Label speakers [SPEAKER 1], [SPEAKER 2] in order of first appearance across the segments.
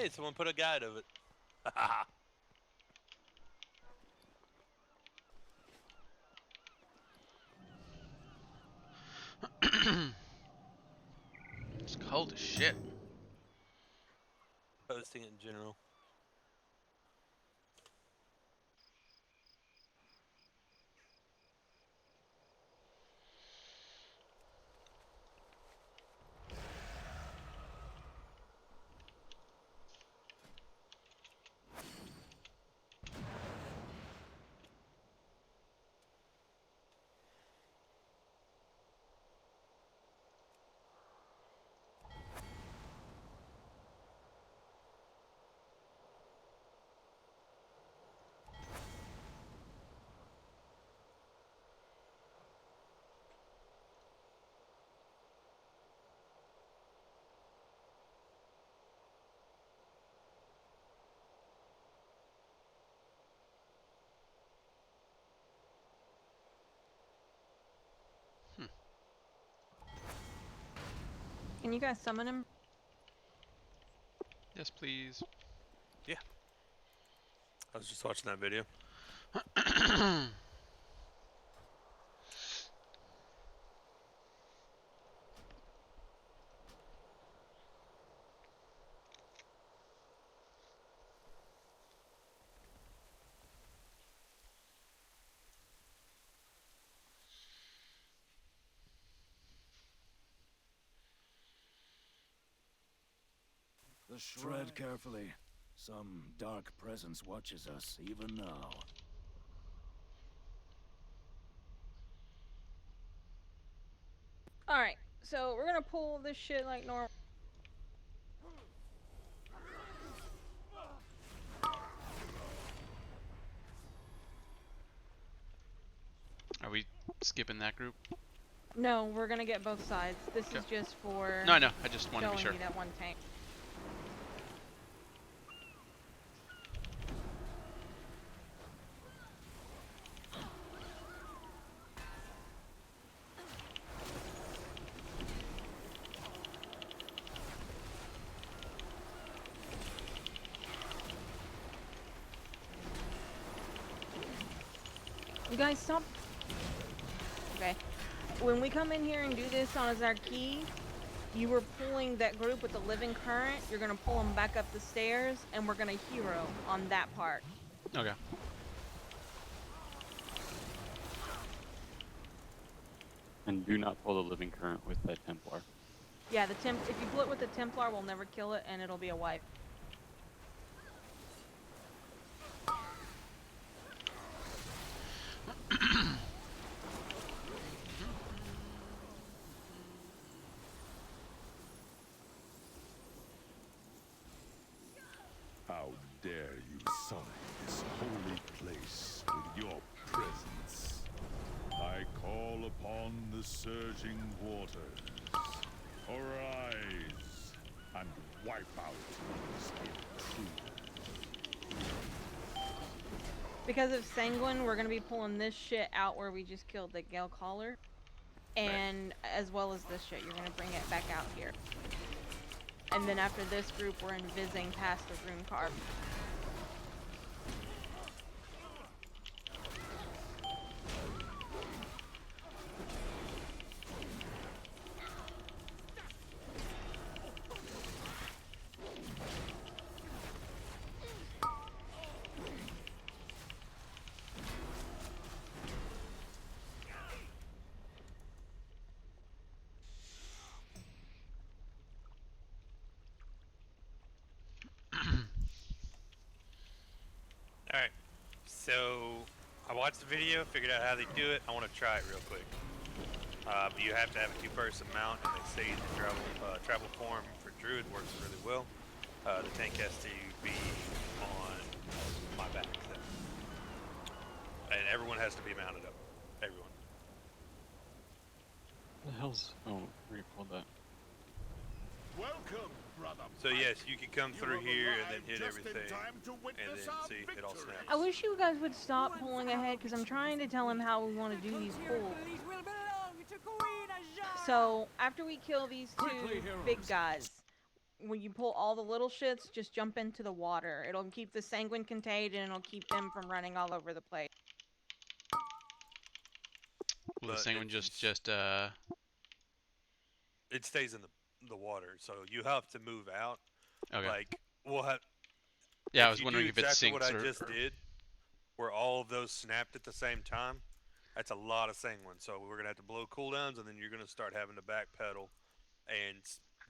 [SPEAKER 1] Hey, someone put a guide of it.
[SPEAKER 2] It's cold as shit.
[SPEAKER 1] Posting it in general.
[SPEAKER 3] Can you guys summon him?
[SPEAKER 2] Yes, please.
[SPEAKER 1] Yeah. I was just watching that video.
[SPEAKER 4] Tread carefully. Some dark presence watches us even now.
[SPEAKER 3] Alright, so we're gonna pull this shit like normal.
[SPEAKER 2] Are we skipping that group?
[SPEAKER 3] No, we're gonna get both sides. This is
[SPEAKER 2] Okay.
[SPEAKER 3] just for
[SPEAKER 2] No, I know. I just want to be
[SPEAKER 3] showing
[SPEAKER 2] sure.
[SPEAKER 3] you that one tank. You guys stop. Okay. When we come in here and do this on as our key, you were pulling that group with the living current. You're gonna pull them back up the stairs, and we're gonna hero on that part.
[SPEAKER 2] Okay.
[SPEAKER 5] And do not pull the living current with that Templar.
[SPEAKER 3] Yeah, the if you pull it with the Templar, we'll never kill it, and it'll be a wipe.
[SPEAKER 6] How dare you sully this holy place with your presence? I call upon the surging waters. Arise and wipe out these intruders.
[SPEAKER 3] Because of Sanguine, we're gonna be pulling this shit out where we just killed the Gale Caller. And as well as this shit, you're gonna bring it back out here. And then after this group, we're invising past the rune carve.
[SPEAKER 1] Alright. So, I watched the video, figured out how they do it. I want to try it real quick. But you have to have a two-person mount, and they say the travel form for Druid works really well. The tank has to be on my back. And everyone has to be mounted up. Everyone.
[SPEAKER 5] What the hell's... Oh, we pulled that.
[SPEAKER 6] Welcome, brother.
[SPEAKER 1] So yes, you can come through here and then hit everything, and then see it all snaps.
[SPEAKER 3] I wish you guys would stop pulling ahead, because I'm trying to tell him how we want to do these pulls. So, after we kill these two big guys, when you pull all the little shits, just jump into the water. It'll keep the sanguine contained and it'll keep them from running all over the place.
[SPEAKER 2] Will the
[SPEAKER 1] But
[SPEAKER 2] sanguine
[SPEAKER 1] if you
[SPEAKER 2] just
[SPEAKER 1] it stays in the water, so you have to move out.
[SPEAKER 2] okay.
[SPEAKER 1] Like we'll have.
[SPEAKER 2] Yeah, I
[SPEAKER 1] if
[SPEAKER 2] was
[SPEAKER 1] you
[SPEAKER 2] wondering
[SPEAKER 1] do
[SPEAKER 2] if it
[SPEAKER 1] exactly
[SPEAKER 2] sinks
[SPEAKER 1] what I
[SPEAKER 2] or,
[SPEAKER 1] just did, where all of those snapped at the same time. That's a lot of sanguine. So we're gonna have to blow cooldowns, and then you're gonna start having to backpedal and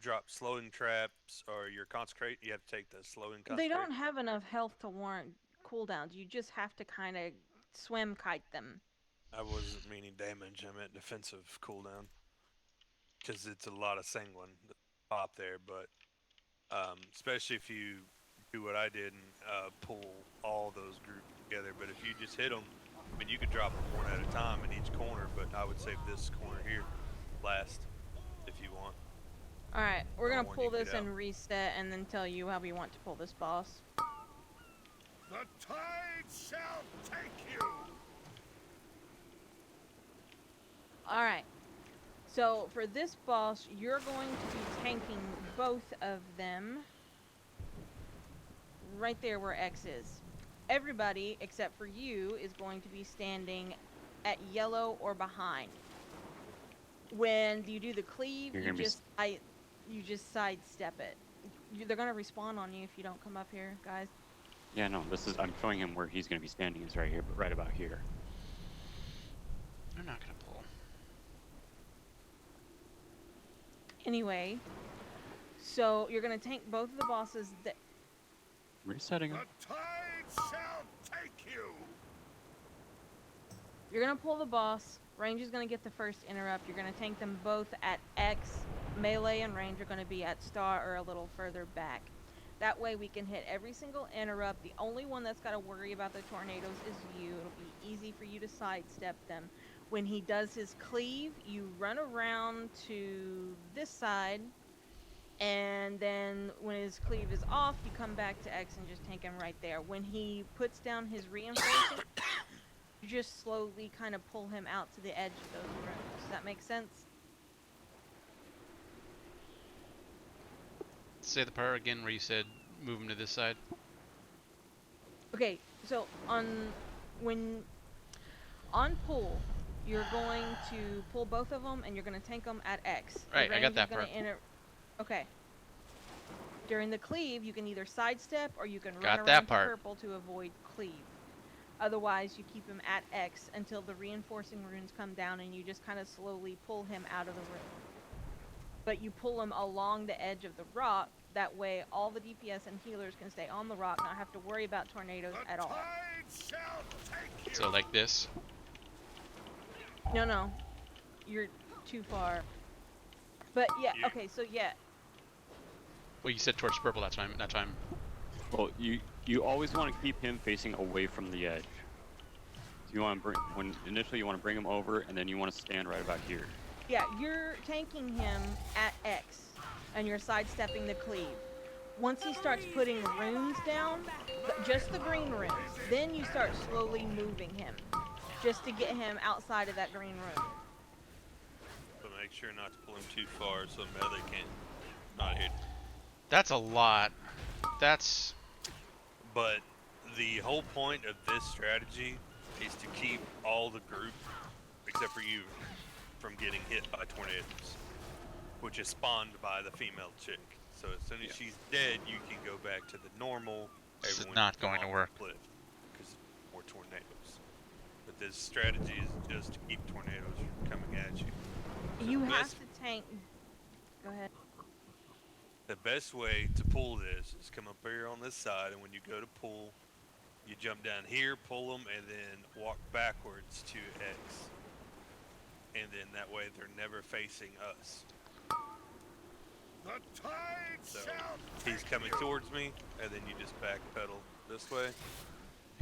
[SPEAKER 1] drop slowing traps or your consecrate. You have to take the slowing consecrate.
[SPEAKER 3] They don't have enough health to warrant cooldowns. You just have to kind of swim kite them.
[SPEAKER 1] I wasn't meaning damage. I meant defensive cooldown. Because it's a lot of sanguine that pop there, but especially if you do what I did and pull all those groups together. But if you just hit them, I mean, you could drop them one at a time in each corner, but I would save this corner here last if you want.
[SPEAKER 3] Alright, we're
[SPEAKER 1] Or
[SPEAKER 3] gonna
[SPEAKER 1] when
[SPEAKER 3] pull
[SPEAKER 1] you get
[SPEAKER 3] this
[SPEAKER 1] out.
[SPEAKER 3] and reset and then tell you how we want to pull this boss.
[SPEAKER 6] The tide shall take you.
[SPEAKER 3] Alright, so for this boss, you're going to be tanking both of them. Right there where X is. Everybody, except for you, is going to be standing at yellow or behind. When you do the cleave,
[SPEAKER 5] You're
[SPEAKER 3] you
[SPEAKER 5] gonna be
[SPEAKER 3] just sidestep it. They're gonna respawn on you if you don't come up here, guys.
[SPEAKER 5] Yeah, no, I'm showing him where he's gonna be standing is right here, but right about here.
[SPEAKER 2] I'm not gonna pull.
[SPEAKER 3] Anyway, so you're gonna tank both of the bosses.
[SPEAKER 5] Resetting him.
[SPEAKER 6] The tide shall take you.
[SPEAKER 3] You're gonna pull the boss. Range is gonna get the first interrupt. You're gonna tank them both at X. Melee and range are gonna be at star or a little further back. That way we can hit every single interrupt. The only one that's gotta worry about the tornadoes is you. It'll be easy for you to sidestep them. When he does his cleave, you run around to this side, and then when his cleave is off, you come back to X and just tank him right there. When he puts down his reinforcing, you just slowly kind of pull him out to the edge of those rooms. Does that make sense?
[SPEAKER 2] Say the part again where you said move him to this side.
[SPEAKER 3] Okay, so on pull, you're going to pull both of them and you're going to tank them at X. The
[SPEAKER 2] Right, I got
[SPEAKER 3] range is
[SPEAKER 2] that
[SPEAKER 3] gonna
[SPEAKER 2] part.
[SPEAKER 3] Okay. During the cleave, you can either sidestep or you can run
[SPEAKER 2] Got
[SPEAKER 3] around
[SPEAKER 2] that
[SPEAKER 3] to
[SPEAKER 2] part.
[SPEAKER 3] purple to avoid cleave. Otherwise, you keep him at X until the reinforcing runes come down and you just kind of slowly pull him out of the room. But you pull him along the edge of the rock. That way, all the DPS and healers can stay on the rock, not have to worry about tornadoes
[SPEAKER 6] The
[SPEAKER 3] at all.
[SPEAKER 6] tide shall take you.
[SPEAKER 2] So like this.
[SPEAKER 3] No. You're too far. But yeah,
[SPEAKER 1] You-
[SPEAKER 3] okay, so yeah.
[SPEAKER 2] Well, you said towards purple. That's why I'm.
[SPEAKER 5] Well, you always want to keep him facing away from the edge. So you want to initially you want to bring him over, and then you want to stand right about here.
[SPEAKER 3] Yeah, you're tanking him at X, and you're sidestepping the cleave. Once he starts putting runes down, just the green runes, then you start slowly moving him, just to get him outside of that green room.
[SPEAKER 1] But make sure not to pull him too far so melee can't not hit.
[SPEAKER 2] That's a lot. That's.
[SPEAKER 1] But the whole point of this strategy is to keep all the group, except for you, from getting hit by tornadoes, which is spawned by the female chick. So as soon as she's dead, you can go back to the normal.
[SPEAKER 2] This is
[SPEAKER 1] everyone
[SPEAKER 2] not
[SPEAKER 1] can come
[SPEAKER 2] going to
[SPEAKER 1] off
[SPEAKER 2] work.
[SPEAKER 1] the cliff, because more tornadoes. But this strategy is just to keep tornadoes from coming at you. So
[SPEAKER 3] You
[SPEAKER 1] the
[SPEAKER 3] have
[SPEAKER 1] best-
[SPEAKER 3] to tank. Go ahead.
[SPEAKER 1] The best way to pull this is come up here on this side, and when you go to pull, you jump down here, pull them, and then walk backwards to X. And then that way they're never facing us.
[SPEAKER 6] The tide
[SPEAKER 1] So
[SPEAKER 6] shall
[SPEAKER 1] he's
[SPEAKER 6] take
[SPEAKER 1] coming
[SPEAKER 6] you.
[SPEAKER 1] towards me, and then you just backpedal this way,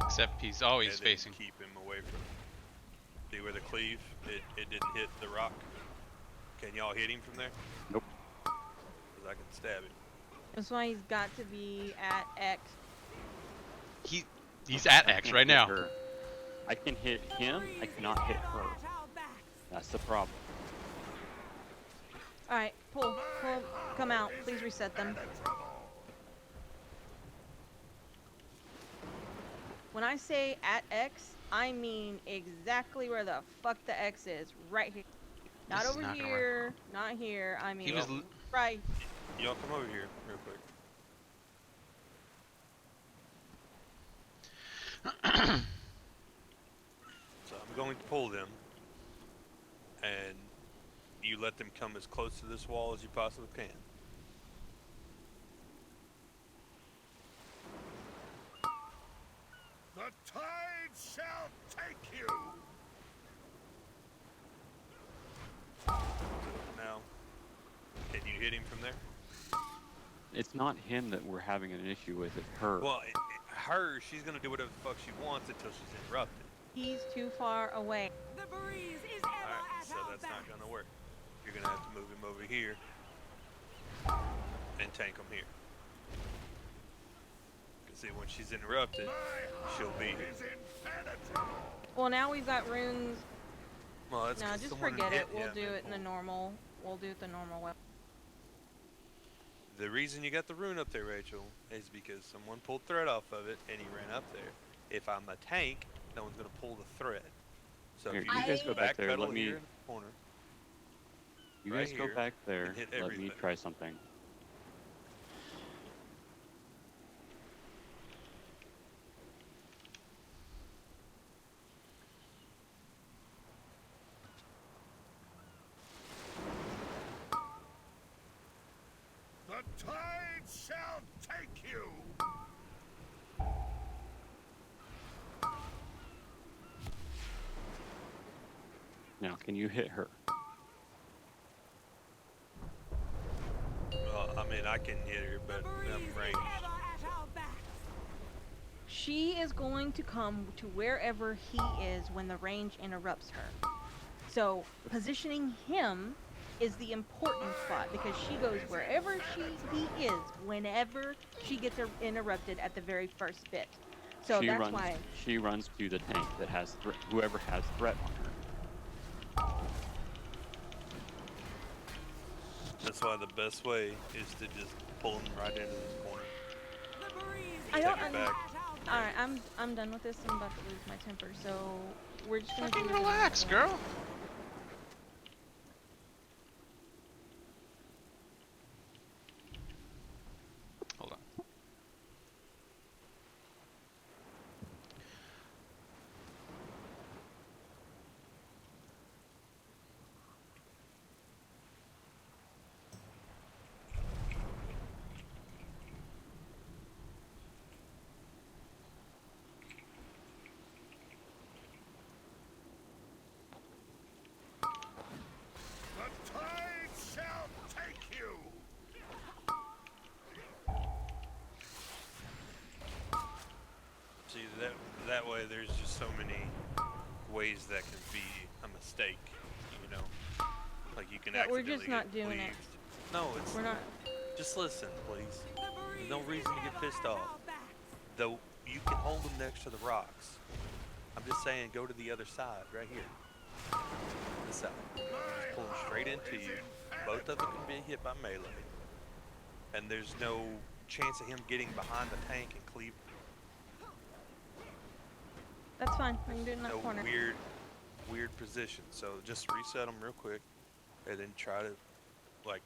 [SPEAKER 2] Except he's always
[SPEAKER 1] and then
[SPEAKER 2] facing.
[SPEAKER 1] keep him away from. See where the cleave? It didn't hit the rock. Can y'all hit him from there?
[SPEAKER 5] Nope.
[SPEAKER 1] 'Cause I can stab him.
[SPEAKER 3] That's why he's got to be at X.
[SPEAKER 2] He's at
[SPEAKER 5] I
[SPEAKER 2] X
[SPEAKER 5] can't
[SPEAKER 2] right
[SPEAKER 5] hit
[SPEAKER 2] now.
[SPEAKER 5] her. I can hit him. I cannot hit her. That's the problem.
[SPEAKER 3] Alright, pull. Come out. Please reset them. When I say at X, I mean exactly where the fuck the X is. Right here. Not
[SPEAKER 2] This is
[SPEAKER 3] over
[SPEAKER 2] not gonna work.
[SPEAKER 3] here. Not here. I mean,
[SPEAKER 2] He was.
[SPEAKER 3] right.
[SPEAKER 1] Y'all come over here real quick. So I'm going to pull them, and you let them come as close to this wall as you possibly can.
[SPEAKER 6] The tide shall take you.
[SPEAKER 1] Now, can you hit him from there?
[SPEAKER 5] It's not him that we're having an issue with, it's her.
[SPEAKER 1] Well, her, she's gonna do whatever the fuck she wants until she's interrupted.
[SPEAKER 3] He's too far away.
[SPEAKER 7] The breeze is ever
[SPEAKER 1] Alright,
[SPEAKER 7] at
[SPEAKER 1] so
[SPEAKER 7] our
[SPEAKER 1] that's
[SPEAKER 7] back.
[SPEAKER 1] not gonna work. You're gonna have to move him over here and tank him here. Cause see, when she's interrupted, she'll be here.
[SPEAKER 6] Is impenetrable.
[SPEAKER 3] Well, now we've got runes.
[SPEAKER 1] Well, that's
[SPEAKER 3] No,
[SPEAKER 1] 'cause
[SPEAKER 3] just
[SPEAKER 1] someone
[SPEAKER 3] forget
[SPEAKER 1] hit
[SPEAKER 3] it. We'll
[SPEAKER 1] him
[SPEAKER 3] do
[SPEAKER 1] and
[SPEAKER 3] it in the
[SPEAKER 1] pulled.
[SPEAKER 3] normal. We'll do it the normal way.
[SPEAKER 1] The reason you got the rune up there, Rachel, is because someone pulled thread off of it and he ran up there. If I'm a tank, no one's gonna pull the thread. So
[SPEAKER 5] Here,
[SPEAKER 1] if
[SPEAKER 5] you
[SPEAKER 1] you
[SPEAKER 5] guys
[SPEAKER 1] just
[SPEAKER 5] go back there,
[SPEAKER 1] backpedal
[SPEAKER 5] let me-
[SPEAKER 1] here in the corner,
[SPEAKER 5] You
[SPEAKER 1] right
[SPEAKER 5] guys go
[SPEAKER 1] here,
[SPEAKER 5] back there,
[SPEAKER 1] and hit
[SPEAKER 5] let me
[SPEAKER 1] everything.
[SPEAKER 5] try something.
[SPEAKER 6] The tide shall take you.
[SPEAKER 5] Now, can you hit her?
[SPEAKER 1] well, I mean, I can hit her,
[SPEAKER 7] The
[SPEAKER 1] but
[SPEAKER 7] breeze
[SPEAKER 1] I'm
[SPEAKER 7] is
[SPEAKER 1] ranged.
[SPEAKER 7] ever at our backs.
[SPEAKER 3] She is going to come to wherever he is when the range interrupts her. So positioning him is the important spot because she goes wherever he is whenever she gets interrupted at the very first bit. So
[SPEAKER 5] she
[SPEAKER 3] that's
[SPEAKER 5] runs.
[SPEAKER 3] why.
[SPEAKER 5] She runs to the tank that has whoever has threat on her.
[SPEAKER 1] That's why the best way is to just pull him right into this corner.
[SPEAKER 7] The breeze
[SPEAKER 3] I
[SPEAKER 7] is
[SPEAKER 3] don't
[SPEAKER 7] ever
[SPEAKER 1] un-
[SPEAKER 7] at our back.
[SPEAKER 3] All right, I'm done with this. I'm about to lose my temper. So we're just gonna
[SPEAKER 2] Fucking
[SPEAKER 3] do it in the
[SPEAKER 2] relax,
[SPEAKER 3] normal way.
[SPEAKER 2] girl. Hold on.
[SPEAKER 6] The tide shall take you.
[SPEAKER 1] See, that way there's just so many ways that can be a mistake, you know? Like you can
[SPEAKER 3] Yeah, we're
[SPEAKER 1] accidentally
[SPEAKER 3] just not
[SPEAKER 1] get
[SPEAKER 3] doing it.
[SPEAKER 1] pleased. No, it's
[SPEAKER 3] We're not.
[SPEAKER 1] just listen, please.
[SPEAKER 7] The breeze
[SPEAKER 1] no
[SPEAKER 7] is
[SPEAKER 1] reason to get
[SPEAKER 7] ever
[SPEAKER 1] pissed
[SPEAKER 7] at
[SPEAKER 1] off.
[SPEAKER 7] our backs.
[SPEAKER 1] Though you can hold them next to the rocks. I'm just saying, go to the other side, right here. This side. Just pull them straight into you. Both of them can be hit by melee. And there's no chance of him getting behind the tank and cleave.
[SPEAKER 3] That's fine. We can do it in that
[SPEAKER 1] No
[SPEAKER 3] corner.
[SPEAKER 1] weird position. So just reset them real quick, and then try to, like,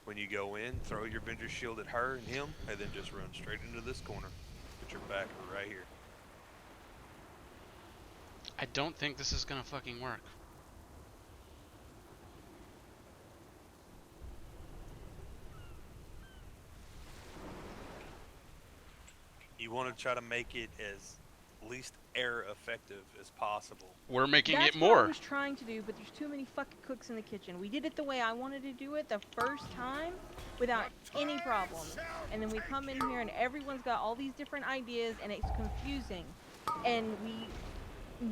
[SPEAKER 1] when you go in, throw your Avenger shield at her and him, and then just run straight into this corner. Put your back right here.
[SPEAKER 2] I don't think this is gonna fucking work.
[SPEAKER 1] You want to try to make it as least air effective as possible.
[SPEAKER 2] We're making
[SPEAKER 3] That's
[SPEAKER 2] it
[SPEAKER 3] what I
[SPEAKER 2] more.
[SPEAKER 3] was trying to do, but there's too many fucking cooks in the kitchen. We did it the way I wanted to do it the first time without any problems. And then we come in here and everyone's got all these different ideas and it's confusing. And we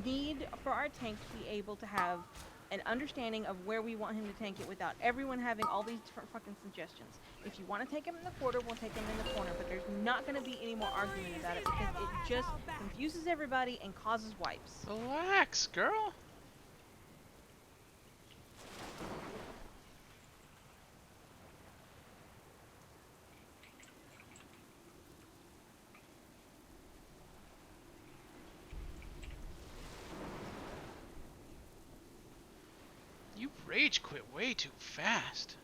[SPEAKER 3] need for our tank to be able to have an understanding of where we want him to tank it without everyone having all these different fucking suggestions. If you want to take him in the corner, we'll take him in the corner, but there's not going to be any more argument about it because it just confuses everybody and causes wipes.
[SPEAKER 2] Relax, girl. You rage quit way too fast.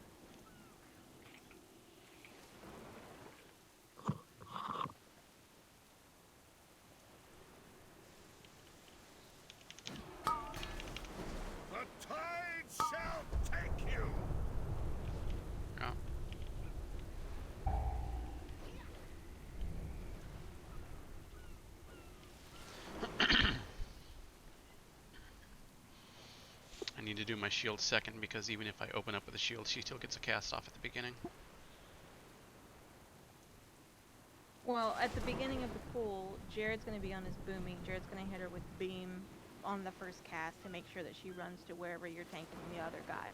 [SPEAKER 6] The tide shall take you.
[SPEAKER 2] Yeah. I need to do my shield second because even if I open up with a shield, she still gets a cast off at the beginning.
[SPEAKER 3] Well, at the beginning of the pool, Jared's going to be on his booming. Jared's going to hit her with beam on the first cast to make sure that she runs to wherever you're tanking the other guy.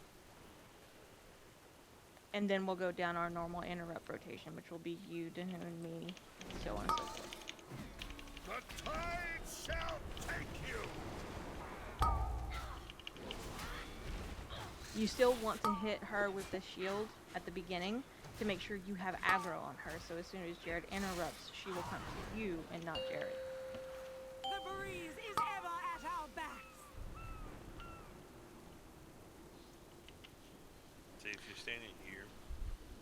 [SPEAKER 3] And then we'll go down our normal interrupt rotation, which will be you, Dahoon, me, so on and so forth.
[SPEAKER 6] The tide shall take you.
[SPEAKER 3] You still want to hit her with the shield at the beginning to make sure you have aggro on her, so as soon as Jared interrupts, she will come to you and not Jared.
[SPEAKER 7] The breeze is ever at our backs.
[SPEAKER 1] See, if you're standing here,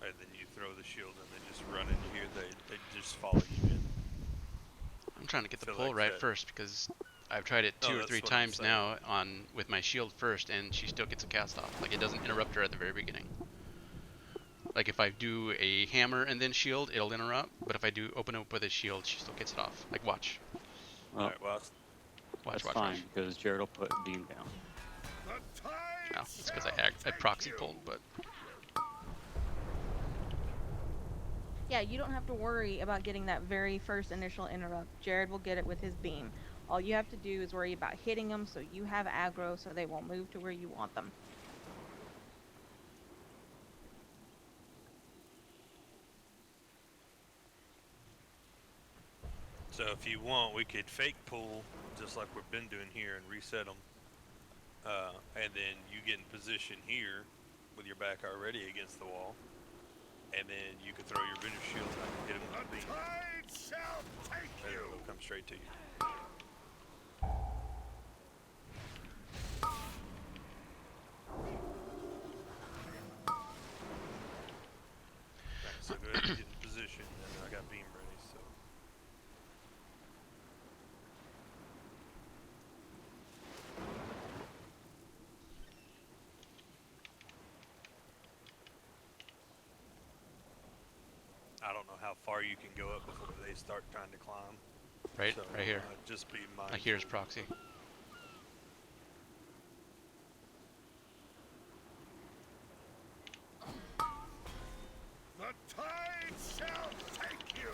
[SPEAKER 1] and then you throw the shield and then just run into here, they just follow you in.
[SPEAKER 2] I'm trying to get the
[SPEAKER 1] Feel
[SPEAKER 2] pull
[SPEAKER 1] like
[SPEAKER 2] right
[SPEAKER 1] that.
[SPEAKER 2] first because I've tried it two or
[SPEAKER 1] that's
[SPEAKER 2] three
[SPEAKER 1] what I'm
[SPEAKER 2] times
[SPEAKER 1] saying.
[SPEAKER 2] now on with my shield first, and she still gets a cast off. Like it doesn't interrupt her at the very beginning. Like if I do a hammer and then shield, it'll interrupt. But if I do open up with a shield, she still gets it off. Like watch,
[SPEAKER 5] Well,
[SPEAKER 1] Alright, well,
[SPEAKER 2] watch,
[SPEAKER 5] that's
[SPEAKER 2] watch,
[SPEAKER 5] fine
[SPEAKER 2] watch.
[SPEAKER 5] because Jared will put beam down.
[SPEAKER 6] The tide
[SPEAKER 2] No, it's because
[SPEAKER 6] shall
[SPEAKER 2] I proxy
[SPEAKER 6] take
[SPEAKER 2] pulled,
[SPEAKER 6] you.
[SPEAKER 2] but
[SPEAKER 3] Yeah, you don't have to worry about getting that very first initial interrupt. Jared will get it with his beam. All you have to do is worry about hitting them so you have aggro so they won't move to where you want them.
[SPEAKER 1] so if you want, we could fake pull, just like we've been doing here, and reset them. And then you get in position here with your back already against the wall. And then you can throw your Avenger shield and hit him with the
[SPEAKER 6] The
[SPEAKER 1] beam.
[SPEAKER 6] tide shall take
[SPEAKER 1] And
[SPEAKER 6] you.
[SPEAKER 1] it'll come straight to you. Right, so go ahead and get in position, and I got beam ready, so. I don't know how far you can go up before they start trying to climb.
[SPEAKER 2] right,
[SPEAKER 1] So,
[SPEAKER 2] right here.
[SPEAKER 1] just be mindful.
[SPEAKER 2] Like here's proxy.
[SPEAKER 6] The tide shall take you.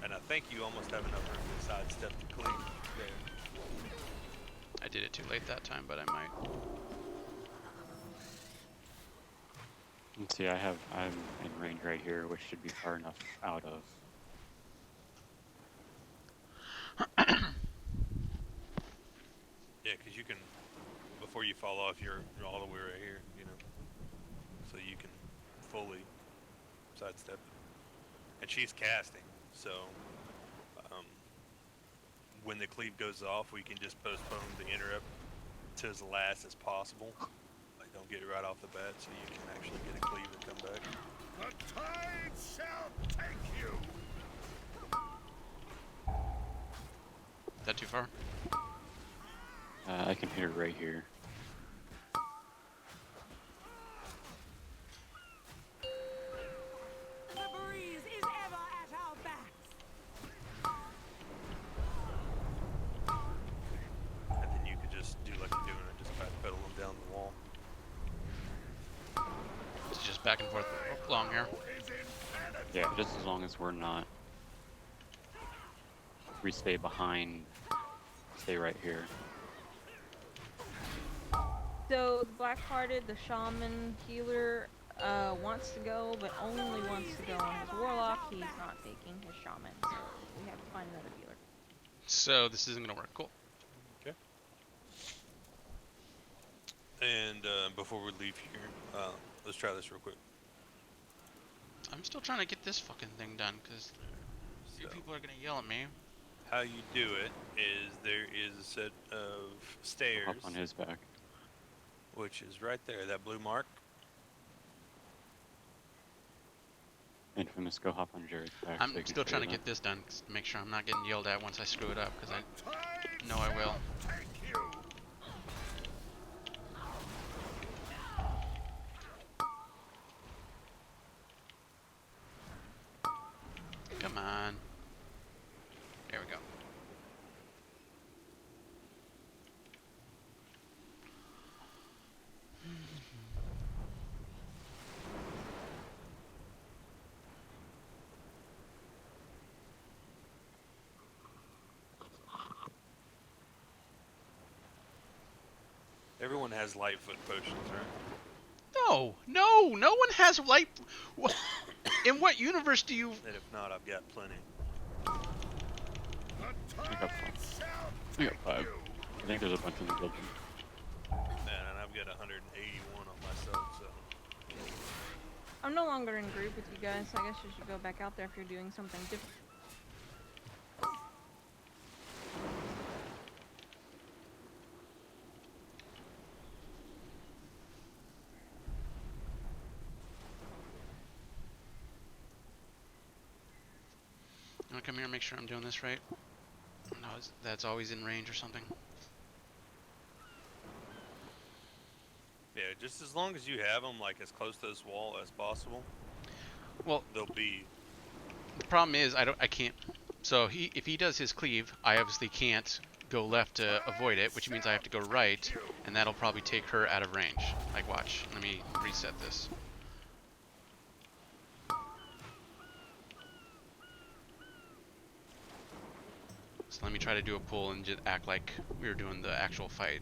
[SPEAKER 1] And I think you almost have enough room to sidestep the cleave there.
[SPEAKER 2] I did it too late that time, but I might.
[SPEAKER 5] Let's see, I'm in range right here, which should be far enough out of.
[SPEAKER 1] Yeah, because you can, before you fall off, you're all the way right here, you know. So you can fully sidestep it. And she's casting, so when the cleave goes off, we can just postpone the interrupt to as last as possible. Like, don't get it right off the bat, so you can actually get a cleave and come back.
[SPEAKER 6] The tide shall take you.
[SPEAKER 2] Is that too far?
[SPEAKER 5] I can hit her right here.
[SPEAKER 7] The breeze is ever at our backs.
[SPEAKER 1] And then you could just do like you're doing and just backpedal them down the wall.
[SPEAKER 2] It's just back and forth along here.
[SPEAKER 6] Is insanity.
[SPEAKER 5] Yeah, just as long as we're not. We stay behind. Stay right here.
[SPEAKER 3] So the Blackhearted, the Shaman healer, wants to go, but only wants to go on his Warlock. He's not taking his Shaman, so we have to find another healer.
[SPEAKER 2] So this isn't gonna work. Cool.
[SPEAKER 1] Okay. And before we leave here, let's try this real quick.
[SPEAKER 2] I'm still trying to get this fucking thing done because you
[SPEAKER 1] So,
[SPEAKER 2] people are gonna yell at me.
[SPEAKER 1] how you do it is there is a set of stairs,
[SPEAKER 5] Hop on his back.
[SPEAKER 1] which is right there, that blue mark.
[SPEAKER 5] Infamous, go hop on Jerry's back. so
[SPEAKER 2] I'm
[SPEAKER 5] you can
[SPEAKER 2] still
[SPEAKER 5] show
[SPEAKER 2] trying to
[SPEAKER 5] you
[SPEAKER 2] get this done, to make sure I'm not getting yelled at once I screw it up, because I
[SPEAKER 6] Tide
[SPEAKER 2] know I will.
[SPEAKER 6] shall take you.
[SPEAKER 2] Come on. There we go.
[SPEAKER 1] Everyone has Lightfoot potions, right?
[SPEAKER 2] No, no one has light. In what universe do you?
[SPEAKER 1] And if not, I've got plenty.
[SPEAKER 6] The
[SPEAKER 5] I got
[SPEAKER 6] tide
[SPEAKER 5] five.
[SPEAKER 6] shall
[SPEAKER 5] I got
[SPEAKER 6] take
[SPEAKER 5] 5.
[SPEAKER 6] you.
[SPEAKER 5] I think there's a bunch in the building.
[SPEAKER 1] And I've got 181 on myself, so.
[SPEAKER 3] I'm no longer in group with you guys, so I guess you should go back out there if you're doing something different.
[SPEAKER 2] I'm gonna come here and make sure I'm doing this right. No, that's always in range or something.
[SPEAKER 1] Yeah, just as long as you have them like as close to this wall as possible,
[SPEAKER 2] Well,
[SPEAKER 1] they'll be.
[SPEAKER 2] the problem is I can't. So if he does his cleave, I obviously can't go left to avoid it, which means I have to go right, and that'll probably take her out of range. Like, watch. Let me reset this. So let me try to do a pull and just act like we were doing the actual fight.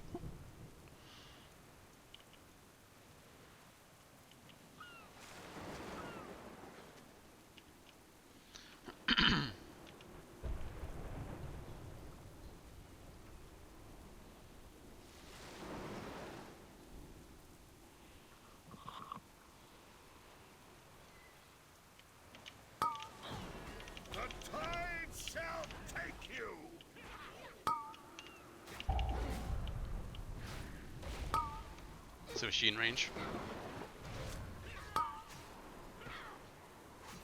[SPEAKER 6] The tide shall take you.
[SPEAKER 2] So is she in range?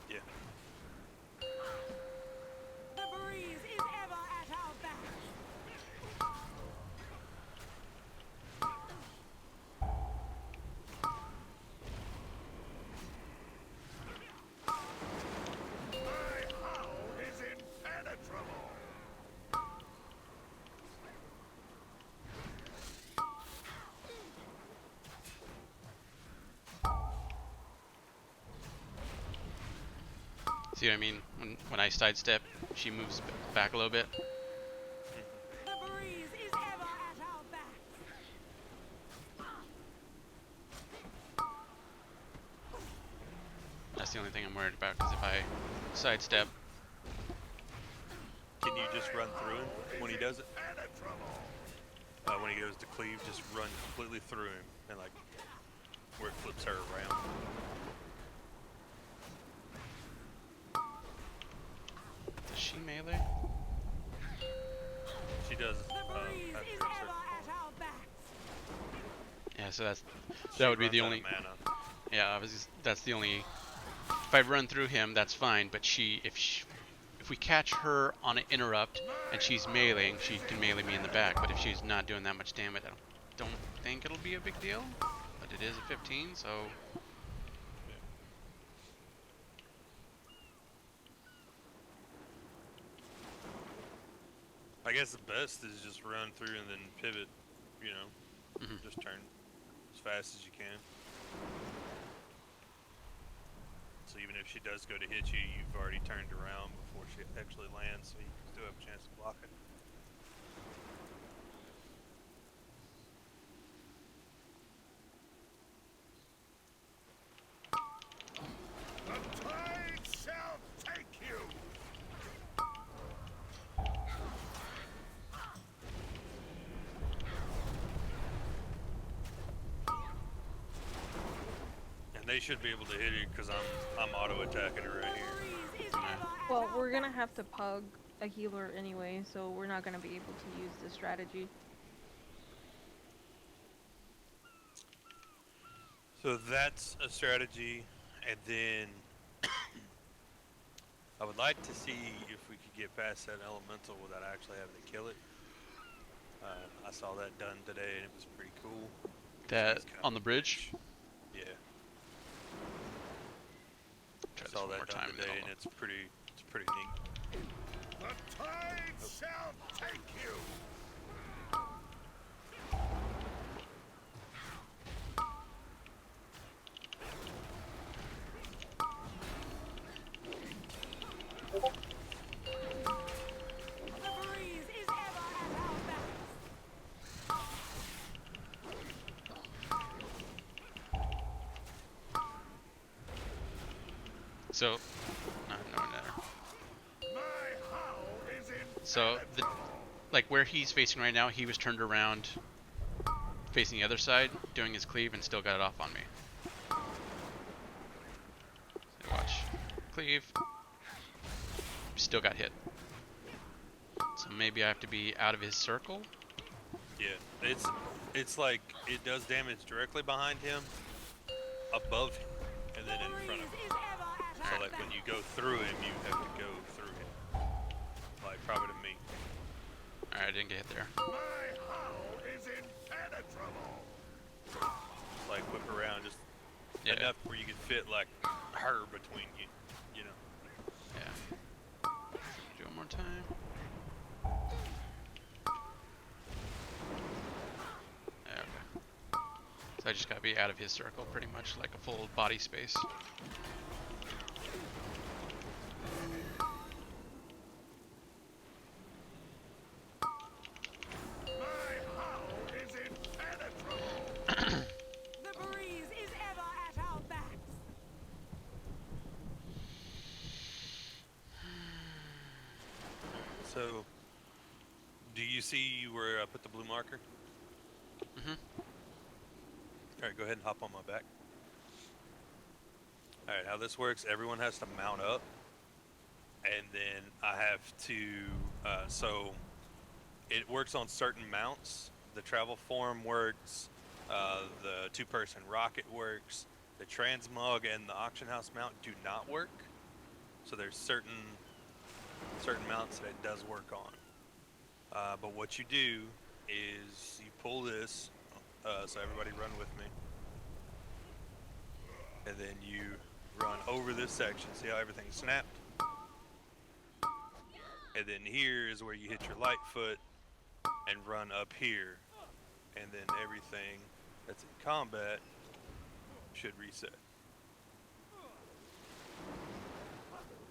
[SPEAKER 1] Yeah.
[SPEAKER 7] The breeze is ever at our backs.
[SPEAKER 6] My howl is impenetrable.
[SPEAKER 2] See what I mean? When I sidestep, she moves back a little bit.
[SPEAKER 7] The breeze is ever at our backs.
[SPEAKER 2] That's the only thing I'm worried about, because if I sidestep,
[SPEAKER 1] Can you just run through him when he does it?
[SPEAKER 6] Impenetrable.
[SPEAKER 1] When he goes to cleave, just run completely through him and like where it flips her around.
[SPEAKER 2] does she melee?
[SPEAKER 1] She does.
[SPEAKER 7] The breeze
[SPEAKER 1] After a
[SPEAKER 7] is
[SPEAKER 1] certain
[SPEAKER 7] ever
[SPEAKER 1] point.
[SPEAKER 7] at our backs.
[SPEAKER 2] Yeah, so
[SPEAKER 1] She
[SPEAKER 2] that would be
[SPEAKER 1] runs
[SPEAKER 2] the
[SPEAKER 1] out of
[SPEAKER 2] only.
[SPEAKER 1] mana.
[SPEAKER 2] Yeah, that's the only. If I run through him, that's fine. But if we catch her on an interrupt and she's meleeing, she can melee me in the back. But if she's not doing that much damage, I don't think it'll be a big deal. But it is a 15, so
[SPEAKER 1] I guess the best is just run through and then pivot. You know,
[SPEAKER 2] Mhm.
[SPEAKER 1] just turn as fast as you can. So even if she does go to hit you, you've already turned around before she actually lands, so you still have a chance to block it.
[SPEAKER 6] The tide shall take you.
[SPEAKER 1] And they should be able to hit you because I'm auto attacking her right here.
[SPEAKER 7] The breeze is ever at
[SPEAKER 3] Well,
[SPEAKER 7] our
[SPEAKER 3] we're gonna
[SPEAKER 7] backs.
[SPEAKER 3] have to pug a healer anyway, so we're not gonna be able to use this strategy.
[SPEAKER 1] So that's a strategy, and then I would like to see if we could get past that elemental without actually having to kill it. I saw that done today, and it was pretty cool.
[SPEAKER 2] That
[SPEAKER 1] He's kind
[SPEAKER 2] on
[SPEAKER 1] of
[SPEAKER 2] the bridge.
[SPEAKER 1] Yeah,
[SPEAKER 2] Try
[SPEAKER 1] I
[SPEAKER 2] this
[SPEAKER 1] saw
[SPEAKER 2] one
[SPEAKER 1] that
[SPEAKER 2] more
[SPEAKER 1] done
[SPEAKER 2] time. And
[SPEAKER 1] today,
[SPEAKER 2] then
[SPEAKER 1] and
[SPEAKER 2] I'll...
[SPEAKER 1] it's pretty neat.
[SPEAKER 6] The tide shall take you.
[SPEAKER 7] The breeze is ever at our backs.
[SPEAKER 2] So, no.
[SPEAKER 6] My howl is
[SPEAKER 2] So the, like where he's facing right now, he was turned around, facing the other side, doing his cleave, and still got it off on me. So watch, cleave, still got hit. So maybe I have to be out of his circle.
[SPEAKER 1] Yeah, it's like it does damage directly behind him, above him, and then in front of him.
[SPEAKER 7] Is ever at
[SPEAKER 1] So
[SPEAKER 7] our
[SPEAKER 1] like when
[SPEAKER 7] backs.
[SPEAKER 1] you go through him, you have to go through him. Like probably to me.
[SPEAKER 2] Alright, I didn't get hit there.
[SPEAKER 6] my howl is impenetrable.
[SPEAKER 1] Like whip around just
[SPEAKER 2] Yeah,
[SPEAKER 1] enough where you can fit like her between you, you know.
[SPEAKER 2] yeah. Do it one more time. Yeah, okay. So I just gotta be out of his circle, pretty much like a full body space.
[SPEAKER 6] My howl is impenetrable.
[SPEAKER 7] The breeze is ever at our backs.
[SPEAKER 1] So do you see where I put the blue marker?
[SPEAKER 2] Mhm.
[SPEAKER 1] Alright, go ahead and hop on my back. Alright, how this works, everyone has to mount up. And then I have to, so it works on certain mounts. The travel form works, the two-person rocket works, the transmog and the auction house mount do not work. So there's certain mounts that it does work on. But what you do is you pull this, so everybody run with me. And then you run over this section. See how everything's snapped? And then here is where you hit your light foot and run up here. And then everything that's in combat should reset.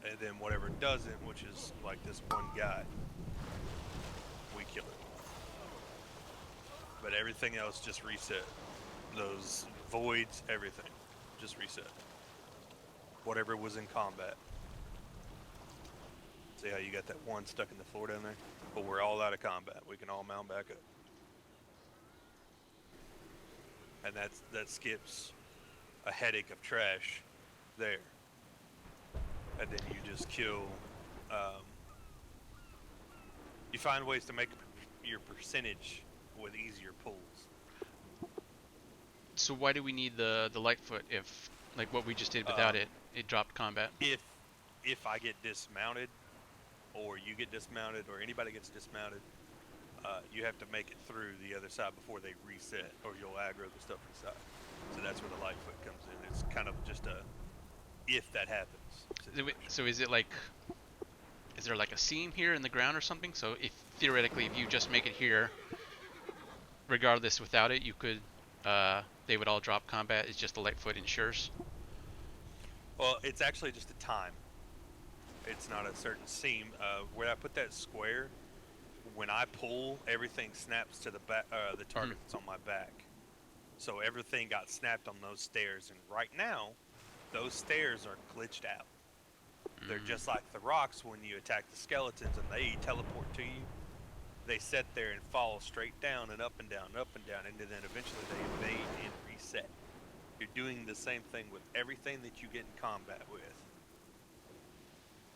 [SPEAKER 1] And then whatever doesn't, which is like this one guy, we kill it. But everything else just reset. Those voids, everything, just reset. Whatever was in combat. See how you got that one stuck in the floor down there? But we're all out of combat. We can all mount back up. And that skips a headache of trash there. And then you just kill. You find ways to make your percentage with easier pulls.
[SPEAKER 2] So why do we need the Lightfoot if, like what we just did without it dropped combat?
[SPEAKER 1] If I get dismounted, or you get dismounted, or anybody gets dismounted, you have to make it through the other side before they reset, or you'll aggro the stuff inside. So that's where the Lightfoot comes in. It's kind of just a if that happens situation.
[SPEAKER 2] So is it like, is there like a seam here in the ground or something? So if theoretically, if you just make it here, regardless without it, you could, they would all drop combat. It's just the Lightfoot ensures.
[SPEAKER 1] Well, it's actually just a time. It's not a certain seam. Where I put that square, when I pull, everything snaps to the back, the target that's on my back. So everything got snapped on those stairs, and right now, those stairs are glitched out. They're just like the rocks when you attack the skeletons and they teleport to you. They sit there and fall straight down and up and down and up and down, and then eventually they evade and reset. You're doing the same thing with everything that you get in combat with.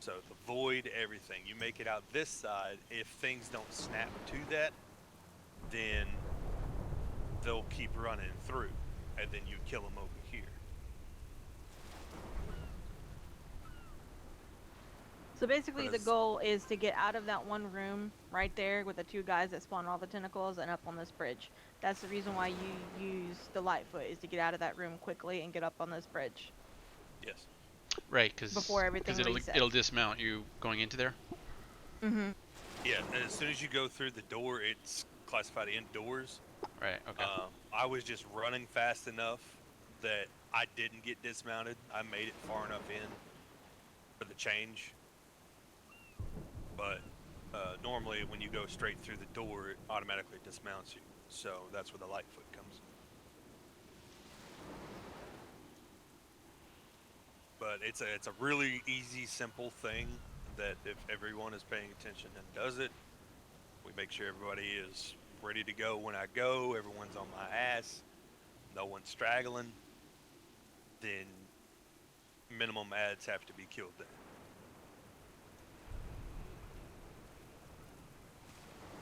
[SPEAKER 1] So the void, everything. You make it out this side. If things don't snap to that, then they'll keep running through, and then you kill them over here.
[SPEAKER 3] So basically, the
[SPEAKER 1] Because-
[SPEAKER 3] goal is to get out of that one room right there with the 2 guys that spawn all the tentacles and up on this bridge. That's the reason why you use the Lightfoot, is to get out of that room quickly and get up on this bridge.
[SPEAKER 1] Yes.
[SPEAKER 2] Right, because
[SPEAKER 3] Before everything
[SPEAKER 2] it'll
[SPEAKER 3] resets.
[SPEAKER 2] dismount you going into there.
[SPEAKER 3] Mm-hmm.
[SPEAKER 1] Yeah, and as soon as you go through the door, it's classified indoors.
[SPEAKER 2] Right. Okay.
[SPEAKER 1] I was just running fast enough that I didn't get dismounted. I made it far enough in for the change. But normally when you go straight through the door, it automatically dismounts you. So that's where the Lightfoot comes in. But it's a really easy, simple thing that if everyone is paying attention and does it, we make sure everybody is ready to go when I go, everyone's on my ass, no one's straggling, then minimum ads have to be killed there.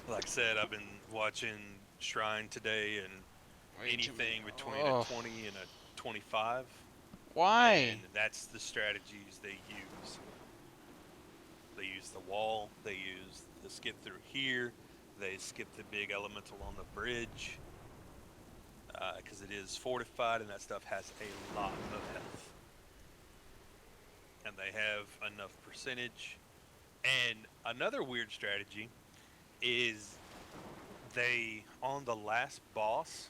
[SPEAKER 1] Like I said, I've been watching Shrine today, and anything between a 20 and a 25.
[SPEAKER 2] Why?
[SPEAKER 1] And that's the strategies they use. They use the wall, they use the skip through here, they skip the big elemental on the bridge, because it is fortified and that stuff has a lot of health. And they have enough percentage. And another weird strategy is they, on the last boss,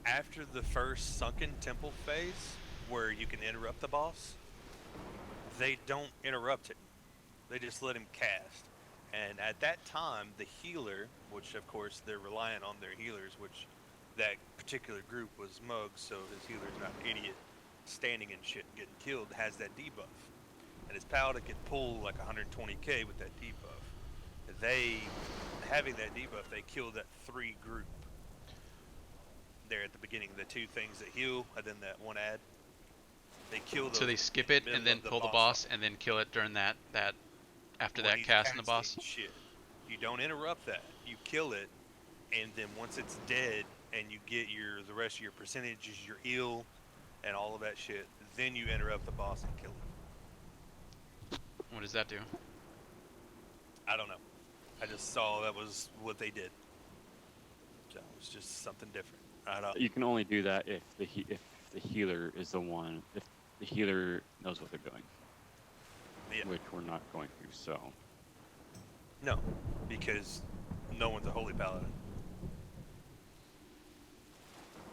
[SPEAKER 1] after the first sunken temple phase, where you can interrupt the boss, they don't interrupt it. They just let him cast. And at that time, the healer, which of course they're reliant on their healers, which that particular group was Mug, so his healer's not an idiot, standing and shit and getting killed, has that debuff. And his paladin can pull like 120k with that debuff. They, having that debuff, they killed that 3 group there at the beginning. The 2 things that heal, and then that 1 ad. They kill those.
[SPEAKER 2] So they skip
[SPEAKER 1] in
[SPEAKER 2] it
[SPEAKER 1] the
[SPEAKER 2] and
[SPEAKER 1] middle
[SPEAKER 2] then
[SPEAKER 1] of
[SPEAKER 2] pull the boss and then kill it during that after
[SPEAKER 1] when
[SPEAKER 2] that
[SPEAKER 1] he's
[SPEAKER 2] cast and the boss.
[SPEAKER 1] casting shit. You don't interrupt that. You kill it, and then once it's dead, and you get the rest of your percentages, your heal, and all of that shit, then you interrupt the boss and kill it.
[SPEAKER 2] What does that do?
[SPEAKER 1] I don't know. I just saw that was what they did. So it's just something different. I don't.
[SPEAKER 5] You can only do that if the healer is the one. If the healer knows what they're doing,
[SPEAKER 1] Yeah.
[SPEAKER 5] which we're not going to. So
[SPEAKER 1] No, because no one's a holy paladin.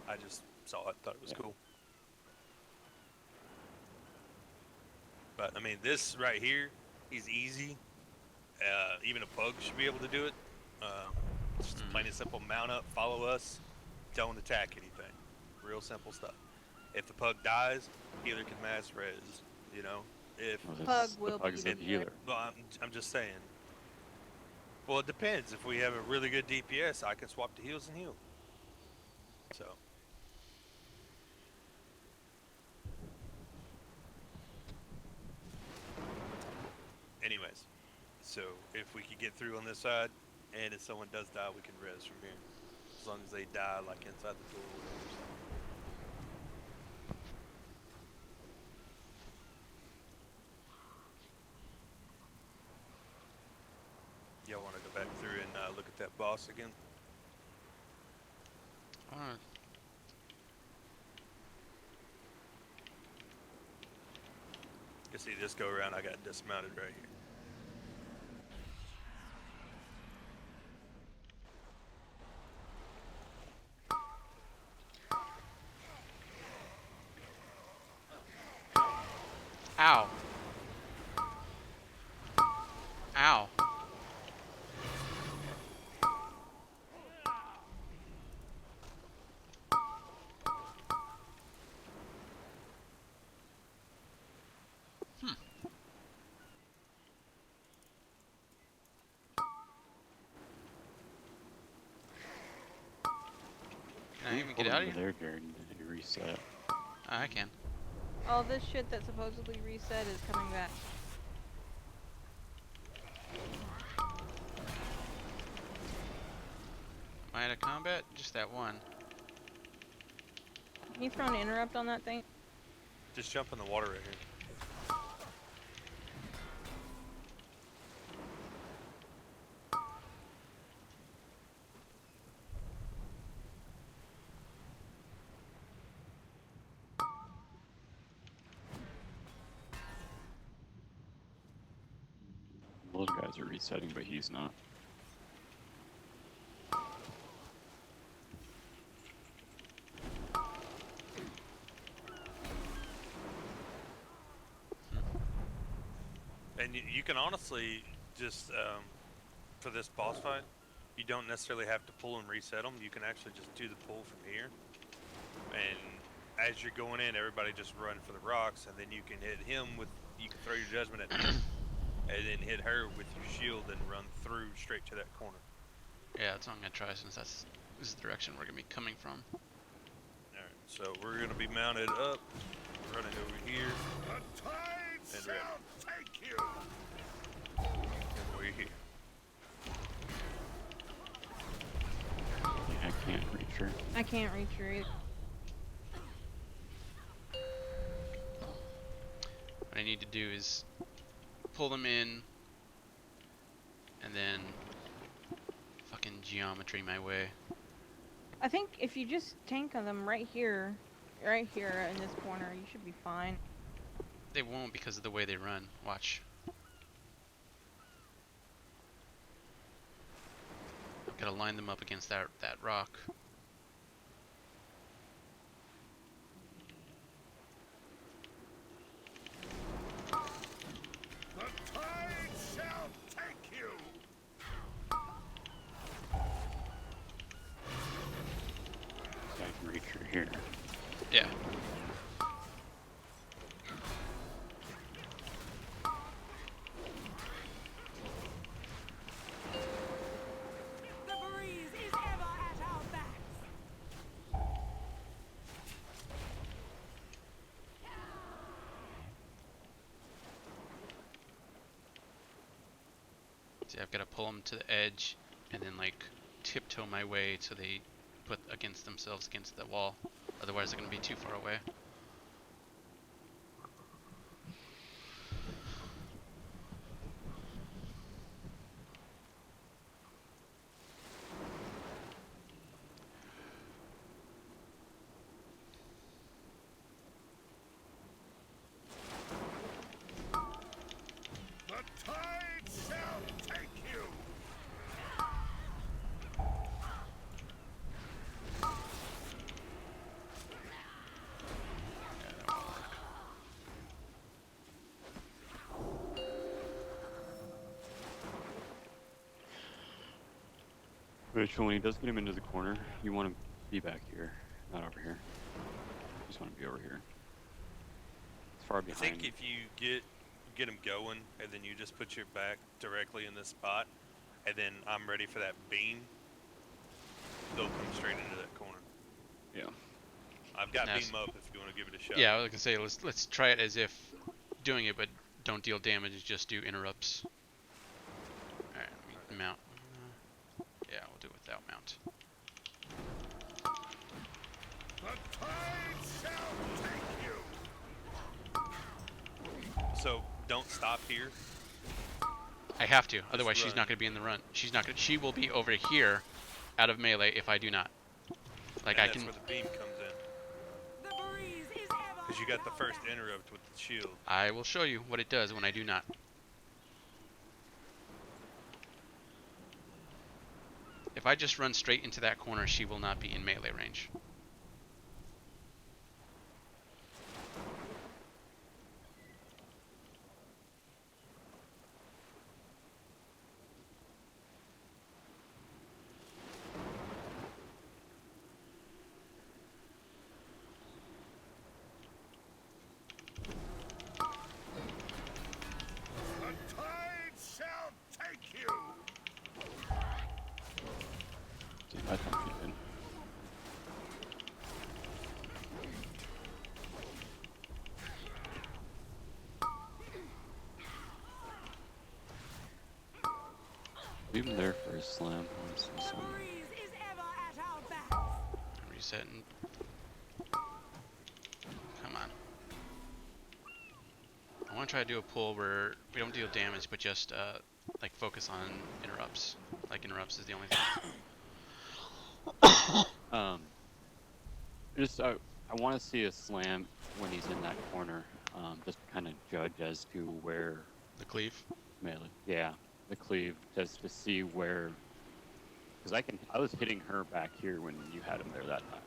[SPEAKER 1] I just saw it, thought it was
[SPEAKER 5] Yeah.
[SPEAKER 1] cool. But I mean, this right here is easy. Even a pug should be able to do it. Just plain and simple, mount up, follow us, don't attack anything. Real simple stuff. If the pug dies, healer can mass res. You know, if
[SPEAKER 5] well,
[SPEAKER 3] Pug
[SPEAKER 5] that's-
[SPEAKER 3] will
[SPEAKER 5] the pug
[SPEAKER 3] be
[SPEAKER 5] is
[SPEAKER 3] the
[SPEAKER 5] the healer.
[SPEAKER 1] well, I'm just saying. Well, it depends. If we have a really good DPS, I can swap to heals and heal. So. Anyways, so if we could get through on this side, and if someone does die, we can res from here. As long as they die, like inside the door or whatever. So. Y'all want to go back through and look at that boss again? You see this go around, I got dismounted right here.
[SPEAKER 2] Ow. Ow. Can I even get out of
[SPEAKER 5] Over
[SPEAKER 2] here?
[SPEAKER 5] there, Jared. Did you reset?
[SPEAKER 2] I can.
[SPEAKER 3] All this shit that supposedly reset is coming back.
[SPEAKER 2] Am I out of combat? Just that one.
[SPEAKER 3] Can you throw an interrupt on that thing?
[SPEAKER 1] Just jump in the water right here.
[SPEAKER 5] Those guys are resetting, but he's not.
[SPEAKER 1] And you can honestly just, for this boss fight, you don't necessarily have to pull and reset them. You can actually just do the pull from here. And as you're going in, everybody just run for the rocks, and then you can hit him with, you can throw your judgment at him, and then hit her with your shield and run through straight to that corner.
[SPEAKER 2] Yeah, that's what I'm gonna try since this is the direction we're gonna be coming from.
[SPEAKER 1] Alright, so we're gonna be mounted up, running over here,
[SPEAKER 6] The tide
[SPEAKER 1] And
[SPEAKER 6] shall take you.
[SPEAKER 1] and we're here.
[SPEAKER 5] Yeah, I can't reach her.
[SPEAKER 3] I can't reach her either.
[SPEAKER 2] What I need to do is pull them in, and then fucking geometry my way.
[SPEAKER 3] I think if you just tank on them right here in this corner, you should be fine.
[SPEAKER 2] They won't because of the way they run. Watch. I've gotta line them up against that rock.
[SPEAKER 6] The tide shall take you.
[SPEAKER 5] So I can reach her here.
[SPEAKER 2] Yeah.
[SPEAKER 7] The breeze is ever at our backs.
[SPEAKER 2] See, I've gotta pull them to the edge, and then like tiptoe my way so they put against themselves against the wall. Otherwise, they're gonna be too far away.
[SPEAKER 6] The tide shall take you.
[SPEAKER 2] Yeah, that won't work.
[SPEAKER 5] Rachel, when he does get him into the corner, you want to be back here, not over here. You just want to be over here. It's far
[SPEAKER 1] I
[SPEAKER 5] behind.
[SPEAKER 1] think if you get them going, and then you just put your back directly in this spot, and then I'm ready for that beam, they'll come straight into that corner.
[SPEAKER 5] Yeah.
[SPEAKER 1] I've got
[SPEAKER 2] Nice.
[SPEAKER 1] beam up if you want to give it a shot.
[SPEAKER 2] Yeah, I was gonna say let's try it as if doing it, but don't deal damage. Just do interrupts. All right, let me mount. Yeah, we'll do it without mount.
[SPEAKER 6] The tide shall take you.
[SPEAKER 1] So don't stop here.
[SPEAKER 2] I have to, otherwise she's
[SPEAKER 1] run.
[SPEAKER 2] not gonna be in the run. She's not gonna. She will be over here, out of melee if I do not. Like
[SPEAKER 1] And
[SPEAKER 2] I
[SPEAKER 1] that's
[SPEAKER 2] can.
[SPEAKER 1] where the beam comes in.
[SPEAKER 7] The breeze is ever
[SPEAKER 1] Because you
[SPEAKER 7] at
[SPEAKER 1] got the
[SPEAKER 7] our
[SPEAKER 1] first
[SPEAKER 7] backs.
[SPEAKER 1] interrupt with the shield.
[SPEAKER 2] I will show you what it does when I do not. If I just run straight into that corner, she will not be in melee range.
[SPEAKER 6] The tide shall take you.
[SPEAKER 5] See, I thought she did. Leave him there for his slam. Honestly,
[SPEAKER 7] The
[SPEAKER 5] so.
[SPEAKER 7] breeze is ever at our backs.
[SPEAKER 2] Resetting. Come on. I want to try to do a pull where we don't deal damage, but just like focus on interrupts. Like interrupts is the only thing.
[SPEAKER 5] I want to see a slam when he's in that corner. Just to kind of judge as to where
[SPEAKER 2] The cleave.
[SPEAKER 5] melee. Yeah, the cleave, just to see where. Because I was hitting her back here when you had him there that time.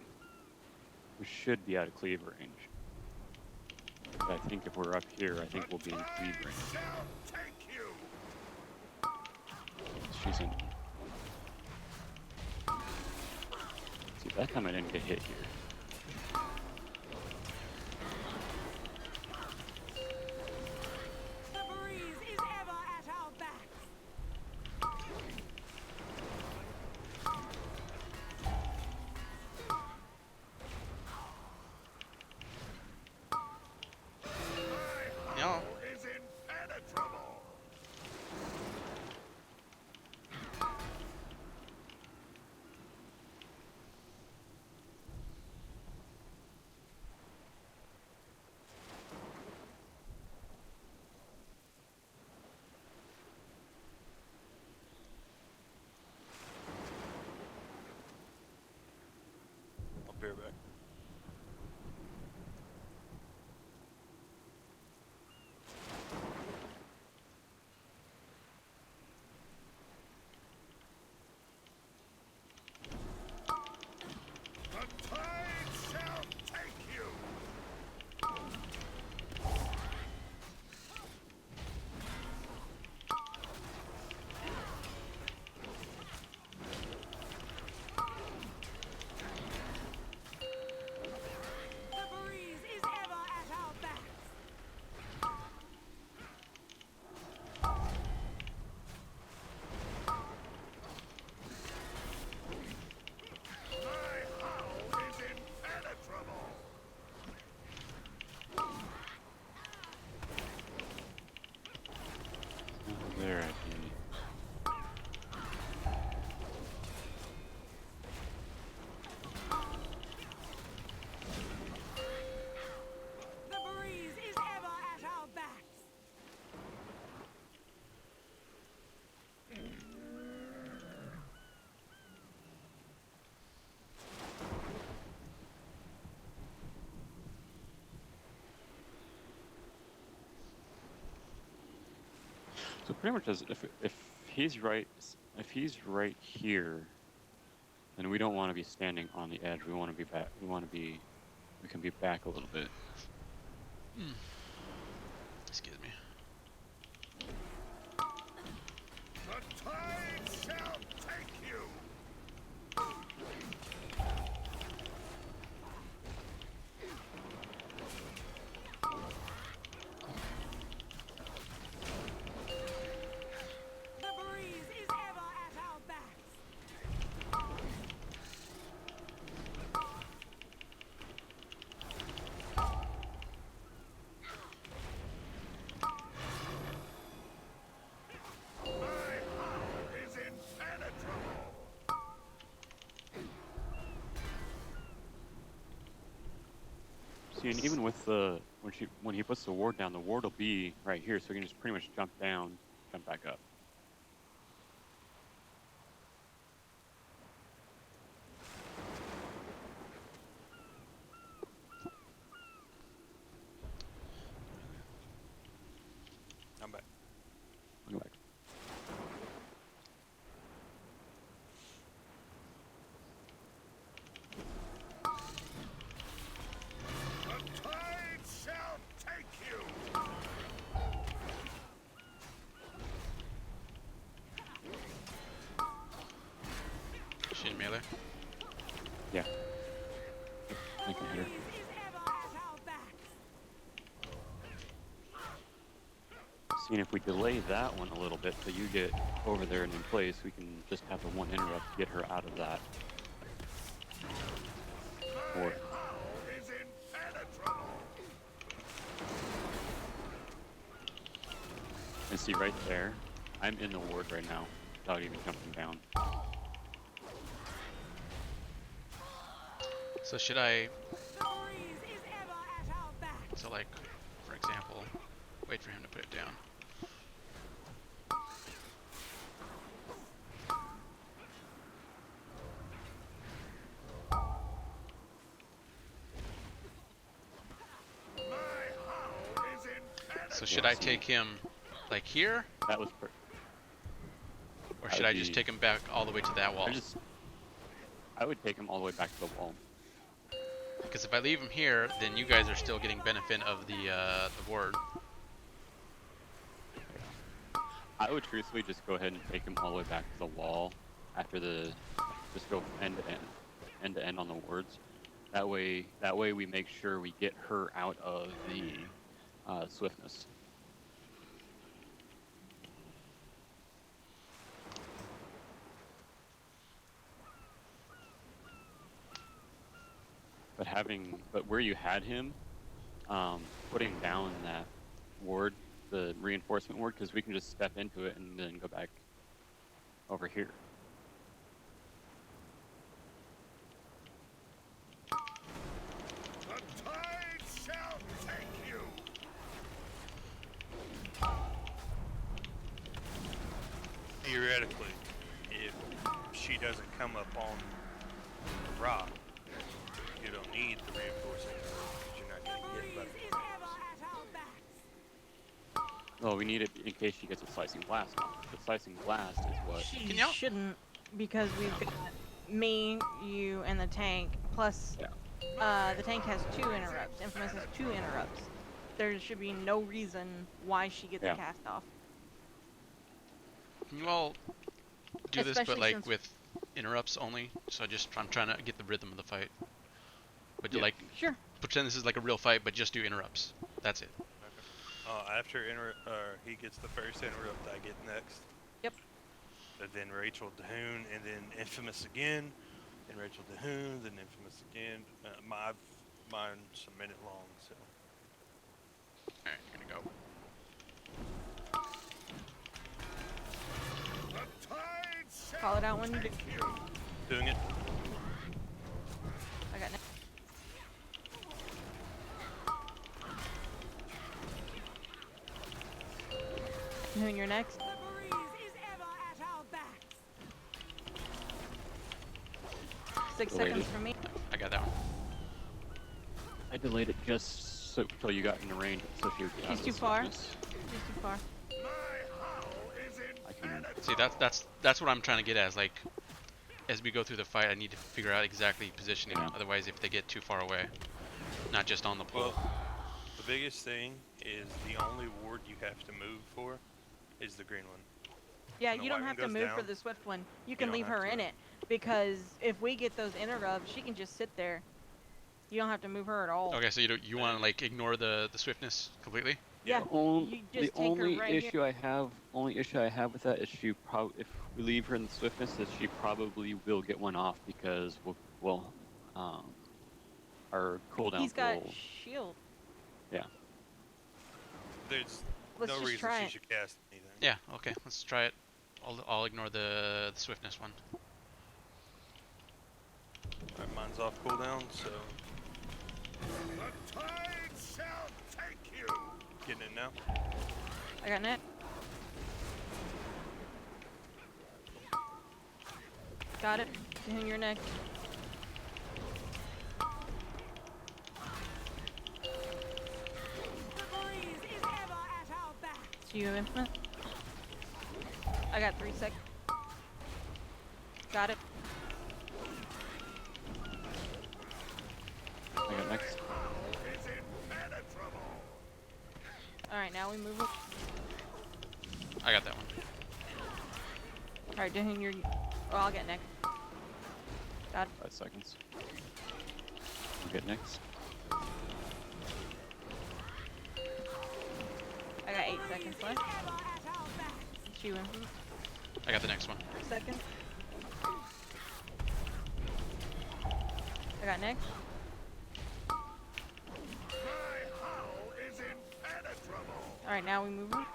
[SPEAKER 5] We should be out of cleave range. But I think if we're up here, I think we'll be in cleave range. She's in. See, that time I didn't get hit here.
[SPEAKER 7] The breeze is ever at our backs.
[SPEAKER 2] No.
[SPEAKER 6] Is impenetrable.
[SPEAKER 1] I'll be right back.
[SPEAKER 6] The tide shall take you.
[SPEAKER 7] The breeze is ever at our backs.
[SPEAKER 6] My howl is impenetrable.
[SPEAKER 5] Oh, there, I see.
[SPEAKER 7] The breeze is ever at our backs.
[SPEAKER 5] So pretty much, as if he's right here, then we don't want to be standing on the edge. We want to be back. We can be back a little bit.
[SPEAKER 2] Excuse me.
[SPEAKER 6] The tide shall take you.
[SPEAKER 7] The breeze is ever at our backs.
[SPEAKER 6] My howl is impenetrable.
[SPEAKER 5] See, and even with the when he puts the ward down, the ward will be right here, so we can just pretty much jump down, jump back up.
[SPEAKER 1] I'm back.
[SPEAKER 5] Go back.
[SPEAKER 6] The tide shall take you.
[SPEAKER 2] She in melee.
[SPEAKER 5] Yeah. I can hit her.
[SPEAKER 7] Breeze is ever at our backs.
[SPEAKER 5] Seeing if we delay that one a little bit so you get over there and in place, we can just have the one interrupt to get her out of that. Or
[SPEAKER 6] Howl is impenetrable.
[SPEAKER 5] and see right there, I'm in the ward right now. without even jumping down.
[SPEAKER 2] So should I,
[SPEAKER 7] The breeze is ever at our back.
[SPEAKER 2] so like, for example, wait for him to put it down. So should I take him like here,
[SPEAKER 5] That was per-
[SPEAKER 2] or
[SPEAKER 5] That
[SPEAKER 2] should
[SPEAKER 5] would
[SPEAKER 2] I just
[SPEAKER 5] be-
[SPEAKER 2] take him back all the way to that wall?
[SPEAKER 5] I would take him all the way back to the wall.
[SPEAKER 2] Because if I leave him here, then you guys are still getting benefit of the ward.
[SPEAKER 5] I would truthfully just go ahead and take him all the way back to the wall after the, just go end to end on the wards. That way we make sure we get her out of the swiftness. But where you had him, putting down that ward, the reinforcement ward, because we can just step into it and then go back over here.
[SPEAKER 6] The tide shall take you.
[SPEAKER 1] Theoretically, if she doesn't come up on the rock, you don't need the reinforcement because you're not
[SPEAKER 7] The
[SPEAKER 1] going to
[SPEAKER 7] breeze
[SPEAKER 1] get
[SPEAKER 7] is
[SPEAKER 1] left.
[SPEAKER 7] ever at our backs.
[SPEAKER 5] Well, we need it in case she gets a slicing blast off. The slicing blast is what.
[SPEAKER 3] She
[SPEAKER 2] Can y'all-
[SPEAKER 3] shouldn't, because we've got me, you, and the tank. Plus,
[SPEAKER 5] Yeah.
[SPEAKER 3] the tank has 2 interrupts. Infamous has 2 interrupts. There should be no reason why she gets
[SPEAKER 5] Yeah.
[SPEAKER 3] a cast off.
[SPEAKER 2] Can you all do this, but
[SPEAKER 3] Especially
[SPEAKER 2] like
[SPEAKER 3] since-
[SPEAKER 2] with interrupts only? So I'm trying to get the rhythm of the fight. But
[SPEAKER 5] Yeah.
[SPEAKER 2] like
[SPEAKER 3] Sure.
[SPEAKER 2] pretend this is like a real fight, but just do interrupts. That's it.
[SPEAKER 1] After he gets the first interrupt, I get next.
[SPEAKER 3] Yep.
[SPEAKER 1] But then Rachel Dahoon, and then Infamous again, and Rachel Dahoon, then Infamous again. Mine's a minute long, so.
[SPEAKER 2] All right, here we go.
[SPEAKER 6] The tide shall
[SPEAKER 3] Call it out when you do.
[SPEAKER 6] take you.
[SPEAKER 1] Doing it.
[SPEAKER 3] I got next. Who you're next?
[SPEAKER 7] The breeze is ever at our backs.
[SPEAKER 3] 6
[SPEAKER 5] Delayed
[SPEAKER 3] seconds
[SPEAKER 5] it.
[SPEAKER 3] from me.
[SPEAKER 2] I got that one.
[SPEAKER 5] I delayed it just so till you got in the range, so she would get out
[SPEAKER 3] She's
[SPEAKER 5] of the
[SPEAKER 3] too far.
[SPEAKER 5] swiftness.
[SPEAKER 3] Just too far.
[SPEAKER 6] My howl is
[SPEAKER 5] I can.
[SPEAKER 6] impenetrable.
[SPEAKER 2] See, that's what I'm trying to get at. Is like, as we go through the fight, I need to figure out exactly positioning.
[SPEAKER 5] Yeah.
[SPEAKER 2] Otherwise, if they get too far away, not just on the pool.
[SPEAKER 1] Well, the biggest thing is the only ward you have to move for is the green one.
[SPEAKER 3] Yeah,
[SPEAKER 1] When the
[SPEAKER 3] you don't
[SPEAKER 1] white
[SPEAKER 3] have
[SPEAKER 1] one
[SPEAKER 3] to
[SPEAKER 1] goes
[SPEAKER 3] move for
[SPEAKER 1] down,
[SPEAKER 3] the swift one. You can
[SPEAKER 1] don't
[SPEAKER 3] leave
[SPEAKER 1] have
[SPEAKER 3] her
[SPEAKER 1] to.
[SPEAKER 3] in it, because if we get those interrupts, she can just sit there. You don't have to move her at all.
[SPEAKER 2] Okay, so you want to like ignore the swiftness completely?
[SPEAKER 3] Yeah. You
[SPEAKER 5] The
[SPEAKER 3] just take her
[SPEAKER 5] only
[SPEAKER 3] right here.
[SPEAKER 5] issue I have with that is if we leave her in the swiftness, that she probably will get one off because our cooldown
[SPEAKER 3] He's got
[SPEAKER 5] will.
[SPEAKER 3] shield.
[SPEAKER 1] There's
[SPEAKER 3] Let's
[SPEAKER 1] no
[SPEAKER 3] just
[SPEAKER 1] reason
[SPEAKER 3] try
[SPEAKER 1] she
[SPEAKER 3] it.
[SPEAKER 1] should cast anything.
[SPEAKER 2] Yeah. Okay, let's try it. I'll ignore the swiftness one.
[SPEAKER 1] Alright, mine's off cooldown, so
[SPEAKER 6] The tide shall take you.
[SPEAKER 1] getting it now.
[SPEAKER 3] I got net. Got it. And you're next.
[SPEAKER 7] The breeze is ever at our backs.
[SPEAKER 3] It's you, Infamous. I got 3 seconds. Got it.
[SPEAKER 5] I got next.
[SPEAKER 6] Is impenetrable.
[SPEAKER 3] Alright, now we move.
[SPEAKER 2] I got that one.
[SPEAKER 3] Alright, Dahoon, you're. Oh, I'll get next. Got it.
[SPEAKER 5] 5 seconds. You get next.
[SPEAKER 3] I got 8 seconds left.
[SPEAKER 7] Ever at our backs.
[SPEAKER 3] It's you, Infamous.
[SPEAKER 2] I got the next one.
[SPEAKER 3] 3 seconds. I got next.
[SPEAKER 6] My howl is impenetrable.
[SPEAKER 3] Alright, now we move on.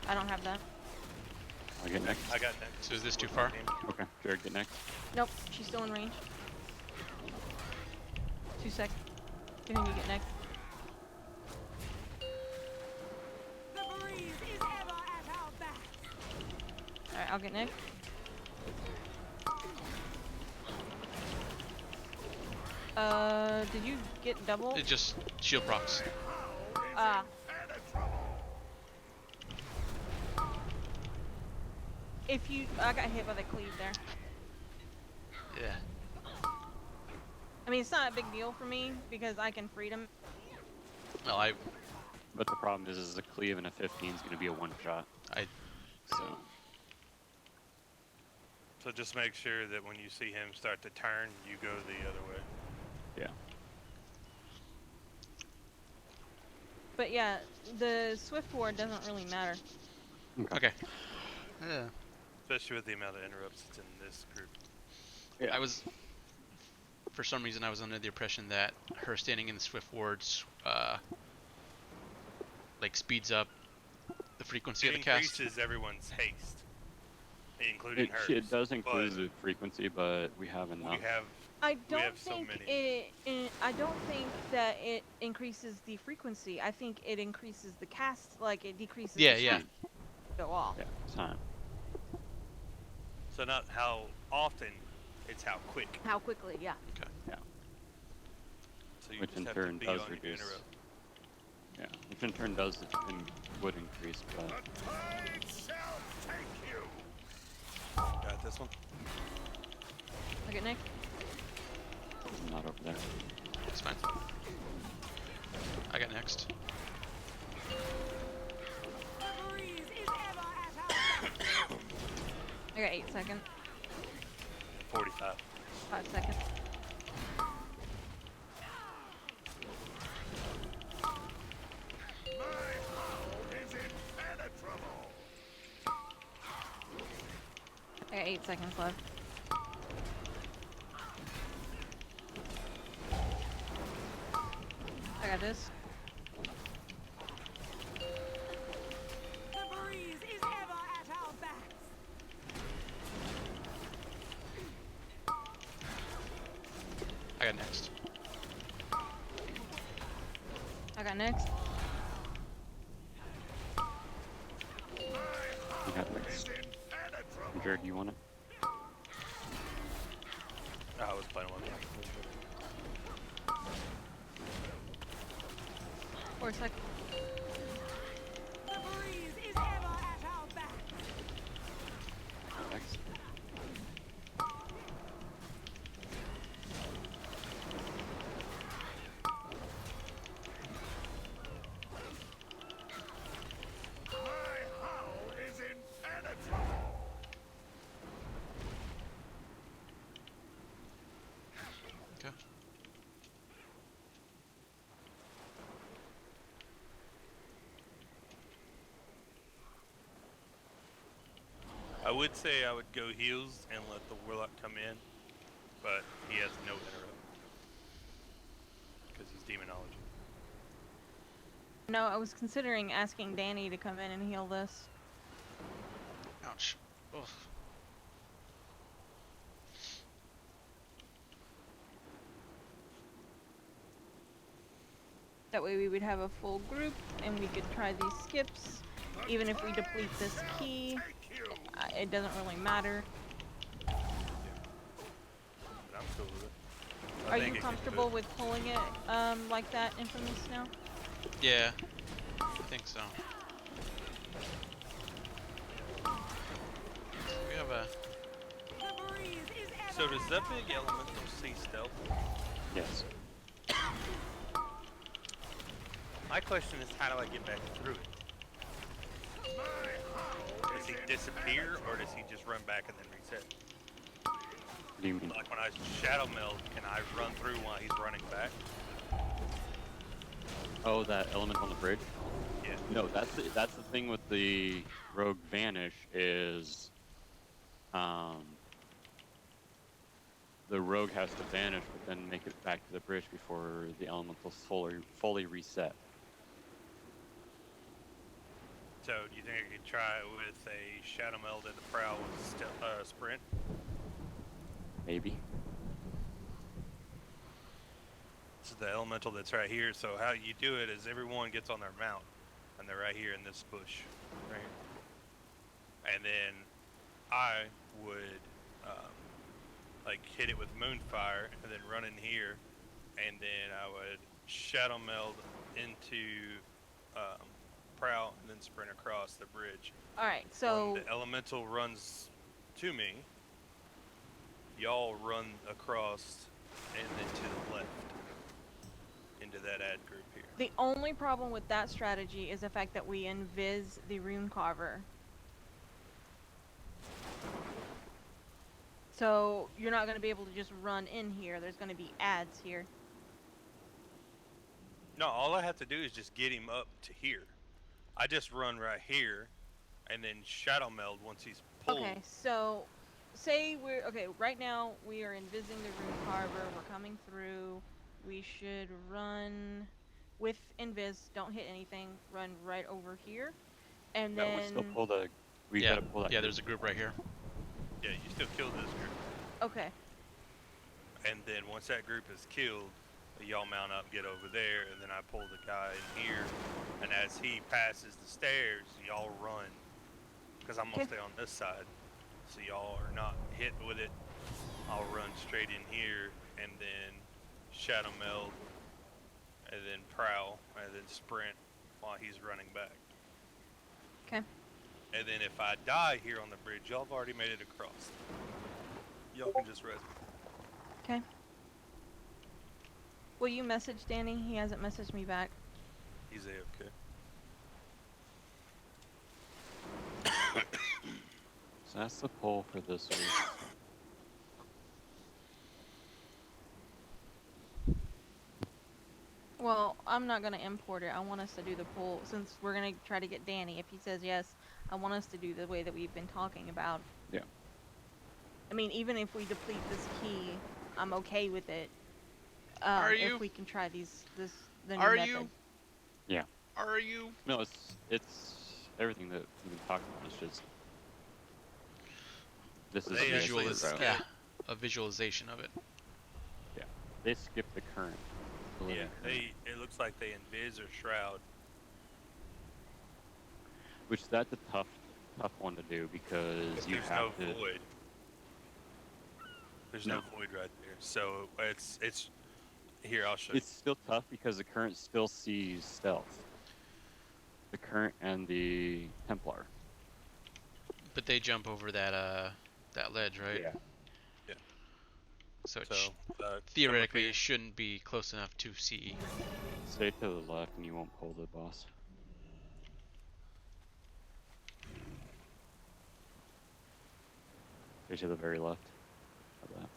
[SPEAKER 3] I don't have that.
[SPEAKER 5] I'll get next.
[SPEAKER 1] I got next.
[SPEAKER 2] So is this too far?
[SPEAKER 5] Okay, Jared, get next.
[SPEAKER 3] Nope, she's still in range. 2 seconds. Can you get next?
[SPEAKER 7] The breeze is ever at our backs.
[SPEAKER 3] Alright, I'll get next. Did you get double?
[SPEAKER 2] It just shield procs.
[SPEAKER 3] Ah. If you, I got hit by the cleave there.
[SPEAKER 2] Yeah.
[SPEAKER 3] I mean, it's not a big deal for me because I can freedom.
[SPEAKER 2] Well, I
[SPEAKER 5] But the problem is a cleave and a 15 is going to be a one-shot.
[SPEAKER 2] I
[SPEAKER 5] So,
[SPEAKER 1] So just make sure that when you see him start to turn, you go the other way.
[SPEAKER 5] yeah.
[SPEAKER 3] But yeah, the swift ward doesn't really matter.
[SPEAKER 2] okay. Yeah.
[SPEAKER 1] Especially with the amount of interrupts that's in this group.
[SPEAKER 5] Yeah.
[SPEAKER 2] I was, for some reason, I was under the impression that her standing in the swift wards, like speeds up the frequency
[SPEAKER 1] It
[SPEAKER 2] of the cast.
[SPEAKER 1] increases everyone's haste, including hers.
[SPEAKER 5] It does include
[SPEAKER 1] but
[SPEAKER 5] the frequency, but we have enough.
[SPEAKER 1] we have
[SPEAKER 3] I don't
[SPEAKER 1] have so
[SPEAKER 3] think
[SPEAKER 1] many.
[SPEAKER 3] I don't think that it increases the frequency. I think it increases the cast, like it decreases.
[SPEAKER 2] Yeah,
[SPEAKER 3] the
[SPEAKER 2] yeah.
[SPEAKER 3] speed to Go off.
[SPEAKER 5] Yeah, time.
[SPEAKER 1] so not how often, it's how quick.
[SPEAKER 3] How quickly? Yeah.
[SPEAKER 5] Yeah.
[SPEAKER 1] So you
[SPEAKER 5] Which
[SPEAKER 1] just
[SPEAKER 5] in
[SPEAKER 1] have
[SPEAKER 5] turn
[SPEAKER 1] to be
[SPEAKER 5] does
[SPEAKER 1] on your
[SPEAKER 5] reduce.
[SPEAKER 1] interrupt.
[SPEAKER 5] Yeah, which in turn does would increase, but
[SPEAKER 6] Tide shall take you.
[SPEAKER 1] Got this one.
[SPEAKER 3] Okay, Nick.
[SPEAKER 5] not over there.
[SPEAKER 2] It's fine. I got next.
[SPEAKER 7] The breeze is ever at our backs.
[SPEAKER 3] I got 8 seconds.
[SPEAKER 1] 45.
[SPEAKER 3] 5 seconds.
[SPEAKER 6] My hull is impenetrable.
[SPEAKER 3] I got 8 seconds left. I got this.
[SPEAKER 7] The breeze is ever at our backs.
[SPEAKER 2] I got next.
[SPEAKER 3] I got next.
[SPEAKER 5] You got next.
[SPEAKER 6] Impenetrable.
[SPEAKER 5] Jared, you want it?
[SPEAKER 1] I was playing one.
[SPEAKER 3] 4 seconds.
[SPEAKER 7] The breeze is ever at our backs.
[SPEAKER 5] Next.
[SPEAKER 6] My hull is impenetrable.
[SPEAKER 2] Okay.
[SPEAKER 1] I would say I would go heals and let the warlock come in, but he has no interrupt because he's demonology.
[SPEAKER 3] No, I was considering asking Danny to come in and heal this.
[SPEAKER 2] Ouch. Ugh.
[SPEAKER 3] That way we would have a full group and we could try these skips. Even if we deplete this key,
[SPEAKER 6] Take you.
[SPEAKER 3] it doesn't really matter.
[SPEAKER 1] But I'm cool with it. I
[SPEAKER 3] Are
[SPEAKER 1] think
[SPEAKER 3] you
[SPEAKER 1] it can
[SPEAKER 3] comfortable
[SPEAKER 1] fit.
[SPEAKER 3] with pulling it like that, Infamous, now?
[SPEAKER 2] Yeah. I think so. We have a.
[SPEAKER 7] The breeze is ever
[SPEAKER 1] So does
[SPEAKER 7] at
[SPEAKER 1] that
[SPEAKER 7] our
[SPEAKER 1] big
[SPEAKER 7] backs.
[SPEAKER 1] elemental see stealth?
[SPEAKER 5] Yes.
[SPEAKER 1] My question is, how do I get back through it?
[SPEAKER 6] My hull
[SPEAKER 1] Does he disappear, or does he just run back and then reset?
[SPEAKER 5] What do you mean?
[SPEAKER 1] Like when I shadow meld, can I run through while he's running back?
[SPEAKER 5] Oh, that element on the bridge?
[SPEAKER 1] Yeah.
[SPEAKER 5] No, that's the thing with the rogue vanish is, the rogue has to vanish, but then make it back to the bridge before the elemental's fully reset.
[SPEAKER 1] So, do you think I could try it with a Shadow Meld and a Prowl with Sprint?
[SPEAKER 5] Maybe.
[SPEAKER 1] This is the elemental that's right here. So how you do it is everyone gets on their mount, and they're right here in this bush, right? And then I would like hit it with Moonfire, and then run in here, and then I would Shadow Meld into Prowl, and then sprint across the bridge.
[SPEAKER 3] All right, so
[SPEAKER 1] When the elemental runs to me, y'all run across and then to the left into that ad group here.
[SPEAKER 3] the only problem with that strategy is the fact that we invis the rune carver. So you're not going to be able to just run in here. There's going to be ads here.
[SPEAKER 1] No, all I have to do is just get him up to here. I just run right here, and then Shadow Meld once he's pulled.
[SPEAKER 3] Okay, so say we're okay. Right now we are invising the rune carver. We're coming through. We should run with invis. Don't hit anything. Run right over here, and
[SPEAKER 5] No,
[SPEAKER 3] then
[SPEAKER 5] we still pull the. We
[SPEAKER 2] yeah,
[SPEAKER 5] gotta pull that.
[SPEAKER 2] yeah. There's a group right here.
[SPEAKER 1] Yeah, you still kill this group.
[SPEAKER 3] okay.
[SPEAKER 1] And then once that group is killed, y'all mount up, get over there, and then I pull the guy in here. And as he passes the stairs, y'all run. Because I'm going to
[SPEAKER 3] Okay.
[SPEAKER 1] stay on this side. So y'all are not hit with it. I'll run straight in here, and then Shadow Meld, and then Prowl, and then Sprint while he's running back.
[SPEAKER 3] Okay.
[SPEAKER 1] And then if I die here on the bridge, y'all have already made it across. Y'all can just res me.
[SPEAKER 3] Okay. Will you message Danny? He hasn't messaged me back.
[SPEAKER 1] He's A-okay.
[SPEAKER 5] So that's the poll for this week.
[SPEAKER 3] Well, I'm not gonna import it. I want us to do the poll since we're gonna try to get Danny. If he says yes, I want us to do the way that we've been talking about.
[SPEAKER 5] Yeah.
[SPEAKER 3] I mean, even if we deplete this key, I'm okay with it.
[SPEAKER 2] Are you?
[SPEAKER 3] If we can try the new
[SPEAKER 2] Are
[SPEAKER 3] method.
[SPEAKER 2] you?
[SPEAKER 5] Yeah.
[SPEAKER 2] Are you?
[SPEAKER 5] No, it's everything that we've been talking about. It's just this is
[SPEAKER 1] They
[SPEAKER 5] the
[SPEAKER 1] actually
[SPEAKER 5] expert route.
[SPEAKER 2] Yeah, a visualization of it.
[SPEAKER 5] They skip the current. the living
[SPEAKER 1] Yeah,
[SPEAKER 5] current,
[SPEAKER 1] it looks like they invis or shroud.
[SPEAKER 5] which that's a tough one to do because you
[SPEAKER 1] There's
[SPEAKER 5] have
[SPEAKER 1] no
[SPEAKER 5] to.
[SPEAKER 1] void. There's no void right there. So it's here. I'll show you.
[SPEAKER 5] It's still tough because the current still sees stealth. The current and the Templar.
[SPEAKER 2] But they jump over that that ledge, right?
[SPEAKER 5] Yeah.
[SPEAKER 2] So, it
[SPEAKER 1] So come up
[SPEAKER 2] theoretically,
[SPEAKER 1] here.
[SPEAKER 2] it shouldn't be close enough to see.
[SPEAKER 5] Stay to the left and you won't pull the boss. Stay to the very left of that.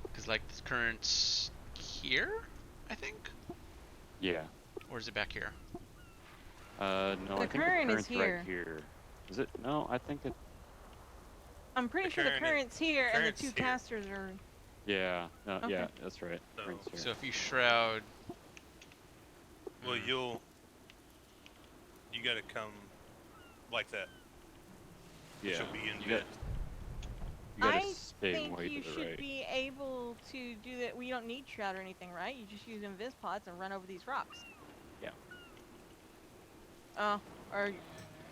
[SPEAKER 2] Because like the current's here, I think,
[SPEAKER 5] Yeah.
[SPEAKER 2] or is it back here?
[SPEAKER 5] No,
[SPEAKER 3] The
[SPEAKER 5] I think
[SPEAKER 3] current
[SPEAKER 5] the
[SPEAKER 3] is
[SPEAKER 5] current's
[SPEAKER 3] here.
[SPEAKER 5] right here. Is it? No, I think it.
[SPEAKER 3] I'm pretty
[SPEAKER 1] The
[SPEAKER 3] sure the
[SPEAKER 1] current is-
[SPEAKER 3] current's here, and the
[SPEAKER 1] current's
[SPEAKER 3] two
[SPEAKER 1] here.
[SPEAKER 3] casters are.
[SPEAKER 5] Yeah. No,
[SPEAKER 3] Okay.
[SPEAKER 5] yeah, that's right.
[SPEAKER 1] So-
[SPEAKER 5] Current's here.
[SPEAKER 2] So if you shroud,
[SPEAKER 1] Well,
[SPEAKER 2] Hmm.
[SPEAKER 1] you got to come like that.
[SPEAKER 5] yeah.
[SPEAKER 1] She'll be in
[SPEAKER 5] you got, you gotta
[SPEAKER 3] I
[SPEAKER 5] stay
[SPEAKER 3] think
[SPEAKER 5] way
[SPEAKER 3] you
[SPEAKER 5] to the
[SPEAKER 3] should
[SPEAKER 5] right.
[SPEAKER 3] be able to do that. We don't need shroud or anything, right? You just use invis pods and run over these rocks.
[SPEAKER 5] Yeah.
[SPEAKER 3] Oh, or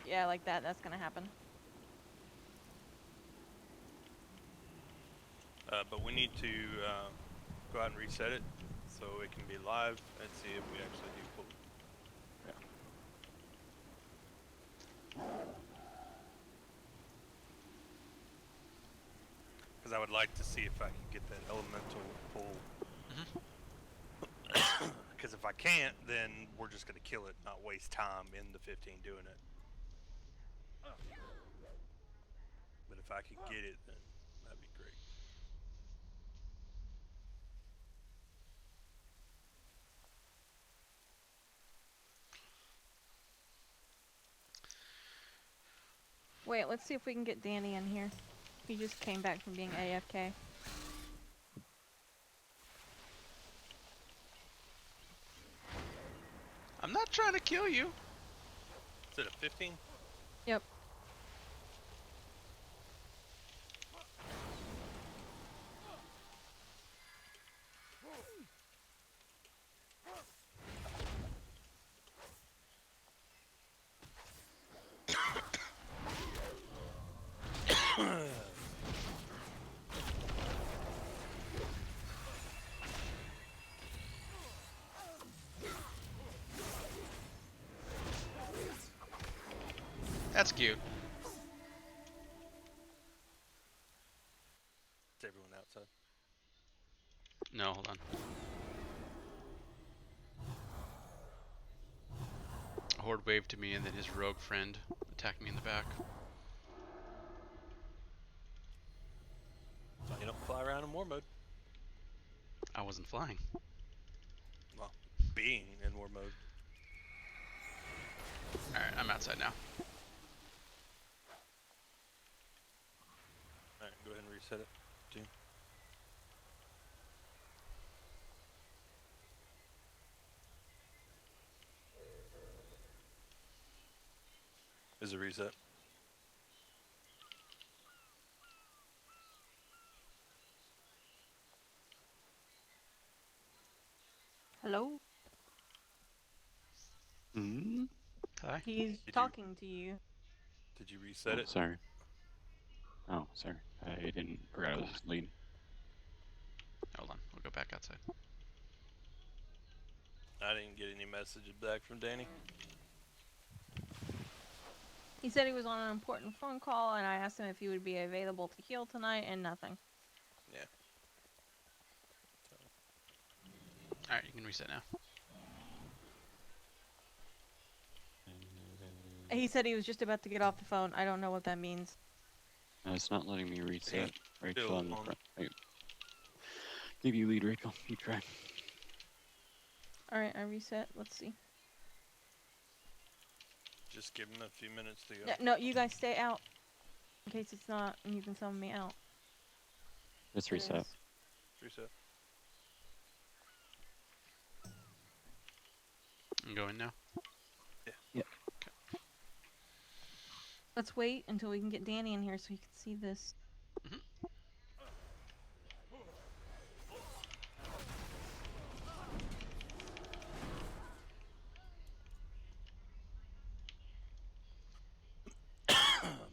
[SPEAKER 3] yeah, like that. That's gonna happen.
[SPEAKER 1] But we need to go out and reset it so it can be live and see if we actually do pull. Because I would like to see if I can get that elemental pull. Because if I can't, then we're just going to kill it, not waste time in the 15 doing it. But if I could get it, then that'd be great.
[SPEAKER 3] Wait, let's see if we can get Danny in here. He just came back from being AFK.
[SPEAKER 2] not trying to kill you.
[SPEAKER 1] Is it a 15?
[SPEAKER 3] Yep.
[SPEAKER 2] That's cute.
[SPEAKER 1] It's everyone outside.
[SPEAKER 2] No, hold on. A horde waved to me, and then his rogue friend attacked me in the back.
[SPEAKER 1] So you don't fly around in war mode.
[SPEAKER 2] I wasn't flying.
[SPEAKER 1] Well, being in war mode.
[SPEAKER 2] Alright, I'm outside now.
[SPEAKER 1] Alright, go ahead and reset it. Dude. Is it reset?
[SPEAKER 3] Hello?
[SPEAKER 5] Hmm?
[SPEAKER 2] Hi.
[SPEAKER 3] He's
[SPEAKER 1] you-
[SPEAKER 3] talking to you.
[SPEAKER 1] Did you reset
[SPEAKER 5] Oh,
[SPEAKER 1] it?
[SPEAKER 5] sorry. Oh, sorry. I didn't forgot I was leading.
[SPEAKER 2] Hold on, we'll go back outside.
[SPEAKER 1] I didn't get any messages back from Danny.
[SPEAKER 3] He said he was on an important phone call, and I asked him if he would be available to heal tonight, and nothing.
[SPEAKER 1] Yeah.
[SPEAKER 2] Alright, you can reset now.
[SPEAKER 3] He said he was just about to get off the phone. I don't know what that means.
[SPEAKER 5] It's not letting me reset. Rachel
[SPEAKER 1] still
[SPEAKER 5] on the
[SPEAKER 1] on.
[SPEAKER 5] front. Wait. Give you lead, Rachel. You try.
[SPEAKER 3] Alright, I reset. Let's see.
[SPEAKER 1] Just give him a few minutes to go.
[SPEAKER 3] No, you guys stay out. In case it's not, and you can summon me out.
[SPEAKER 5] Let's
[SPEAKER 3] It
[SPEAKER 5] reset.
[SPEAKER 3] is.
[SPEAKER 1] Reset.
[SPEAKER 2] I'm going now.
[SPEAKER 3] Let's wait until we can get Danny in here so he can see this.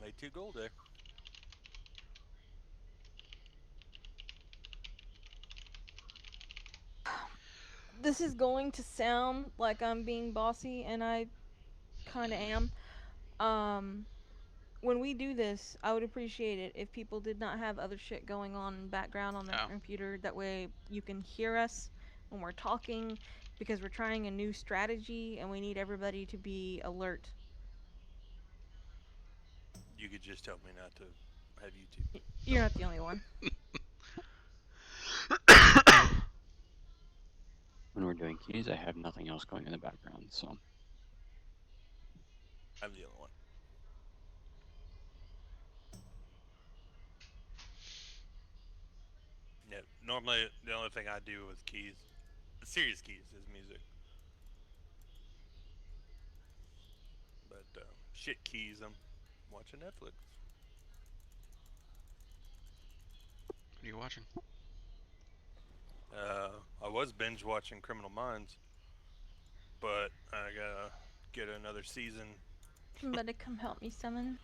[SPEAKER 1] Made 2 gold there.
[SPEAKER 3] This is going to sound like I'm being bossy, and I kind of am. When we do this, I would appreciate it if people did not have other shit going on in the background on their
[SPEAKER 2] Oh.
[SPEAKER 3] computer. That way you can hear us when we're talking, because we're trying a new strategy and we need everybody to be alert.
[SPEAKER 1] You could just tell me not to have YouTube.
[SPEAKER 3] You're not the only one.
[SPEAKER 5] When we're doing keys, I have nothing else going in the background, so.
[SPEAKER 1] I'm the only one. Yeah, normally the only thing I do with keys, serious keys, is music. But shit keys, I'm watching Netflix.
[SPEAKER 2] What are you watching?
[SPEAKER 1] I was binge watching Criminal Minds, but I gotta get another season,
[SPEAKER 3] Somebody come help me summon.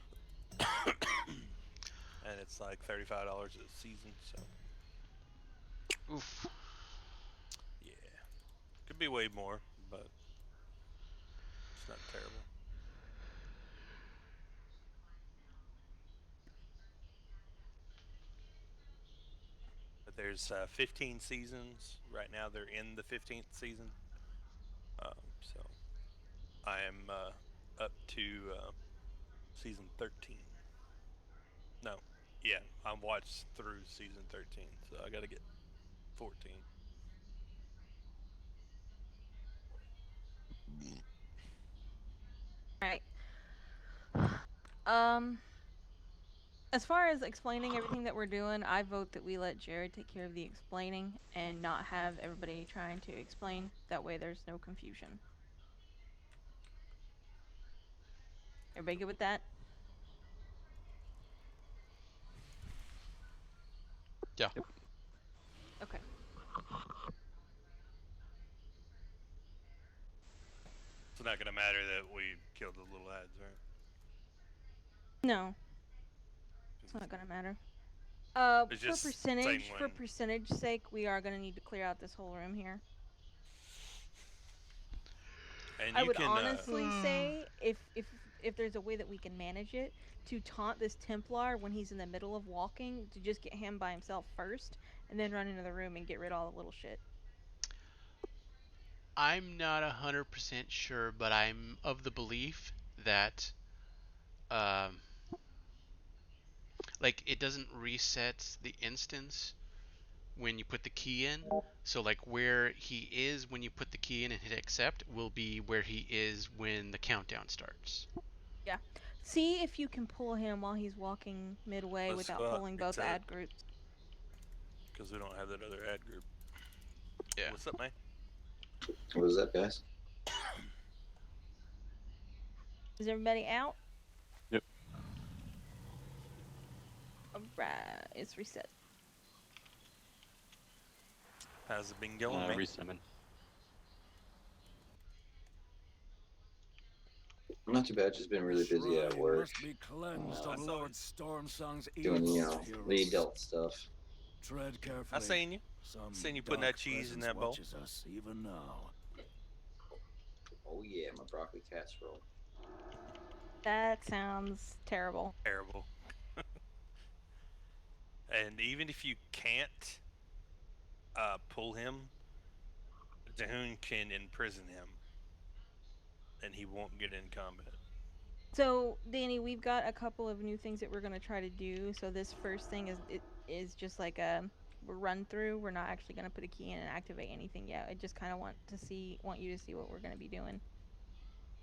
[SPEAKER 1] and it's like $35 a season. So
[SPEAKER 2] Oof.
[SPEAKER 1] yeah, could be way more, but it's not terrible. But there's 15 seasons right now. They're in the 15th season, so I am up to season 13. No, yeah, I watched through season 13, so I gotta get 14.
[SPEAKER 3] Right. As far as explaining everything that we're doing, I vote that we let Jared take care of the explaining and not have everybody trying to explain. That way there's no confusion. Everybody good with that?
[SPEAKER 2] Yeah.
[SPEAKER 3] Okay.
[SPEAKER 1] It's not gonna matter that we killed the little ads, right?
[SPEAKER 3] No, it's not gonna matter.
[SPEAKER 1] It's
[SPEAKER 3] For
[SPEAKER 1] just
[SPEAKER 3] percentage,
[SPEAKER 1] saying
[SPEAKER 3] for
[SPEAKER 1] when-
[SPEAKER 3] percentage sake, we are gonna need to clear out this whole room here.
[SPEAKER 1] And
[SPEAKER 3] I
[SPEAKER 1] you
[SPEAKER 3] would
[SPEAKER 1] can,
[SPEAKER 3] honestly say if there's a way that we can manage it to taunt this Templar when he's in the middle of walking, to just get him by himself first, and then run into the room and get rid of all the little shit.
[SPEAKER 2] I'm not 100% sure, but I'm of the belief that, um, like, it doesn't reset the instance when you put the key in. So, like, where he is when you put the key in and hit accept will be where he is when the countdown starts.
[SPEAKER 3] Yeah. See if you can pull him while he's walking midway
[SPEAKER 1] Let's
[SPEAKER 3] without
[SPEAKER 1] go out,
[SPEAKER 3] pulling both
[SPEAKER 1] accept.
[SPEAKER 3] ad groups.
[SPEAKER 1] because we don't have that other ad group.
[SPEAKER 2] Yeah.
[SPEAKER 1] What's up, man?
[SPEAKER 8] What was that, guys?
[SPEAKER 3] Is everybody out?
[SPEAKER 5] Yep.
[SPEAKER 3] Alright, it's reset.
[SPEAKER 1] How's it been going, man?
[SPEAKER 5] Resummon.
[SPEAKER 8] Not too bad. Just been really busy at
[SPEAKER 4] Shrine
[SPEAKER 8] work,
[SPEAKER 4] must be cleansed
[SPEAKER 8] I
[SPEAKER 4] of
[SPEAKER 1] saw
[SPEAKER 4] Lord
[SPEAKER 1] it.
[SPEAKER 4] Stormsong's
[SPEAKER 8] doing
[SPEAKER 4] evil
[SPEAKER 8] lead
[SPEAKER 4] spirits.
[SPEAKER 8] dealt stuff.
[SPEAKER 4] Tread carefully.
[SPEAKER 1] I seen you.
[SPEAKER 4] Some
[SPEAKER 1] Seen you putting
[SPEAKER 4] dark
[SPEAKER 1] that cheese in
[SPEAKER 4] presence
[SPEAKER 1] that bowl.
[SPEAKER 4] watches us even now.
[SPEAKER 8] Oh yeah, my broccoli casserole.
[SPEAKER 3] That sounds terrible.
[SPEAKER 1] Terrible. And even if you can't pull him, Dahoon can imprison him, and he won't get in combat.
[SPEAKER 3] So, Danny, we've got a couple of new things that we're gonna try to do. So this first thing is just like a run through. We're not actually gonna put a key in and activate anything yet. I just kind of want you to see what we're gonna be doing.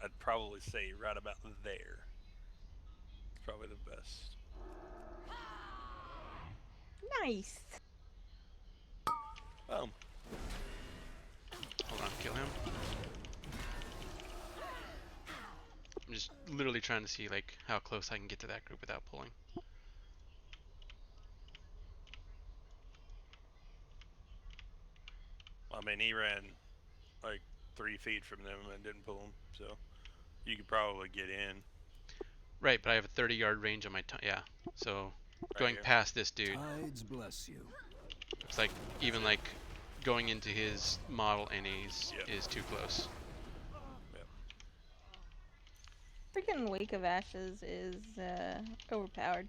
[SPEAKER 1] I'd probably say right about there. It's probably the best.
[SPEAKER 3] Nice.
[SPEAKER 1] Boom.
[SPEAKER 2] Hold on, kill him. I'm just literally trying to see, like, how close I can get to that group without pulling.
[SPEAKER 1] I mean, he ran like 3 feet from them and didn't pull him, so you could probably get in.
[SPEAKER 2] Right, but I have a 30-yard range on my yeah. So going
[SPEAKER 1] here.
[SPEAKER 2] past this dude,
[SPEAKER 4] Tides bless you.
[SPEAKER 2] it's like even like going into his model NAs
[SPEAKER 1] Yep.
[SPEAKER 2] is too close.
[SPEAKER 3] Freaking Wake of Ashes is overpowered.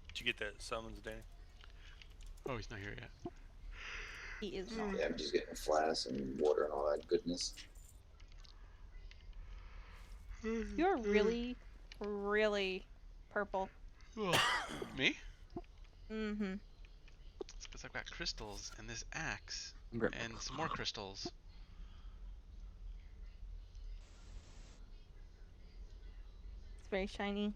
[SPEAKER 1] Did you get that summons, Danny?
[SPEAKER 2] Oh, he's not here yet.
[SPEAKER 3] He is not.
[SPEAKER 8] Yeah, I'm just getting flasks and water and all that goodness.
[SPEAKER 3] You're really, really purple.
[SPEAKER 2] Me?
[SPEAKER 3] Mm-hmm.
[SPEAKER 2] It's because I've got crystals and this axe
[SPEAKER 5] Grab my
[SPEAKER 2] and some more crystals.
[SPEAKER 3] It's very shiny.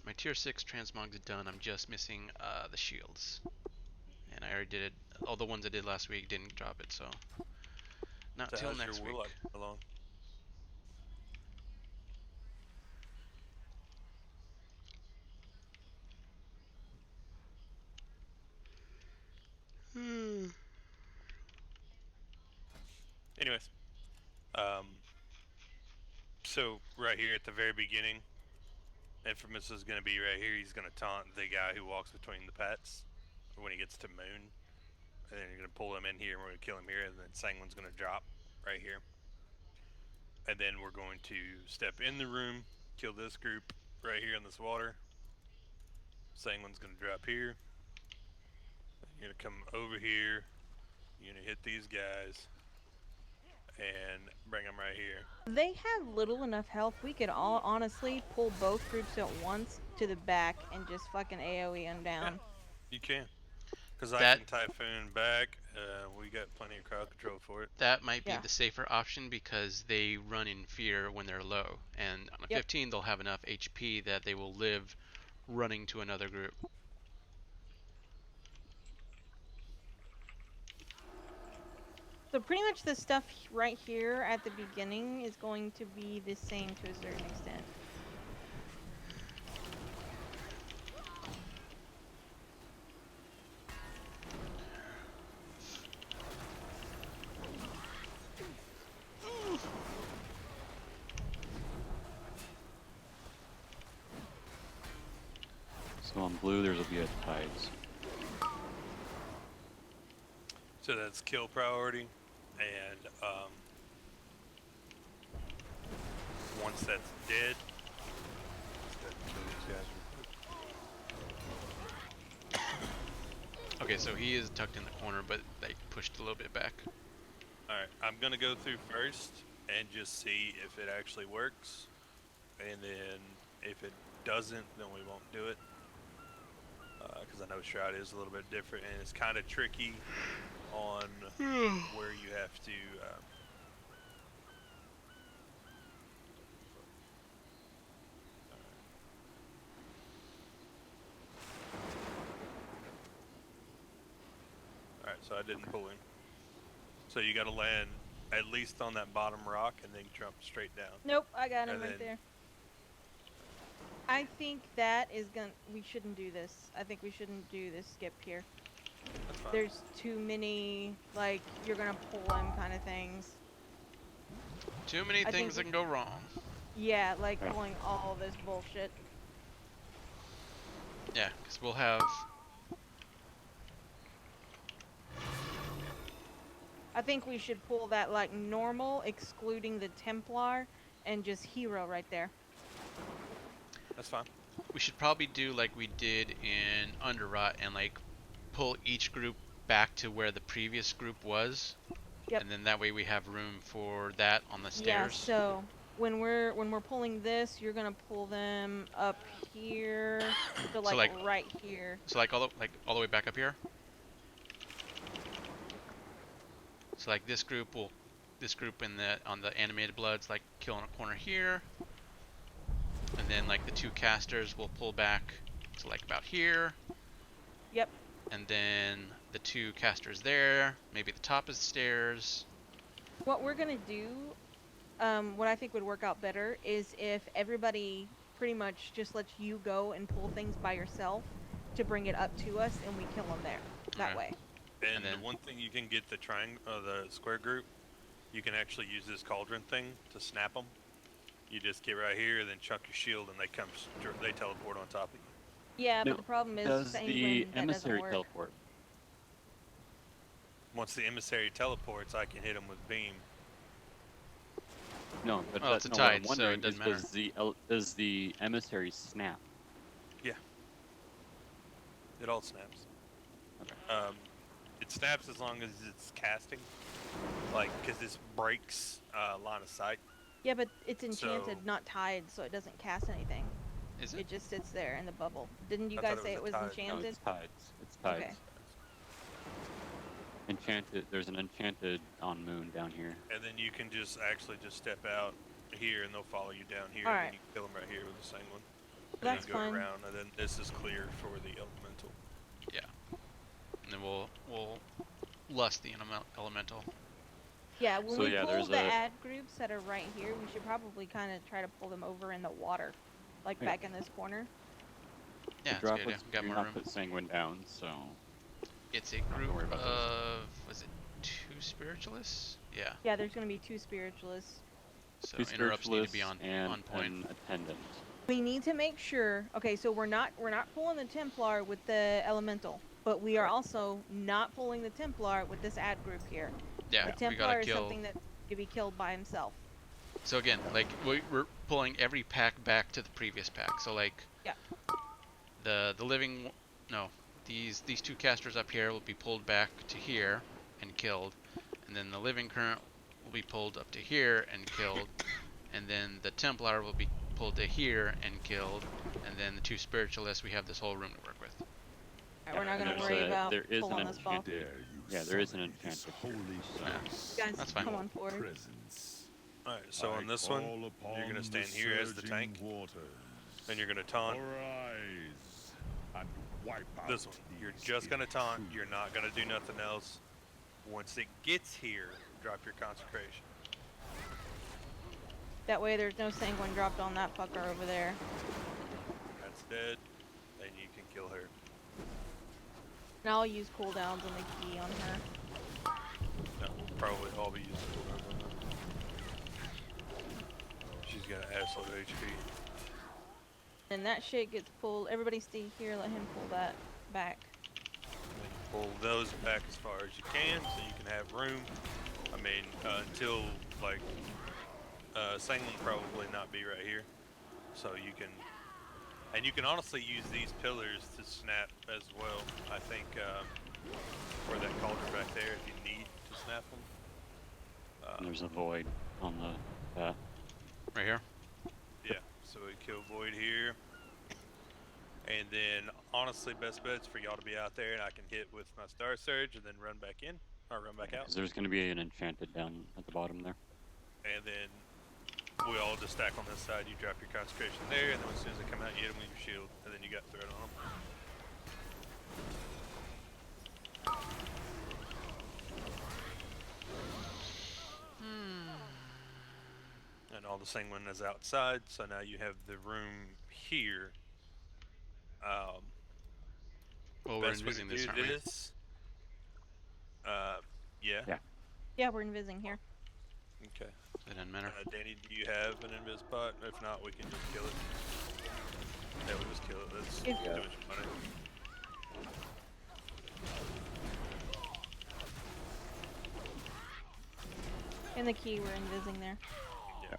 [SPEAKER 2] My tier 6 transmog's done. I'm just missing the shields. And I already did it. All the ones I did last week didn't drop it, so not
[SPEAKER 1] So
[SPEAKER 2] till
[SPEAKER 1] how's
[SPEAKER 2] next
[SPEAKER 1] your
[SPEAKER 2] week.
[SPEAKER 1] warlock along? Anyways, so right here at the very beginning, Infamous is going to be right here. He's going to taunt the guy who walks between the pets when he gets to Moon. And then you're going to pull him in here and we're going to kill him here. And then Sangwin's going to drop right here. And then we're going to step in the room, kill this group right here in this water. Sangwin's going to drop here. You're going to come over here. You're going to hit these guys. And bring them right here.
[SPEAKER 3] They have little enough health. We could all honestly pull both groups at once to the back and just fucking AoE them down.
[SPEAKER 1] You can. Because I
[SPEAKER 2] That-
[SPEAKER 1] can Typhoon back. We got plenty of crowd control for it.
[SPEAKER 2] That might be
[SPEAKER 3] Yeah.
[SPEAKER 2] the safer option because they run in fear when they're low. And on a
[SPEAKER 3] Yep.
[SPEAKER 2] 15, they'll have enough HP that they will live running to another group.
[SPEAKER 3] So pretty much the stuff right here at the beginning is going to be the same to a certain extent.
[SPEAKER 5] So on blue, there's will be a tides.
[SPEAKER 1] So that's kill priority, and once that's dead,
[SPEAKER 2] Okay, so he is tucked in the corner, but they pushed a little bit back.
[SPEAKER 1] all right, I'm gonna go through first and just see if it actually works, and then if it doesn't, then we won't do it. Because I know Shroud is a little bit different, and it's kind of tricky on where you have to. Alright, so I didn't pull him. So you gotta land at least on that bottom rock and then jump straight down.
[SPEAKER 3] Nope, I got him
[SPEAKER 1] And
[SPEAKER 3] right
[SPEAKER 1] then-
[SPEAKER 3] there. I think that is gonna. We shouldn't do this. I think we shouldn't do this skip here.
[SPEAKER 1] That's fine.
[SPEAKER 3] There's too many, like, you're gonna pull him kind of things.
[SPEAKER 2] Too many
[SPEAKER 3] think
[SPEAKER 2] things
[SPEAKER 3] we-
[SPEAKER 2] that can go wrong.
[SPEAKER 3] Yeah, like
[SPEAKER 5] Right.
[SPEAKER 3] pulling all this bullshit.
[SPEAKER 2] Yeah, because we'll have.
[SPEAKER 3] I think we should pull that like normal, excluding the Templar, and just hero right there.
[SPEAKER 1] That's fine.
[SPEAKER 2] We should probably do like we did in Underrot and like pull each group back to where the previous group was.
[SPEAKER 3] Yep.
[SPEAKER 2] And then that way we have room for that on the
[SPEAKER 3] Yeah.
[SPEAKER 2] stairs.
[SPEAKER 3] So when we're pulling this, you're gonna pull them up here to like,
[SPEAKER 2] like-
[SPEAKER 3] right here.
[SPEAKER 2] So like all the way back up here. So like this group in the on the animated bloods like kill in a corner here. And then like the two casters will pull back to like about here.
[SPEAKER 3] Yep.
[SPEAKER 2] And then the two casters there, maybe the top of the stairs.
[SPEAKER 3] What we're gonna do, what I think would work out better is if everybody pretty much just lets you go and pull things by yourself to bring it up to us, and we kill them there. That
[SPEAKER 2] Okay.
[SPEAKER 3] way.
[SPEAKER 1] And
[SPEAKER 2] then-
[SPEAKER 1] the one thing you can get the the square group, you can actually use this cauldron thing to snap them. You just get right here, then chuck your shield, and they teleport on top of you.
[SPEAKER 3] Yeah,
[SPEAKER 5] No,
[SPEAKER 3] but the problem is
[SPEAKER 5] Does
[SPEAKER 3] Sanguine,
[SPEAKER 5] the
[SPEAKER 3] that
[SPEAKER 5] emissary
[SPEAKER 3] doesn't work.
[SPEAKER 5] teleport?
[SPEAKER 1] Once the emissary teleports, I can hit them with beam.
[SPEAKER 5] No, but
[SPEAKER 2] Well, it's a
[SPEAKER 5] no, what I'm
[SPEAKER 2] tide, so it
[SPEAKER 5] wondering
[SPEAKER 2] doesn't
[SPEAKER 5] is does the emissary snap?
[SPEAKER 1] It all snaps.
[SPEAKER 5] Okay.
[SPEAKER 1] It snaps as long as it's casting, like because this breaks line of sight.
[SPEAKER 3] Yeah, but it's enchanted,
[SPEAKER 1] So-
[SPEAKER 3] not tied, so it doesn't cast anything.
[SPEAKER 2] Is
[SPEAKER 3] It
[SPEAKER 2] it?
[SPEAKER 3] just sits there in the bubble. Didn't you
[SPEAKER 1] I thought
[SPEAKER 3] guys
[SPEAKER 1] it
[SPEAKER 3] say
[SPEAKER 1] was
[SPEAKER 3] it
[SPEAKER 1] a
[SPEAKER 3] was
[SPEAKER 1] tide. No,
[SPEAKER 5] No,
[SPEAKER 3] enchanted?
[SPEAKER 5] it's tides. It's tides.
[SPEAKER 3] Okay.
[SPEAKER 5] Enchanted. There's an enchanted on moon down here.
[SPEAKER 1] And then you can just actually just step out here, and they'll follow you down here.
[SPEAKER 3] Alright.
[SPEAKER 1] And then you can kill them right here with the same one. And
[SPEAKER 3] That's
[SPEAKER 1] then go
[SPEAKER 3] fine.
[SPEAKER 1] around, and then this is clear for the elemental.
[SPEAKER 2] And then we'll lust the elemental.
[SPEAKER 3] Yeah, when
[SPEAKER 5] So,
[SPEAKER 3] we
[SPEAKER 5] yeah,
[SPEAKER 3] pull
[SPEAKER 5] there's
[SPEAKER 3] the
[SPEAKER 5] a-
[SPEAKER 3] ad groups that are right here, we should probably kind of try to pull them over in the water, like
[SPEAKER 5] Yeah.
[SPEAKER 3] back in this corner.
[SPEAKER 2] Yeah, that's a
[SPEAKER 5] Drop
[SPEAKER 2] good idea.
[SPEAKER 5] us-
[SPEAKER 2] We got
[SPEAKER 5] do
[SPEAKER 2] more
[SPEAKER 5] not
[SPEAKER 2] room.
[SPEAKER 5] put Sanguine down, so
[SPEAKER 2] It's a group
[SPEAKER 5] worry about those.
[SPEAKER 2] of was it 2 spiritualists? Yeah.
[SPEAKER 3] Yeah, there's gonna be 2 spiritualists.
[SPEAKER 2] So
[SPEAKER 5] two
[SPEAKER 2] interrupts need to be
[SPEAKER 5] spiritualists
[SPEAKER 2] on
[SPEAKER 5] and
[SPEAKER 2] point.
[SPEAKER 5] an attendant.
[SPEAKER 3] We need to make sure. Okay, so we're not pulling the Templar with the elemental, but we are also not pulling the Templar with this ad group here.
[SPEAKER 2] Yeah,
[SPEAKER 3] The
[SPEAKER 2] we
[SPEAKER 3] Templar
[SPEAKER 2] gotta
[SPEAKER 3] is
[SPEAKER 2] kill.
[SPEAKER 3] something that could be killed by himself.
[SPEAKER 2] So again, like we're pulling every pack back to the previous pack. So like
[SPEAKER 3] Yeah.
[SPEAKER 2] the living no, these 2 casters up here will be pulled back to here and killed, and then the living current will be pulled up to here and killed, and then the Templar will be pulled to here and killed, and then the 2 spiritualists, we have this whole room to work with.
[SPEAKER 3] Alright, we're not
[SPEAKER 5] and
[SPEAKER 3] gonna
[SPEAKER 5] there's
[SPEAKER 3] worry
[SPEAKER 5] a-
[SPEAKER 3] about
[SPEAKER 5] there is
[SPEAKER 3] pulling
[SPEAKER 5] an
[SPEAKER 3] this ball.
[SPEAKER 5] enchanted-
[SPEAKER 6] Dare you
[SPEAKER 5] Yeah, there is an
[SPEAKER 6] sully this
[SPEAKER 5] enchanted
[SPEAKER 6] holy
[SPEAKER 2] Yeah.
[SPEAKER 6] place
[SPEAKER 3] Guys,
[SPEAKER 2] That's fine.
[SPEAKER 3] come
[SPEAKER 6] with
[SPEAKER 3] on forward.
[SPEAKER 6] presence.
[SPEAKER 1] Alright, so
[SPEAKER 6] I
[SPEAKER 1] on this one,
[SPEAKER 6] call
[SPEAKER 1] you're
[SPEAKER 6] upon
[SPEAKER 1] gonna stand
[SPEAKER 6] the
[SPEAKER 1] here as the
[SPEAKER 6] surging
[SPEAKER 1] tank,
[SPEAKER 6] waters.
[SPEAKER 1] and you're gonna taunt
[SPEAKER 6] Arise and wipe out
[SPEAKER 1] this one. You're
[SPEAKER 6] these
[SPEAKER 1] just gonna taunt.
[SPEAKER 6] intruders.
[SPEAKER 1] You're not gonna do nothing else. Once it gets here, drop your consecration.
[SPEAKER 3] That way there's no sanguine dropped on that fucker over there.
[SPEAKER 1] That's dead, and you can kill her.
[SPEAKER 3] And I'll use cooldowns on the key on her.
[SPEAKER 1] No, we'll probably all be using cooldowns on her. She's got an absolute HP.
[SPEAKER 3] And that shit gets pulled. Everybody stay here, let him pull that back.
[SPEAKER 1] And then you pull those back as far as you can, so you can have room. I mean, until, like, Sanguine probably not be right here. So you can, and you can honestly use these pillars to snap as well. I think, or that cauldron back there if you need to snap them.
[SPEAKER 5] And there's a void on the path.
[SPEAKER 2] Right here.
[SPEAKER 1] Yeah, so we kill Void here. And then, honestly, best bet's for y'all to be out there and I can hit with my Star Surge and then run back in, or run back out.
[SPEAKER 5] Because there's going to be an enchanted down at the bottom there.
[SPEAKER 1] And then we all just stack on this side, you drop your consecration there, and then as soon as they come out, you hit them with your shield, and then you got threat on them. And all the Sanguine is outside, so now you have the room here.
[SPEAKER 2] Well, we're
[SPEAKER 1] Best way to
[SPEAKER 2] invising this,
[SPEAKER 1] do
[SPEAKER 2] aren't we?
[SPEAKER 1] this, yeah.
[SPEAKER 5] Yeah.
[SPEAKER 3] Yeah, we're invising here.
[SPEAKER 1] Okay.
[SPEAKER 2] It doesn't matter.
[SPEAKER 1] Danny, do you have an invis pot? If not, we can just kill it. Yeah, we just kill it. That's
[SPEAKER 3] If-
[SPEAKER 1] too much money.
[SPEAKER 3] And the key, we're invising there.
[SPEAKER 1] Yeah.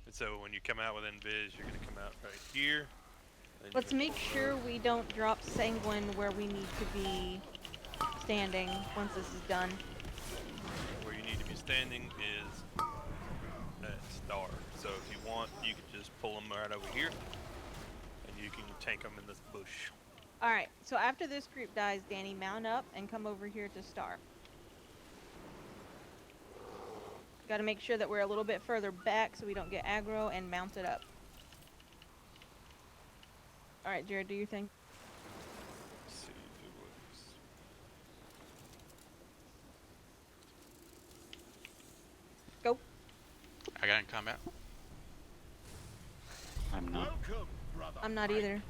[SPEAKER 1] And so when you come out with invis, you're gonna come out right here. Then
[SPEAKER 3] Let's
[SPEAKER 1] you're
[SPEAKER 3] make
[SPEAKER 1] gonna
[SPEAKER 3] sure we don't drop sanguine where we need to be standing once this is done.
[SPEAKER 1] where you need to be standing is at star. So if you want, you can just pull them right over here, and you can tank them in this bush.
[SPEAKER 3] Alright, so after this group dies, Danny, mount up and come over here to star. Gotta make sure that we're a little bit further back so we don't get aggro, and mount it up. Alright, Jared, do your thing.
[SPEAKER 1] Let's see if it works.
[SPEAKER 3] Go.
[SPEAKER 2] I got in combat.
[SPEAKER 5] I'm not.
[SPEAKER 6] Welcome, brother.
[SPEAKER 3] I'm not either.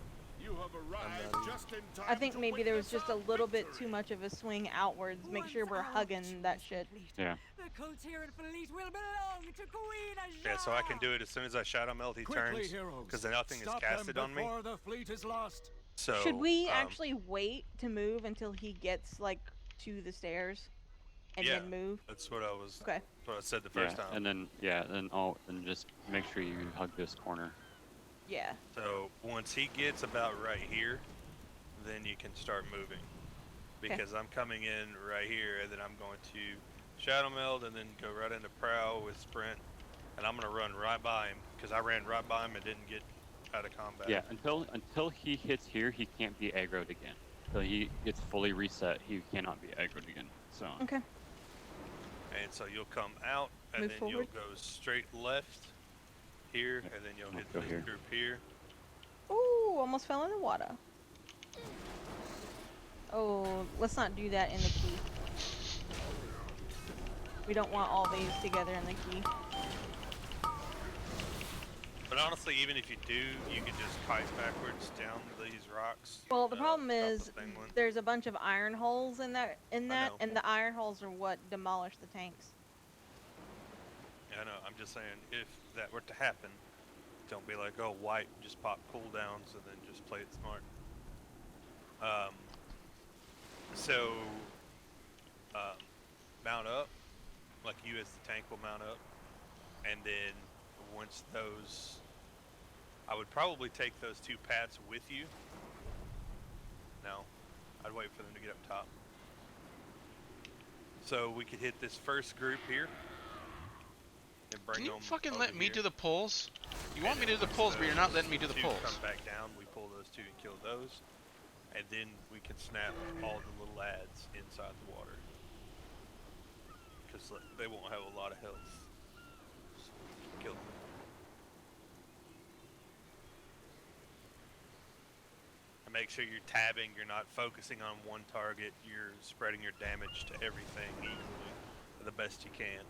[SPEAKER 6] You have arrived
[SPEAKER 1] not
[SPEAKER 6] just in time
[SPEAKER 3] I think
[SPEAKER 6] to
[SPEAKER 3] maybe there was
[SPEAKER 6] witness
[SPEAKER 3] just a
[SPEAKER 6] our
[SPEAKER 3] little bit
[SPEAKER 6] victory.
[SPEAKER 3] too much of a swing outwards. Make sure we're
[SPEAKER 7] Once our
[SPEAKER 3] hugging
[SPEAKER 7] mission
[SPEAKER 3] that
[SPEAKER 7] is
[SPEAKER 3] shit.
[SPEAKER 7] complete,
[SPEAKER 5] Yeah.
[SPEAKER 7] The Coteran fleet will belong to Queen Ajah.
[SPEAKER 1] Yeah, so I can do it as soon as I Shadow Meld, he
[SPEAKER 4] Quickly,
[SPEAKER 1] turns,
[SPEAKER 4] heroes.
[SPEAKER 1] because then nothing is
[SPEAKER 4] Stop
[SPEAKER 1] casted
[SPEAKER 4] them
[SPEAKER 1] on me.
[SPEAKER 4] before the fleet is lost.
[SPEAKER 1] So
[SPEAKER 3] Should we
[SPEAKER 1] um,
[SPEAKER 3] actually wait to move until he gets like to the stairs and
[SPEAKER 1] Yeah.
[SPEAKER 3] then move?
[SPEAKER 1] That's what I was.
[SPEAKER 3] Okay.
[SPEAKER 1] That's what I said the
[SPEAKER 5] Yeah,
[SPEAKER 1] first time.
[SPEAKER 5] and then then just make sure you hug this corner.
[SPEAKER 3] Yeah.
[SPEAKER 1] So once he gets about right here, then you can start moving. Because I'm coming in right here, and then I'm going to Shadow Meld, and then go right into Prowl with Sprint, and I'm gonna run right by him because I ran right by him and didn't get out of combat.
[SPEAKER 5] Yeah, until he hits here, he can't be aggroed again. Until he gets fully reset, he cannot be aggroed again. So
[SPEAKER 3] Okay.
[SPEAKER 1] And so you'll come out, and
[SPEAKER 3] Move
[SPEAKER 1] then
[SPEAKER 3] forward.
[SPEAKER 1] you'll go straight left here,
[SPEAKER 5] Yep.
[SPEAKER 1] and then you'll
[SPEAKER 5] I'll
[SPEAKER 1] hit
[SPEAKER 5] go
[SPEAKER 1] this
[SPEAKER 5] here.
[SPEAKER 1] group here.
[SPEAKER 3] Ooh, almost fell in the water. Oh, let's not do that in the key. We don't want all these together in the key.
[SPEAKER 1] But honestly, even if you do, you can just kite backwards down these rocks.
[SPEAKER 3] Well, the problem
[SPEAKER 1] top of
[SPEAKER 3] is
[SPEAKER 1] thing one.
[SPEAKER 3] there's a bunch of iron holes in that,
[SPEAKER 1] know.
[SPEAKER 3] and the iron holes are what demolish the tanks.
[SPEAKER 1] Yeah, I know. I'm just saying, if that were to happen, don't be like, oh, white, just pop cooldowns and then just play it smart. So, mount up, like you as the tank will mount up, and then once those, I would probably take those two pats with you. No, I'd wait for them to get up top. So we could hit this first group here. And bring
[SPEAKER 2] Can you
[SPEAKER 1] them
[SPEAKER 2] fucking
[SPEAKER 1] over
[SPEAKER 2] let me
[SPEAKER 1] here.
[SPEAKER 2] do the pulls? You want
[SPEAKER 1] And
[SPEAKER 2] me to
[SPEAKER 1] then
[SPEAKER 2] do the
[SPEAKER 1] once
[SPEAKER 2] pulls, but you're not
[SPEAKER 1] those
[SPEAKER 2] letting me do the
[SPEAKER 1] two
[SPEAKER 2] pulls.
[SPEAKER 1] Come back down. We pull those two and kill those, and then we can snap all the little lads inside the water, because they won't have a lot of health. So we can kill them. And make sure you're tabbing. You're not focusing on one target. You're spreading your damage to everything equally. the best you can.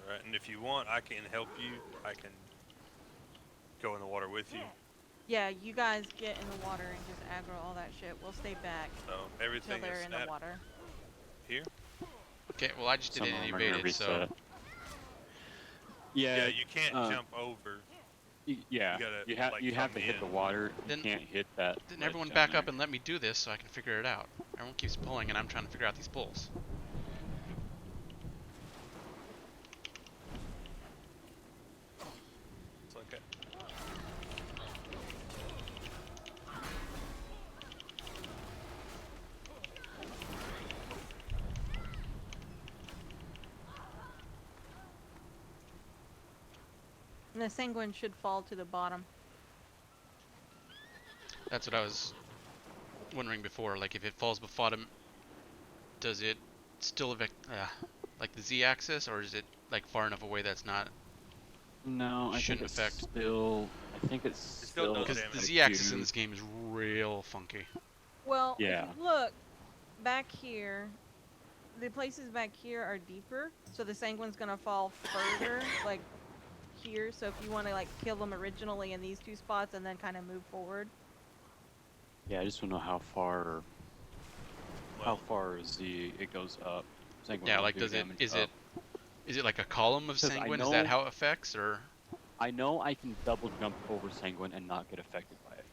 [SPEAKER 1] Alright, and if you want, I can help you. I can go in the water with you.
[SPEAKER 3] Yeah, you guys get in the water and just aggro all that shit. We'll stay back
[SPEAKER 1] So
[SPEAKER 3] till
[SPEAKER 1] everything
[SPEAKER 3] they're
[SPEAKER 1] is
[SPEAKER 3] in the
[SPEAKER 1] snapped
[SPEAKER 3] water.
[SPEAKER 1] here.
[SPEAKER 2] Okay, well I just did
[SPEAKER 5] Some
[SPEAKER 2] it
[SPEAKER 5] of
[SPEAKER 2] and
[SPEAKER 5] them are gonna
[SPEAKER 2] evaded, so
[SPEAKER 5] reset.
[SPEAKER 1] Yeah,
[SPEAKER 5] Yeah,
[SPEAKER 1] you can't jump over.
[SPEAKER 5] yeah.
[SPEAKER 1] gotta,
[SPEAKER 5] You have
[SPEAKER 1] like,
[SPEAKER 5] you have to
[SPEAKER 1] come
[SPEAKER 5] hit the
[SPEAKER 1] in.
[SPEAKER 5] water. You
[SPEAKER 2] Then-
[SPEAKER 5] can't hit that.
[SPEAKER 2] then
[SPEAKER 5] ledge
[SPEAKER 2] everyone
[SPEAKER 5] down
[SPEAKER 2] back
[SPEAKER 5] there.
[SPEAKER 2] up and let me do this so I can figure it out. Everyone keeps pulling and I'm trying to figure out these pulls.
[SPEAKER 1] It's okay.
[SPEAKER 3] And the sanguine should fall to the bottom.
[SPEAKER 2] That's what I was wondering before. Like, if it falls bottom, does it still affect, like, the z-axis, or is it like far enough away that's not?
[SPEAKER 5] No, I think
[SPEAKER 2] Shouldn't
[SPEAKER 5] it's
[SPEAKER 2] affect.
[SPEAKER 5] still. I think it's
[SPEAKER 1] still does
[SPEAKER 2] Because
[SPEAKER 1] damage.
[SPEAKER 2] the
[SPEAKER 5] affect
[SPEAKER 2] z-axis in
[SPEAKER 5] you.
[SPEAKER 2] this game is real funky.
[SPEAKER 3] Well,
[SPEAKER 5] Yeah.
[SPEAKER 3] if you look back here, the places back here are deeper, so the sanguine's gonna fall further, like here. So if you want to like kill them originally in these two spots and then kind of move forward.
[SPEAKER 5] Yeah, I just want to know how far. How
[SPEAKER 1] Well,
[SPEAKER 5] far is it goes up? Sanguine
[SPEAKER 2] Yeah,
[SPEAKER 5] will
[SPEAKER 2] like
[SPEAKER 5] do
[SPEAKER 2] does it
[SPEAKER 5] damage
[SPEAKER 2] is
[SPEAKER 5] up.
[SPEAKER 2] it like a column of
[SPEAKER 5] 'Cause I
[SPEAKER 2] sanguine? Is that
[SPEAKER 5] know-
[SPEAKER 2] how it affects, or?
[SPEAKER 5] I know I can double jump over Sanguine and not get affected by it.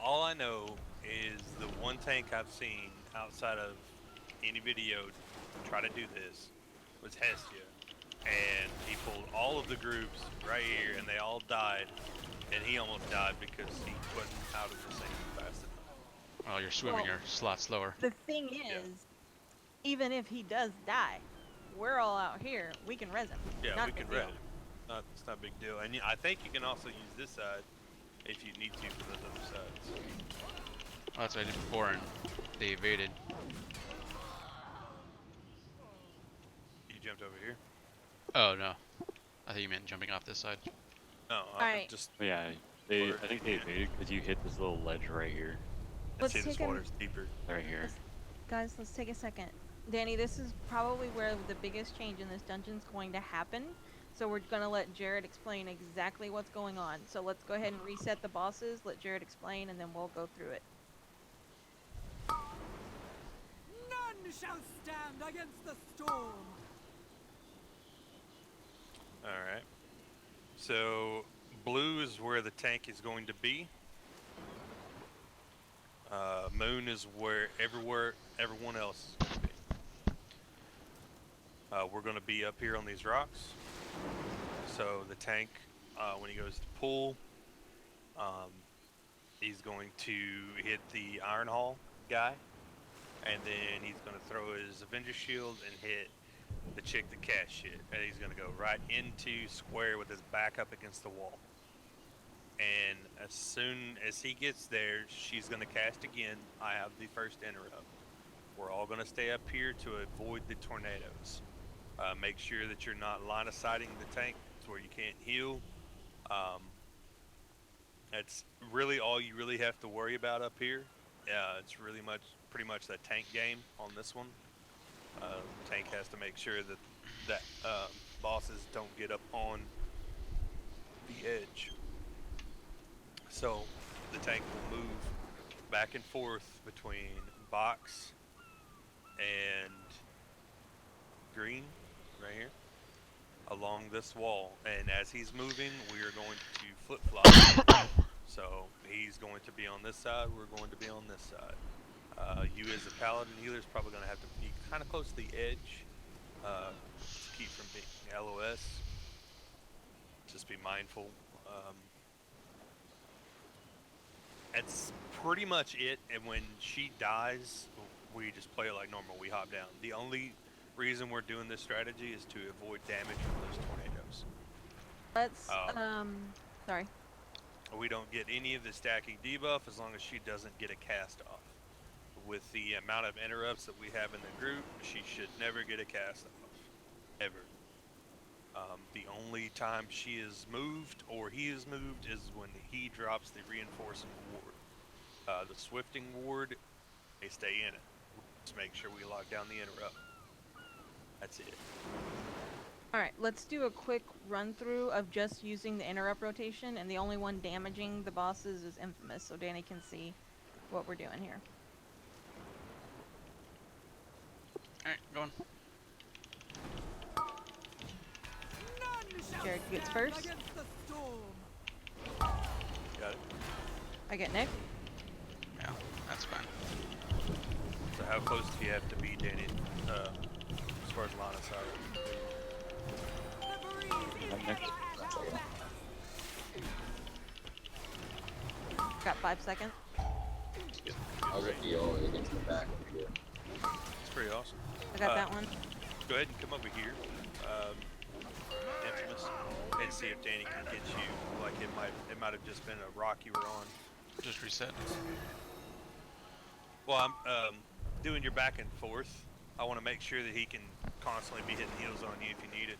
[SPEAKER 1] all I know is the one tank I've seen outside of any video try to do this was Hestia. And he pulled all of the groups right here and they all died. And he almost died because he wasn't out of the same fast enough.
[SPEAKER 2] Well, you're swimming
[SPEAKER 3] Well-
[SPEAKER 2] or slot slower.
[SPEAKER 3] The thing is, even if he does die, we're all out here. We can res him.
[SPEAKER 1] Yeah,
[SPEAKER 3] Not
[SPEAKER 1] we
[SPEAKER 3] a
[SPEAKER 1] can
[SPEAKER 3] big
[SPEAKER 1] red
[SPEAKER 3] deal.
[SPEAKER 1] it. It's not a big deal. And I think you can also use this side if you need to for those other sides.
[SPEAKER 2] Well, that's what I did before, and they evaded.
[SPEAKER 1] You jumped over here?
[SPEAKER 2] Oh no, I thought you meant jumping off this side.
[SPEAKER 1] No,
[SPEAKER 3] Alright.
[SPEAKER 1] just
[SPEAKER 5] But yeah, I
[SPEAKER 1] Or-
[SPEAKER 5] think they evaded because you hit this little ledge right here.
[SPEAKER 3] Let's
[SPEAKER 1] see this
[SPEAKER 3] take him-
[SPEAKER 1] water's deeper.
[SPEAKER 5] Right here.
[SPEAKER 3] Guys, let's take a second. Danny, this is probably where the biggest change in this dungeon is going to happen. So we're going to let Jared explain exactly what's going on. So let's go ahead and reset the bosses, let Jared explain, and then we'll go through it.
[SPEAKER 7] None shall stand against the storm.
[SPEAKER 1] Alright. So, blue is where the tank is going to be. Moon is where everyone else is going to be. We're going to be up here on these rocks. So the tank, when he goes to pull, he's going to hit the Iron Hall guy. And then he's going to throw his Avenger Shield and hit the chick that cast shit. And he's going to go right into square with his back up against the wall. And as soon as he gets there, she's going to cast again. I have the first interrupt. We're all going to stay up here to avoid the tornadoes. Make sure that you're not line of sighting the tank to where you can't heal. That's really all you really have to worry about up here. It's really pretty much that tank game on this one. Tank has to make sure that bosses don't get up on the edge. So the tank will move back and forth between box and green right here along this wall, and as he's moving we are going to flip-flop. So he's going to be on this side, we're going to be on this side. You as a paladin healer is probably going to have to be kind of close to the edge to keep from being LOS. Just be mindful. That's pretty much it, and when she dies, we just play it like normal. We hop down. The only reason we're doing this strategy is to avoid damage from those tornadoes.
[SPEAKER 3] Let's, sorry.
[SPEAKER 1] We don't get any of the stacking debuff as long as she doesn't get a cast off. With the amount of interrupts that we have in the group, she should never get a cast off. Ever. The only time she is moved or he is moved is when he drops the reinforcing ward. The swifting ward, they stay in it. Just make sure we lock down the interrupt. That's it.
[SPEAKER 3] Alright, let's do a quick run through of just using the interrupt rotation, and the only one damaging the bosses is Infamous, so Danny can see what we're doing here.
[SPEAKER 2] Alright, going.
[SPEAKER 7] None shall
[SPEAKER 3] Jared gets
[SPEAKER 7] stand
[SPEAKER 3] first.
[SPEAKER 7] against the storm.
[SPEAKER 1] Got it?
[SPEAKER 3] I get Nick.
[SPEAKER 2] Yeah, that's fine.
[SPEAKER 1] So how close do you have to be, Danny, as far as line of sight?
[SPEAKER 7] The breeze is
[SPEAKER 5] Right
[SPEAKER 7] ever
[SPEAKER 5] next.
[SPEAKER 7] at our backs.
[SPEAKER 3] Got 5 seconds.
[SPEAKER 8] I'll get the all against the back over here.
[SPEAKER 1] It's pretty awesome.
[SPEAKER 3] I got
[SPEAKER 1] Uh,
[SPEAKER 3] that one.
[SPEAKER 1] Go ahead and come over here, Infamous, and see if Danny can get you. Like it might have just been a rock you were on.
[SPEAKER 2] Just reset.
[SPEAKER 1] Well, I'm doing your back and forth. I want to make sure that he can constantly be hitting heals on you if you need it.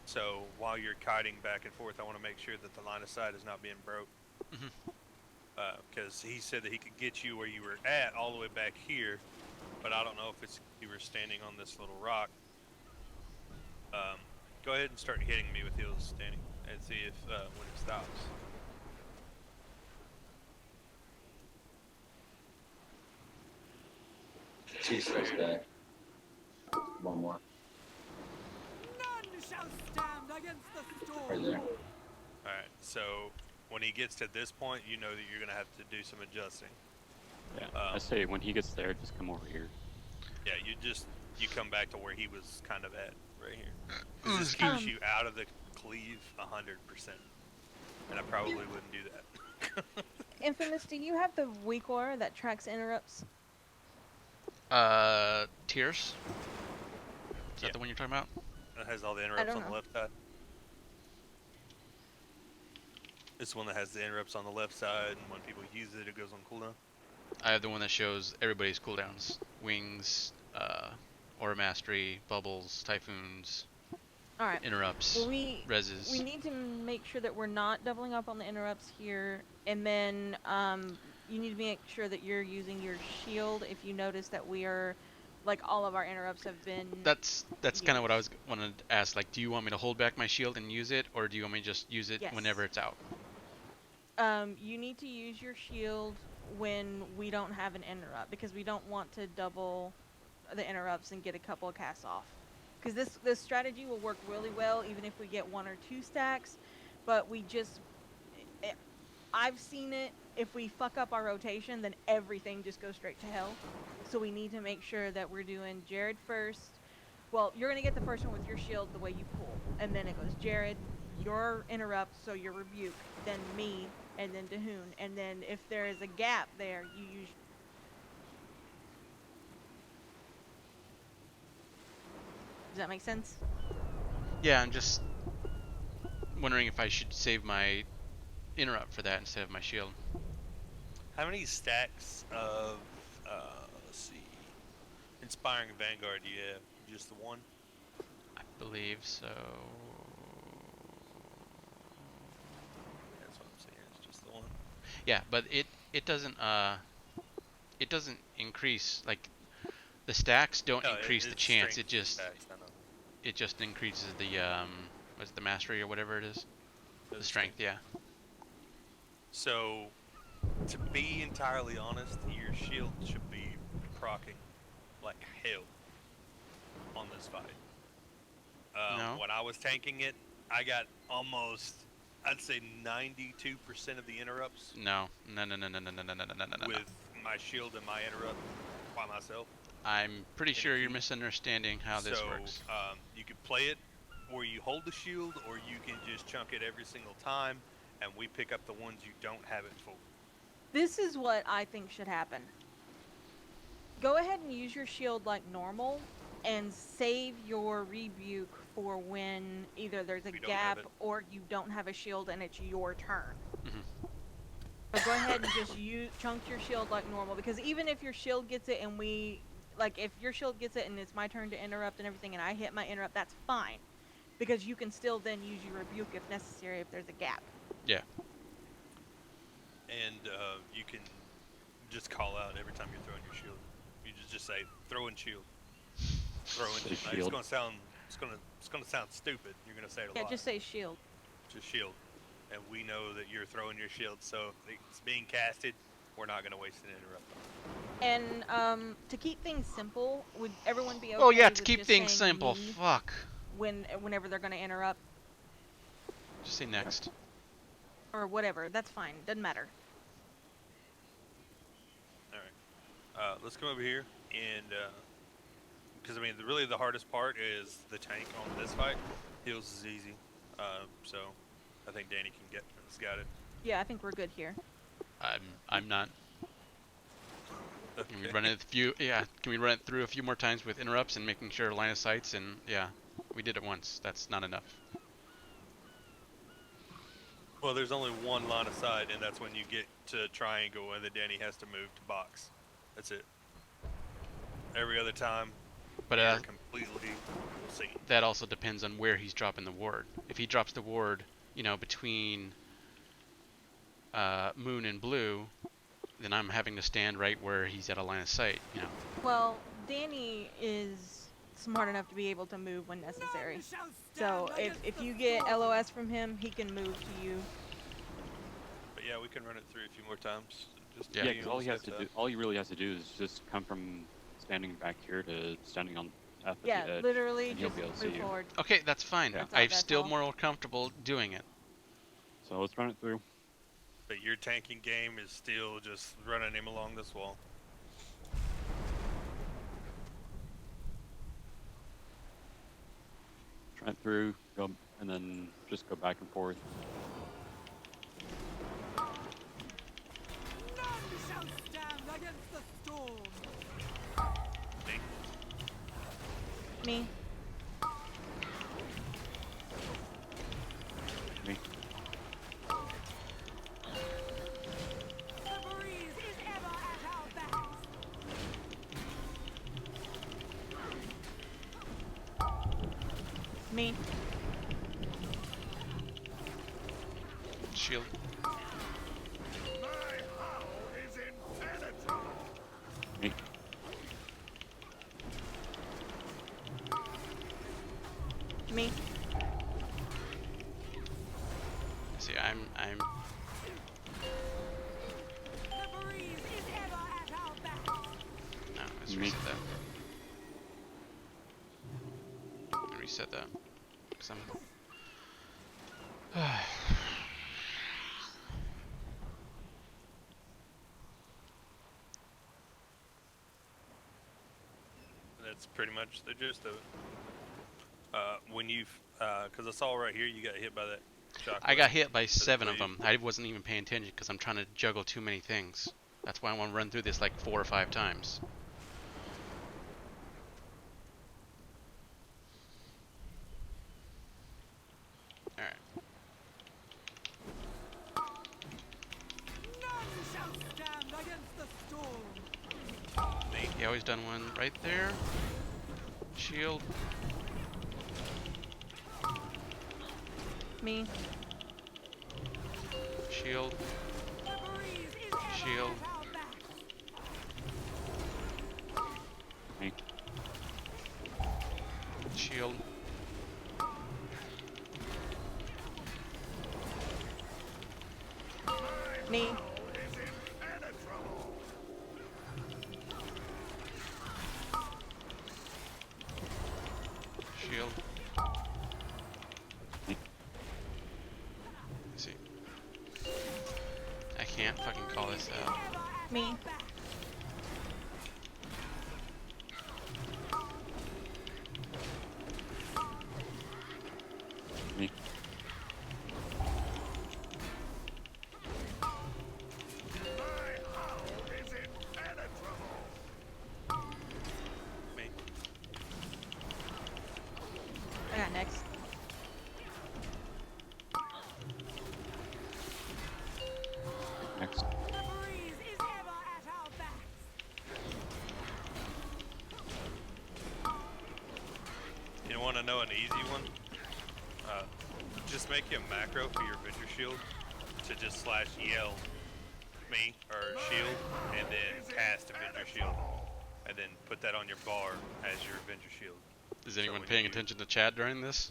[SPEAKER 1] So while you're kiting back and forth, I want to make sure that the line of sight is not being broke. Because he said that he could get you where you were at all the way back here, but I don't know if it's you were standing on this little rock. Go ahead and start hitting me with heals, Danny, and see if when it stops.
[SPEAKER 8] Two steps back. One more.
[SPEAKER 7] None shall stand against the storm.
[SPEAKER 8] Right there.
[SPEAKER 1] Alright, so when he gets to this point, you know that you're going to have to do some adjusting.
[SPEAKER 5] Yeah. I say when he gets there, just come over here.
[SPEAKER 1] Yeah, you come back to where he was kind of at, right here. 'Cause this
[SPEAKER 3] Um,
[SPEAKER 1] keeps you out of the cleave 100%. And I probably wouldn't do that.
[SPEAKER 3] Infamous, do you have the weak aura that tracks interrupts?
[SPEAKER 2] Tears? Is
[SPEAKER 1] Yeah.
[SPEAKER 2] that the one you're talking about?
[SPEAKER 1] It has all the interrupts
[SPEAKER 3] don't
[SPEAKER 1] on the
[SPEAKER 3] know.
[SPEAKER 1] left side. It's the one that has the interrupts on the left side, and when people use it, it goes on cooldown.
[SPEAKER 2] I have the one that shows everybody's cooldowns. Wings, Aura Mastery, Bubbles, Typhoons,
[SPEAKER 3] Alright.
[SPEAKER 2] Interrupts,
[SPEAKER 3] Well, we
[SPEAKER 2] Reses.
[SPEAKER 3] need to make sure that we're not doubling up on the interrupts here, and then you need to make sure that you're using your shield if you notice that we are, like, all of our interrupts have been...
[SPEAKER 2] That's kind of what I was wanted to ask. Like, do you want me to hold back my shield and use it, or do you want me to just use it
[SPEAKER 3] Yes.
[SPEAKER 2] whenever it's out?
[SPEAKER 3] You need to use your shield when we don't have an interrupt, because we don't want to double the interrupts and get a couple of casts off. Because this strategy will work really well even if we get 1 or 2 stacks, but we just... I've seen it, if we fuck up our rotation, then everything just goes straight to hell. So we need to make sure that we're doing Jared first. Well, you're going to get the first one with your shield the way you pull. And then it goes Jared, your interrupt, so your rebuke, then me, and then Dahoon. And then if there is a gap there, you use... Does that make sense?
[SPEAKER 2] Yeah, I'm just wondering if I should save my interrupt for that instead of my shield.
[SPEAKER 1] How many stacks of, let's see, Inspiring Vanguard do you have? Just the one?
[SPEAKER 2] I believe so.
[SPEAKER 1] That's what I'm saying, it's just the one.
[SPEAKER 2] Yeah, but it doesn't increase, like, the stacks don't
[SPEAKER 1] No,
[SPEAKER 2] increase the
[SPEAKER 1] it's
[SPEAKER 2] chance.
[SPEAKER 1] strength stacks, I know.
[SPEAKER 2] It just increases the what's it, the mastery or whatever it is. The strength, yeah.
[SPEAKER 1] So, to be entirely honest, your shield should be proccing like hell on this fight.
[SPEAKER 2] No.
[SPEAKER 1] When I was tanking it, I got almost, I'd say 92% of the interrupts
[SPEAKER 2] No.
[SPEAKER 1] with my shield and my interrupt by myself.
[SPEAKER 2] I'm pretty sure
[SPEAKER 1] if
[SPEAKER 2] you're
[SPEAKER 1] you-
[SPEAKER 2] misunderstanding how this works.
[SPEAKER 1] You could play it where you hold the shield, or you can just chunk it every single time, and we pick up the ones you don't have it for.
[SPEAKER 3] This is what I think should happen. Go ahead and use your shield like normal, and save your rebuke for when either there's a
[SPEAKER 1] We don't have
[SPEAKER 3] gap
[SPEAKER 1] it.
[SPEAKER 3] or you don't have a shield and it's your turn.
[SPEAKER 2] Mhm.
[SPEAKER 3] But go ahead and just chunk your shield like normal, because even if your shield gets it and we, like, if your shield gets it and it's my turn to interrupt and everything and I hit my interrupt, that's fine. because you can still then use your rebuke if necessary if there's a gap.
[SPEAKER 2] Yeah.
[SPEAKER 1] And you can just call out every time you're throwing your shield. You just say throw and shield. Throw and
[SPEAKER 5] Say
[SPEAKER 1] shield. It's
[SPEAKER 5] shield.
[SPEAKER 1] gonna sound stupid. You're gonna say it a
[SPEAKER 3] Yeah,
[SPEAKER 1] lot.
[SPEAKER 3] just say shield.
[SPEAKER 1] Just shield. And we know that you're throwing your shield, so if it's being casted, we're not gonna waste an interrupt.
[SPEAKER 3] And to keep things simple, would everyone be okay?
[SPEAKER 2] Oh yeah, to
[SPEAKER 3] with
[SPEAKER 2] keep
[SPEAKER 3] just
[SPEAKER 2] things
[SPEAKER 3] saying
[SPEAKER 2] simple.
[SPEAKER 3] me
[SPEAKER 2] Fuck.
[SPEAKER 3] whenever they're gonna interrupt
[SPEAKER 2] Just say next.
[SPEAKER 3] or whatever? That's fine. Doesn't matter.
[SPEAKER 1] Alright. Let's come over here and because I mean really the hardest part is the tank on this fight. Heals is easy. So I think Danny has got it.
[SPEAKER 3] Yeah, I think we're good here.
[SPEAKER 2] I'm not. Can we
[SPEAKER 1] Okay.
[SPEAKER 2] run it Can we run it through a few more times with interrupts and making sure line of sights, and yeah, we did it once. That's not enough.
[SPEAKER 1] Well, there's only one line of sight, and that's when you get to triangle, and then Danny has to move to box. That's it. Every other time,
[SPEAKER 2] But
[SPEAKER 1] you're completely seen.
[SPEAKER 2] that also depends on where he's dropping the ward. If he drops the ward, you know, between Moon and Blue, then I'm having to stand right where he's at a line of sight, you know.
[SPEAKER 3] Well, Danny is smart enough to be able to move when necessary.
[SPEAKER 7] None shall
[SPEAKER 3] So
[SPEAKER 7] stand
[SPEAKER 3] if
[SPEAKER 7] against
[SPEAKER 3] you
[SPEAKER 7] the
[SPEAKER 3] get
[SPEAKER 7] storm.
[SPEAKER 3] LOS from him, he can move to you.
[SPEAKER 1] But yeah, we can run it through a few more times. Just
[SPEAKER 2] Yeah,
[SPEAKER 5] Yeah,
[SPEAKER 1] being
[SPEAKER 5] because all he has
[SPEAKER 1] almost
[SPEAKER 5] to
[SPEAKER 1] at
[SPEAKER 5] do, all he really has to do is just come from standing back here to standing on at
[SPEAKER 3] Yeah,
[SPEAKER 5] the edge.
[SPEAKER 3] literally
[SPEAKER 5] and he'll
[SPEAKER 3] just
[SPEAKER 5] be able to see
[SPEAKER 3] move
[SPEAKER 5] you.
[SPEAKER 3] forward.
[SPEAKER 2] Okay, that's fine.
[SPEAKER 5] Yeah.
[SPEAKER 2] I'm
[SPEAKER 3] That's
[SPEAKER 2] still
[SPEAKER 3] all.
[SPEAKER 2] more comfortable doing it.
[SPEAKER 5] So let's run it through.
[SPEAKER 1] But your tanking game is still just running him along this wall.
[SPEAKER 5] Try it through, go, and then just go back and forth.
[SPEAKER 7] None shall stand against the storm.
[SPEAKER 1] Me.
[SPEAKER 3] Me.
[SPEAKER 5] Me.
[SPEAKER 7] The breeze is ever at our backs.
[SPEAKER 3] Me.
[SPEAKER 2] Shield.
[SPEAKER 5] Me.
[SPEAKER 3] Me.
[SPEAKER 2] See, I'm
[SPEAKER 7] The breeze is ever at our backs.
[SPEAKER 2] no, let's
[SPEAKER 5] Me.
[SPEAKER 2] reset that. Reset that. 'Cause I'm
[SPEAKER 1] That's pretty much the gist of it. When you've, because I saw right here, you got hit by that shockwave.
[SPEAKER 2] I got hit by 7 of
[SPEAKER 1] wave.
[SPEAKER 2] them. I wasn't even paying attention because I'm trying to juggle too many things. That's why I want to run through this like 4 or 5 times. Alright.
[SPEAKER 7] None shall stand against the storm.
[SPEAKER 1] Me.
[SPEAKER 2] You always done one right there. Shield.
[SPEAKER 3] Me.
[SPEAKER 2] Shield.
[SPEAKER 7] The breeze is ever
[SPEAKER 2] Shield.
[SPEAKER 7] at our backs.
[SPEAKER 5] Me.
[SPEAKER 2] Shield.
[SPEAKER 3] Me.
[SPEAKER 2] Shield.
[SPEAKER 5] Me.
[SPEAKER 2] Let's see. I can't fucking call this out.
[SPEAKER 7] Ever at
[SPEAKER 3] Me.
[SPEAKER 7] our backs.
[SPEAKER 5] Me.
[SPEAKER 1] Me.
[SPEAKER 3] I got next.
[SPEAKER 5] Next.
[SPEAKER 7] The breeze is ever at our backs.
[SPEAKER 1] You want to know an easy one? Just make you a macro for your Avenger shield to just slash yell me or shield and then cast Avenger shield. And then put that on your bar as your Avenger shield.
[SPEAKER 2] Is
[SPEAKER 1] So
[SPEAKER 2] anyone
[SPEAKER 1] when
[SPEAKER 2] paying
[SPEAKER 1] you-
[SPEAKER 2] attention to chat during this?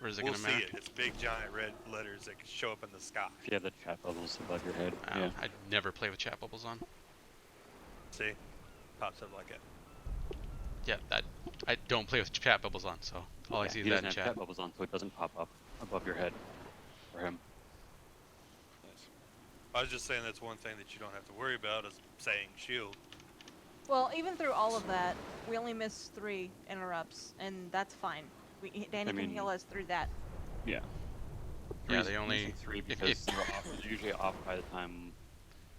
[SPEAKER 2] Or is it
[SPEAKER 1] We'll
[SPEAKER 2] gonna
[SPEAKER 1] see
[SPEAKER 2] matter?
[SPEAKER 1] it. It's big giant red letters that can show up in the sky.
[SPEAKER 5] If you have the chat bubbles above your head.
[SPEAKER 2] Oh,
[SPEAKER 5] Yeah.
[SPEAKER 2] I never play with chat bubbles on.
[SPEAKER 1] See? Pops up like that.
[SPEAKER 2] Yeah, I don't play with chat bubbles on, so all I
[SPEAKER 5] Yeah,
[SPEAKER 2] see is
[SPEAKER 5] he
[SPEAKER 2] that
[SPEAKER 5] doesn't
[SPEAKER 2] in
[SPEAKER 5] have
[SPEAKER 2] chat.
[SPEAKER 5] chat bubbles on, so it doesn't pop up above your head for him.
[SPEAKER 1] I was just saying that's one thing that you don't have to worry about is saying shield.
[SPEAKER 3] Well, even through all of that, we only missed 3 interrupts, and that's fine. Danny
[SPEAKER 5] I
[SPEAKER 3] can heal
[SPEAKER 5] mean-
[SPEAKER 3] us through that.
[SPEAKER 5] Yeah.
[SPEAKER 2] Yeah,
[SPEAKER 5] Three's
[SPEAKER 2] they only-
[SPEAKER 5] usually three
[SPEAKER 2] if-
[SPEAKER 5] because they're usually off by the time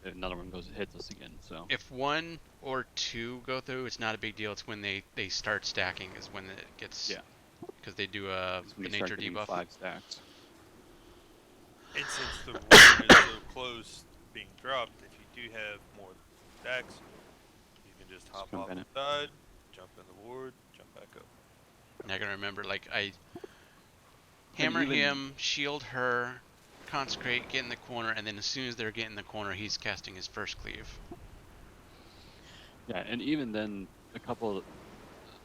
[SPEAKER 5] another one hits us again. So
[SPEAKER 2] If 1 or 2 go through, it's not a big deal. It's when they start stacking is when it gets.
[SPEAKER 5] Yeah.
[SPEAKER 2] Because they do a
[SPEAKER 5] it's when you
[SPEAKER 2] nature
[SPEAKER 5] start getting
[SPEAKER 2] debuff.
[SPEAKER 5] 5 stacks.
[SPEAKER 1] And since the warden is so close to being dropped, if you do have more stacks, you can just hop
[SPEAKER 5] jump
[SPEAKER 1] off
[SPEAKER 5] in
[SPEAKER 1] the
[SPEAKER 5] it.
[SPEAKER 1] side, jump in the ward, jump back up.
[SPEAKER 2] And I can remember, like, I hammer
[SPEAKER 5] even-
[SPEAKER 2] him, shield her, consecrate, get in the corner, and then as soon as they're getting in the corner, he's casting his first cleave.
[SPEAKER 5] Yeah, and even then,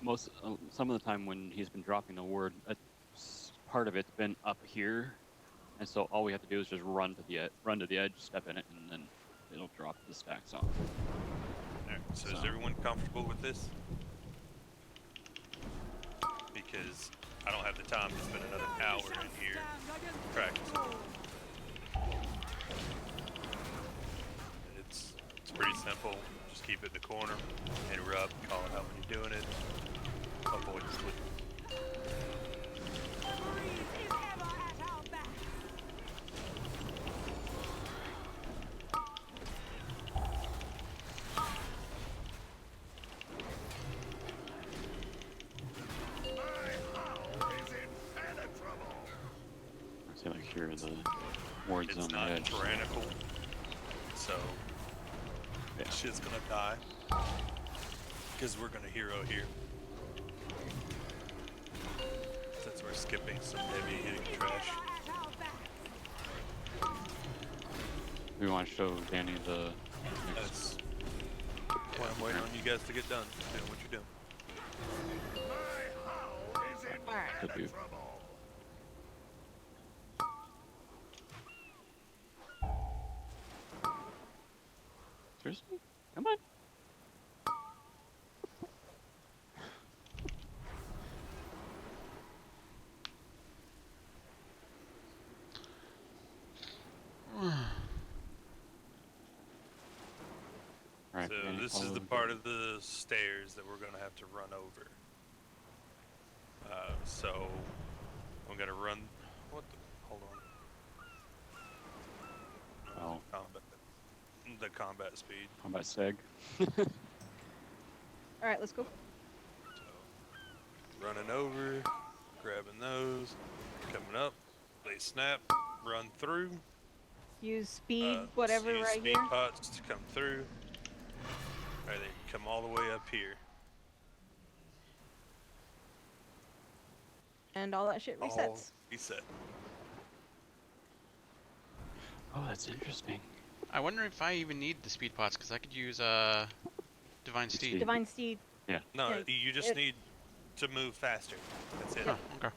[SPEAKER 5] some of the time when he's been dropping the ward, part of it's been up here, and so all we have to do is just run to the edge, step in it, and then it'll drop the stacks off.
[SPEAKER 1] Alright, so is
[SPEAKER 5] So-
[SPEAKER 1] everyone comfortable with this? Because I don't have the time to spend another hour in here practicing. It's pretty simple. Just keep it in the corner, interrupt, call it how many you're doing it, avoid split.
[SPEAKER 7] Freeze is ever at our back.
[SPEAKER 5] See, like here, the wards
[SPEAKER 1] It's
[SPEAKER 5] on the
[SPEAKER 1] not
[SPEAKER 5] edge.
[SPEAKER 1] tyrannical, so
[SPEAKER 5] Yeah.
[SPEAKER 1] shit's gonna die. Because we're gonna hero here. Since we're skipping some heavy hitting trash.
[SPEAKER 7] Ever at our back.
[SPEAKER 5] We want to show Danny the.
[SPEAKER 1] That's what I'm waiting on you guys to get done. Doing what you're doing.
[SPEAKER 3] Alright.
[SPEAKER 5] to do. Seriously? Come on. Alright,
[SPEAKER 1] So
[SPEAKER 5] Danny,
[SPEAKER 1] this is
[SPEAKER 5] follow
[SPEAKER 1] the
[SPEAKER 5] me.
[SPEAKER 1] part of the stairs that we're gonna have to run over. So I'm gonna run. What the? Hold on.
[SPEAKER 5] Oh.
[SPEAKER 1] Combat. The combat speed.
[SPEAKER 5] Combat seg.
[SPEAKER 3] Alright, let's go.
[SPEAKER 1] So running over, grabbing those, coming up. They snap, run through.
[SPEAKER 3] Use speed, whatever,
[SPEAKER 1] use
[SPEAKER 3] right
[SPEAKER 1] speed
[SPEAKER 3] here.
[SPEAKER 1] pots to come through. Alright, they come all the way up here.
[SPEAKER 3] And all that shit
[SPEAKER 1] All
[SPEAKER 3] resets.
[SPEAKER 1] reset.
[SPEAKER 5] Oh, that's interesting.
[SPEAKER 2] I wonder if I even need the speed pots, because I could use Divine Steed.
[SPEAKER 5] Steed.
[SPEAKER 3] Divine Steed.
[SPEAKER 1] No,
[SPEAKER 3] Yeah,
[SPEAKER 1] you just
[SPEAKER 3] it-
[SPEAKER 1] need to move faster. That's it.
[SPEAKER 2] Oh, okay.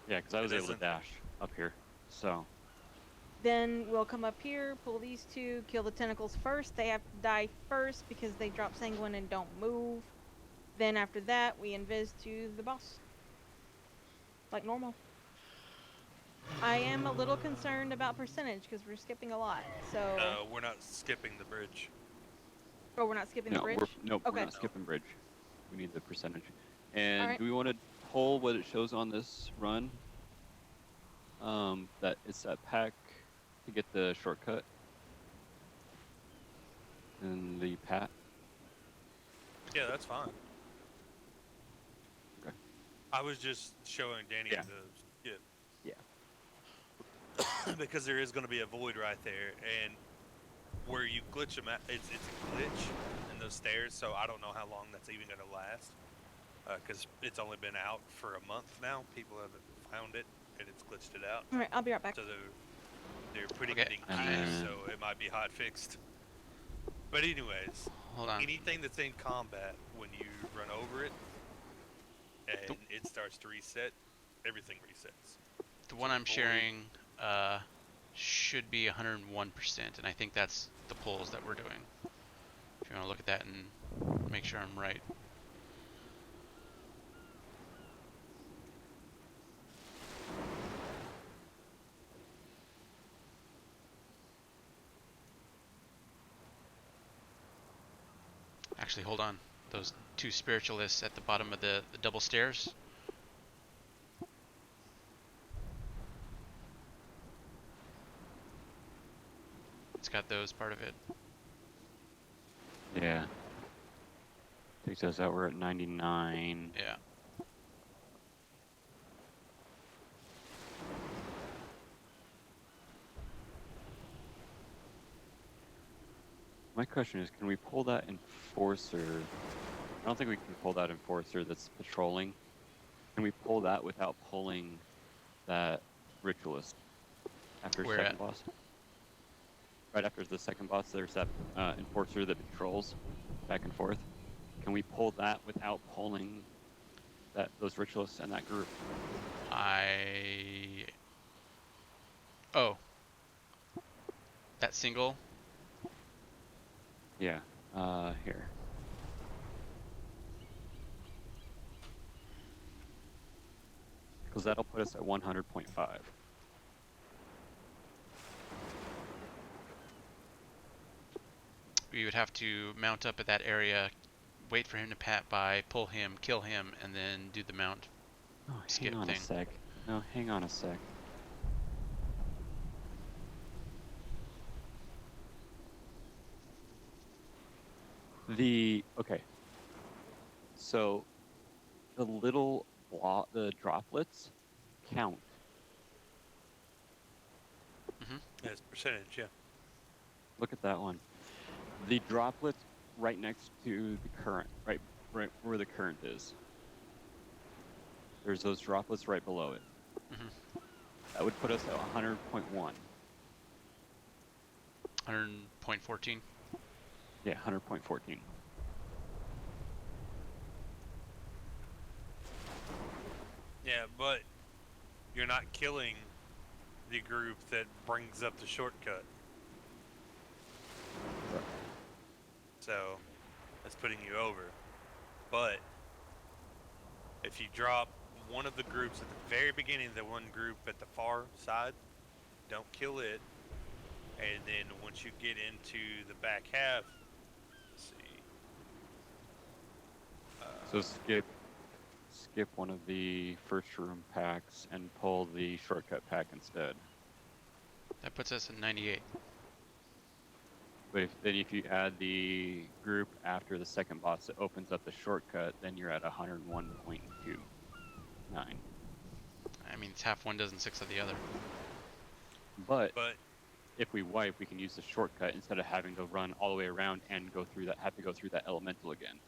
[SPEAKER 5] Yeah, because I was
[SPEAKER 1] It
[SPEAKER 5] able to
[SPEAKER 1] isn't-
[SPEAKER 5] dash up here. So,
[SPEAKER 3] Then we'll come up here, pull these two, kill the tentacles first. They have to die first because they drop sanguine and don't move. Then after that, we invis to the boss. Like normal. I am a little concerned about percentage because we're skipping a lot. So,
[SPEAKER 1] No, we're not skipping the bridge.
[SPEAKER 3] oh, we're not skipping
[SPEAKER 5] no,
[SPEAKER 3] the bridge.
[SPEAKER 5] we're
[SPEAKER 3] Okay.
[SPEAKER 5] not skipping bridge. We need the percentage. And
[SPEAKER 3] Alright.
[SPEAKER 5] do we want to pull what it shows on this run? That it's that pack to get the shortcut. And the pat.
[SPEAKER 1] Yeah, that's fine.
[SPEAKER 5] Okay.
[SPEAKER 1] I was just showing Danny
[SPEAKER 5] Yeah.
[SPEAKER 1] the skip.
[SPEAKER 5] Yeah.
[SPEAKER 1] Because there is going to be a void right there, and where you glitch them at, it's a glitch in those stairs, so I don't know how long that's even going to last. Because it's only been out for a month now. People haven't found it, and it's glitched it out.
[SPEAKER 3] All right, I'll be right back.
[SPEAKER 1] So they're putting
[SPEAKER 2] Okay,
[SPEAKER 1] it in
[SPEAKER 5] and
[SPEAKER 1] keys,
[SPEAKER 5] then-
[SPEAKER 1] so it might be hot fixed. But anyways,
[SPEAKER 2] Hold on.
[SPEAKER 1] anything that's in combat, when you run over it and
[SPEAKER 2] Nope.
[SPEAKER 1] it starts to reset, everything resets.
[SPEAKER 2] The one I'm
[SPEAKER 1] void.
[SPEAKER 2] sharing should be 101%, and I think that's the pulls that we're doing. If you want to look at that and make sure I'm right. Actually, hold on. Those two spiritualists at the bottom of the double stairs. It's got those part of it.
[SPEAKER 5] Yeah. Takes us out. We're at 99.
[SPEAKER 2] Yeah.
[SPEAKER 5] My question is, can we pull that enforcer? I don't think we can pull that enforcer that's patrolling. Can we pull that without pulling that ritualist after
[SPEAKER 2] Where
[SPEAKER 5] second
[SPEAKER 2] at?
[SPEAKER 5] boss? Right after the second boss, there's that enforcer that patrols back and forth. Can we pull that without pulling those ritualists and that group?
[SPEAKER 2] Oh. That single?
[SPEAKER 5] Yeah. Here. Because that'll put us at 100.5.
[SPEAKER 2] We would have to mount up at that area, wait for him to pat by, pull him, kill him, and then do the mount.
[SPEAKER 5] Oh,
[SPEAKER 2] Skip
[SPEAKER 5] hang on
[SPEAKER 2] thing.
[SPEAKER 5] a sec. No, hang on a sec. Okay. So the little the droplets count.
[SPEAKER 1] Yeah, it's percentage, yeah.
[SPEAKER 5] Look at that one. The droplets right next to the current, right where the current is. There's those droplets right below it.
[SPEAKER 2] Mhm.
[SPEAKER 5] That would put us at 100.1.
[SPEAKER 2] 100.14.
[SPEAKER 5] Yeah, 100.14.
[SPEAKER 1] Yeah, but you're not killing the group that brings up the shortcut.
[SPEAKER 5] Right.
[SPEAKER 1] So that's putting you over. But if you drop one of the groups at the very beginning, the one group at the far side, don't kill it. And then once you get into the back half, let's see.
[SPEAKER 5] So skip one of the first room packs and pull the shortcut pack instead.
[SPEAKER 2] That puts us at 98.
[SPEAKER 5] But then if you add the group after the second boss that opens up the shortcut, then you're at 101.29.
[SPEAKER 2] I mean, it's half one dozen, six of the other.
[SPEAKER 5] But
[SPEAKER 1] But
[SPEAKER 5] if we wipe, we can use the shortcut instead of having to run all the way around and have to go through that elemental again.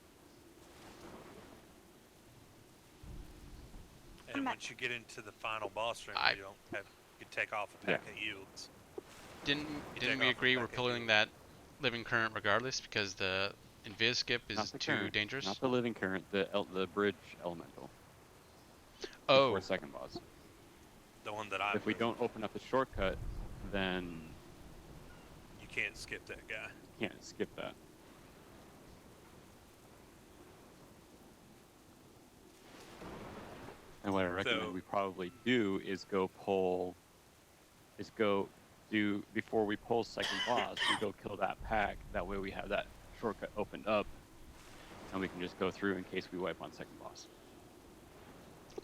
[SPEAKER 1] and
[SPEAKER 3] I'm back.
[SPEAKER 1] once you get into the final boss room,
[SPEAKER 2] I-
[SPEAKER 1] you don't have you take off a pack of yields.
[SPEAKER 2] Didn't
[SPEAKER 1] take
[SPEAKER 2] we
[SPEAKER 1] off
[SPEAKER 2] agree
[SPEAKER 1] and
[SPEAKER 2] we're
[SPEAKER 1] back
[SPEAKER 2] pulling
[SPEAKER 1] into
[SPEAKER 2] that living current regardless because the invis skip
[SPEAKER 5] Not
[SPEAKER 2] is
[SPEAKER 5] the
[SPEAKER 2] too
[SPEAKER 5] current,
[SPEAKER 2] dangerous?
[SPEAKER 5] Not the living current, the bridge elemental.
[SPEAKER 2] Oh,
[SPEAKER 5] Before second boss.
[SPEAKER 1] The one that I
[SPEAKER 5] If we
[SPEAKER 1] put,
[SPEAKER 5] don't open up the shortcut, then
[SPEAKER 1] you can't skip that guy.
[SPEAKER 5] you can't skip that. And what I recommend
[SPEAKER 1] So-
[SPEAKER 5] we probably do is go do before we pull second boss, we go kill that pack. That way we have that shortcut opened up, and we can just go through in case we wipe on second boss.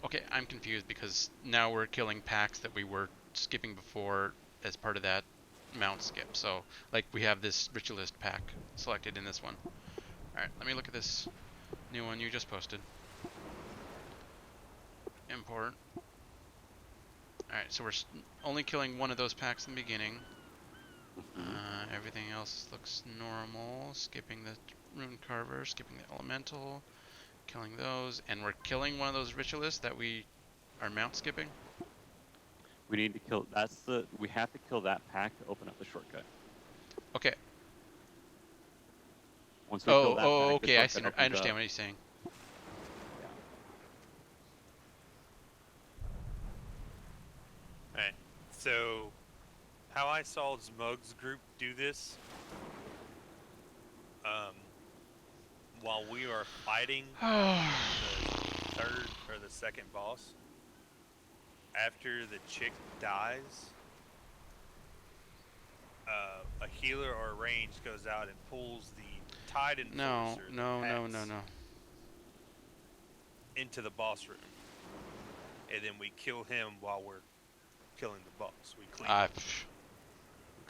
[SPEAKER 2] okay. I'm confused because now we're killing packs that we were skipping before as part of that mount skip. So, like, we have this ritualist pack selected in this one. All right, let me look at this new one you just posted. Import. Alright, so we're only killing one of those packs in the beginning. Everything else looks normal. Skipping the rune carver, skipping the elemental, killing those, and we're killing one of those ritualists that we are mount skipping.
[SPEAKER 5] We need to kill. We have to kill that pack to open up the shortcut.
[SPEAKER 2] Okay.
[SPEAKER 5] Once we kill
[SPEAKER 2] Oh,
[SPEAKER 5] that
[SPEAKER 2] oh,
[SPEAKER 5] pack,
[SPEAKER 2] okay.
[SPEAKER 5] the
[SPEAKER 2] I
[SPEAKER 5] shortcut opens
[SPEAKER 2] understand
[SPEAKER 5] up.
[SPEAKER 2] what he's saying.
[SPEAKER 1] Alright, so how I saw Zmug's group do this, while we are fighting the third or the second boss, after the chick dies, a healer or a range goes out and pulls the Tide Enforcer,
[SPEAKER 2] No.
[SPEAKER 1] into the boss room, and then we kill him while we're killing the boss. We cleave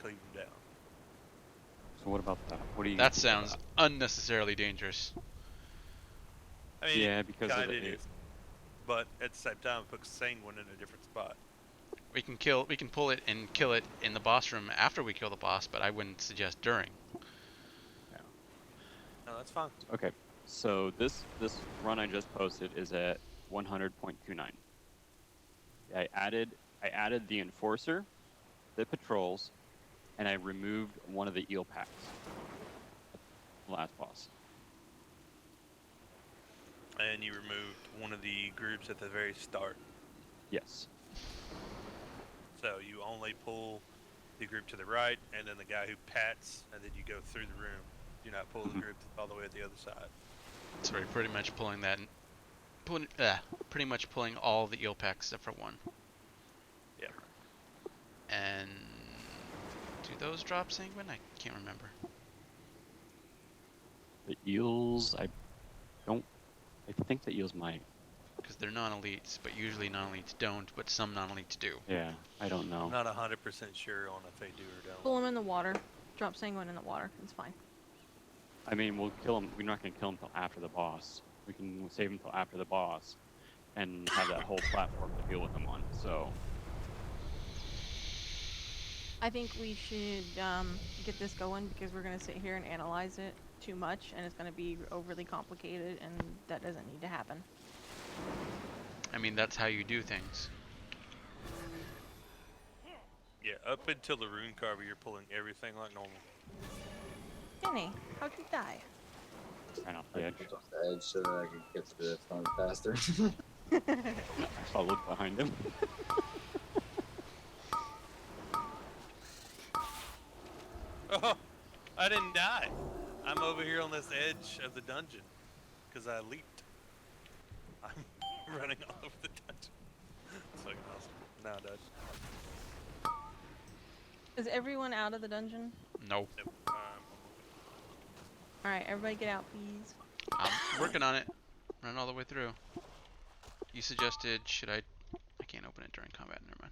[SPEAKER 1] him down.
[SPEAKER 5] So what about that? What do you?
[SPEAKER 2] That sounds unnecessarily dangerous.
[SPEAKER 1] I mean,
[SPEAKER 5] Yeah, because of
[SPEAKER 1] kinda
[SPEAKER 5] the-
[SPEAKER 1] is, but at the same time, it puts Sanguine in a different spot.
[SPEAKER 2] We can pull it and kill it in the boss room after we kill the boss, but I wouldn't suggest during.
[SPEAKER 1] No, that's fine.
[SPEAKER 5] Okay, so this run I just posted is at 100.29. I added the enforcer, the patrols, and I removed one of the eel packs. Last boss.
[SPEAKER 1] And you removed one of the groups at the very start.
[SPEAKER 5] Yes.
[SPEAKER 1] So you only pull the group to the right, and then the guy who pats, and then you go through the room. Do not pull the group all the way at the other side.
[SPEAKER 2] So we're pretty much pulling pretty much pulling all the eel packs except for one.
[SPEAKER 1] Yep.
[SPEAKER 2] And do those drop Sanguine? I can't remember.
[SPEAKER 5] The eels, I think the eels might.
[SPEAKER 2] Because they're non-elites, but usually non-elites don't, but some non-elites do.
[SPEAKER 5] Yeah, I don't know.
[SPEAKER 1] I'm not 100% sure on if they do or don't.
[SPEAKER 3] Pull him in the water. Drop Sanguine in the water. It's fine.
[SPEAKER 5] I mean, we'll kill him. We're not going to kill him until after the boss. We can save him until after the boss, and have that whole platform to deal with him on. So
[SPEAKER 3] I think we should get this going because we're gonna sit here and analyze it too much, and it's gonna be overly complicated, and that doesn't need to happen.
[SPEAKER 2] I mean, that's how you do things.
[SPEAKER 1] Yeah, up until the rune carver, you're pulling everything like normal.
[SPEAKER 3] Danny, how'd you die?
[SPEAKER 5] right off the edge.
[SPEAKER 8] Jumped off the edge so that I could get to the phone faster.
[SPEAKER 5] I saw look behind him.
[SPEAKER 1] Oh, I didn't die. I'm over here on this edge of the dungeon because I leaped. I'm running all over the dungeon. It's fucking awesome. Now I died.
[SPEAKER 3] Is everyone out of the dungeon?
[SPEAKER 2] No.
[SPEAKER 1] Nope.
[SPEAKER 3] Alright, everybody get out, please.
[SPEAKER 2] I'm working on it. Run all the way through. You suggested, should I can't open it during combat, never mind.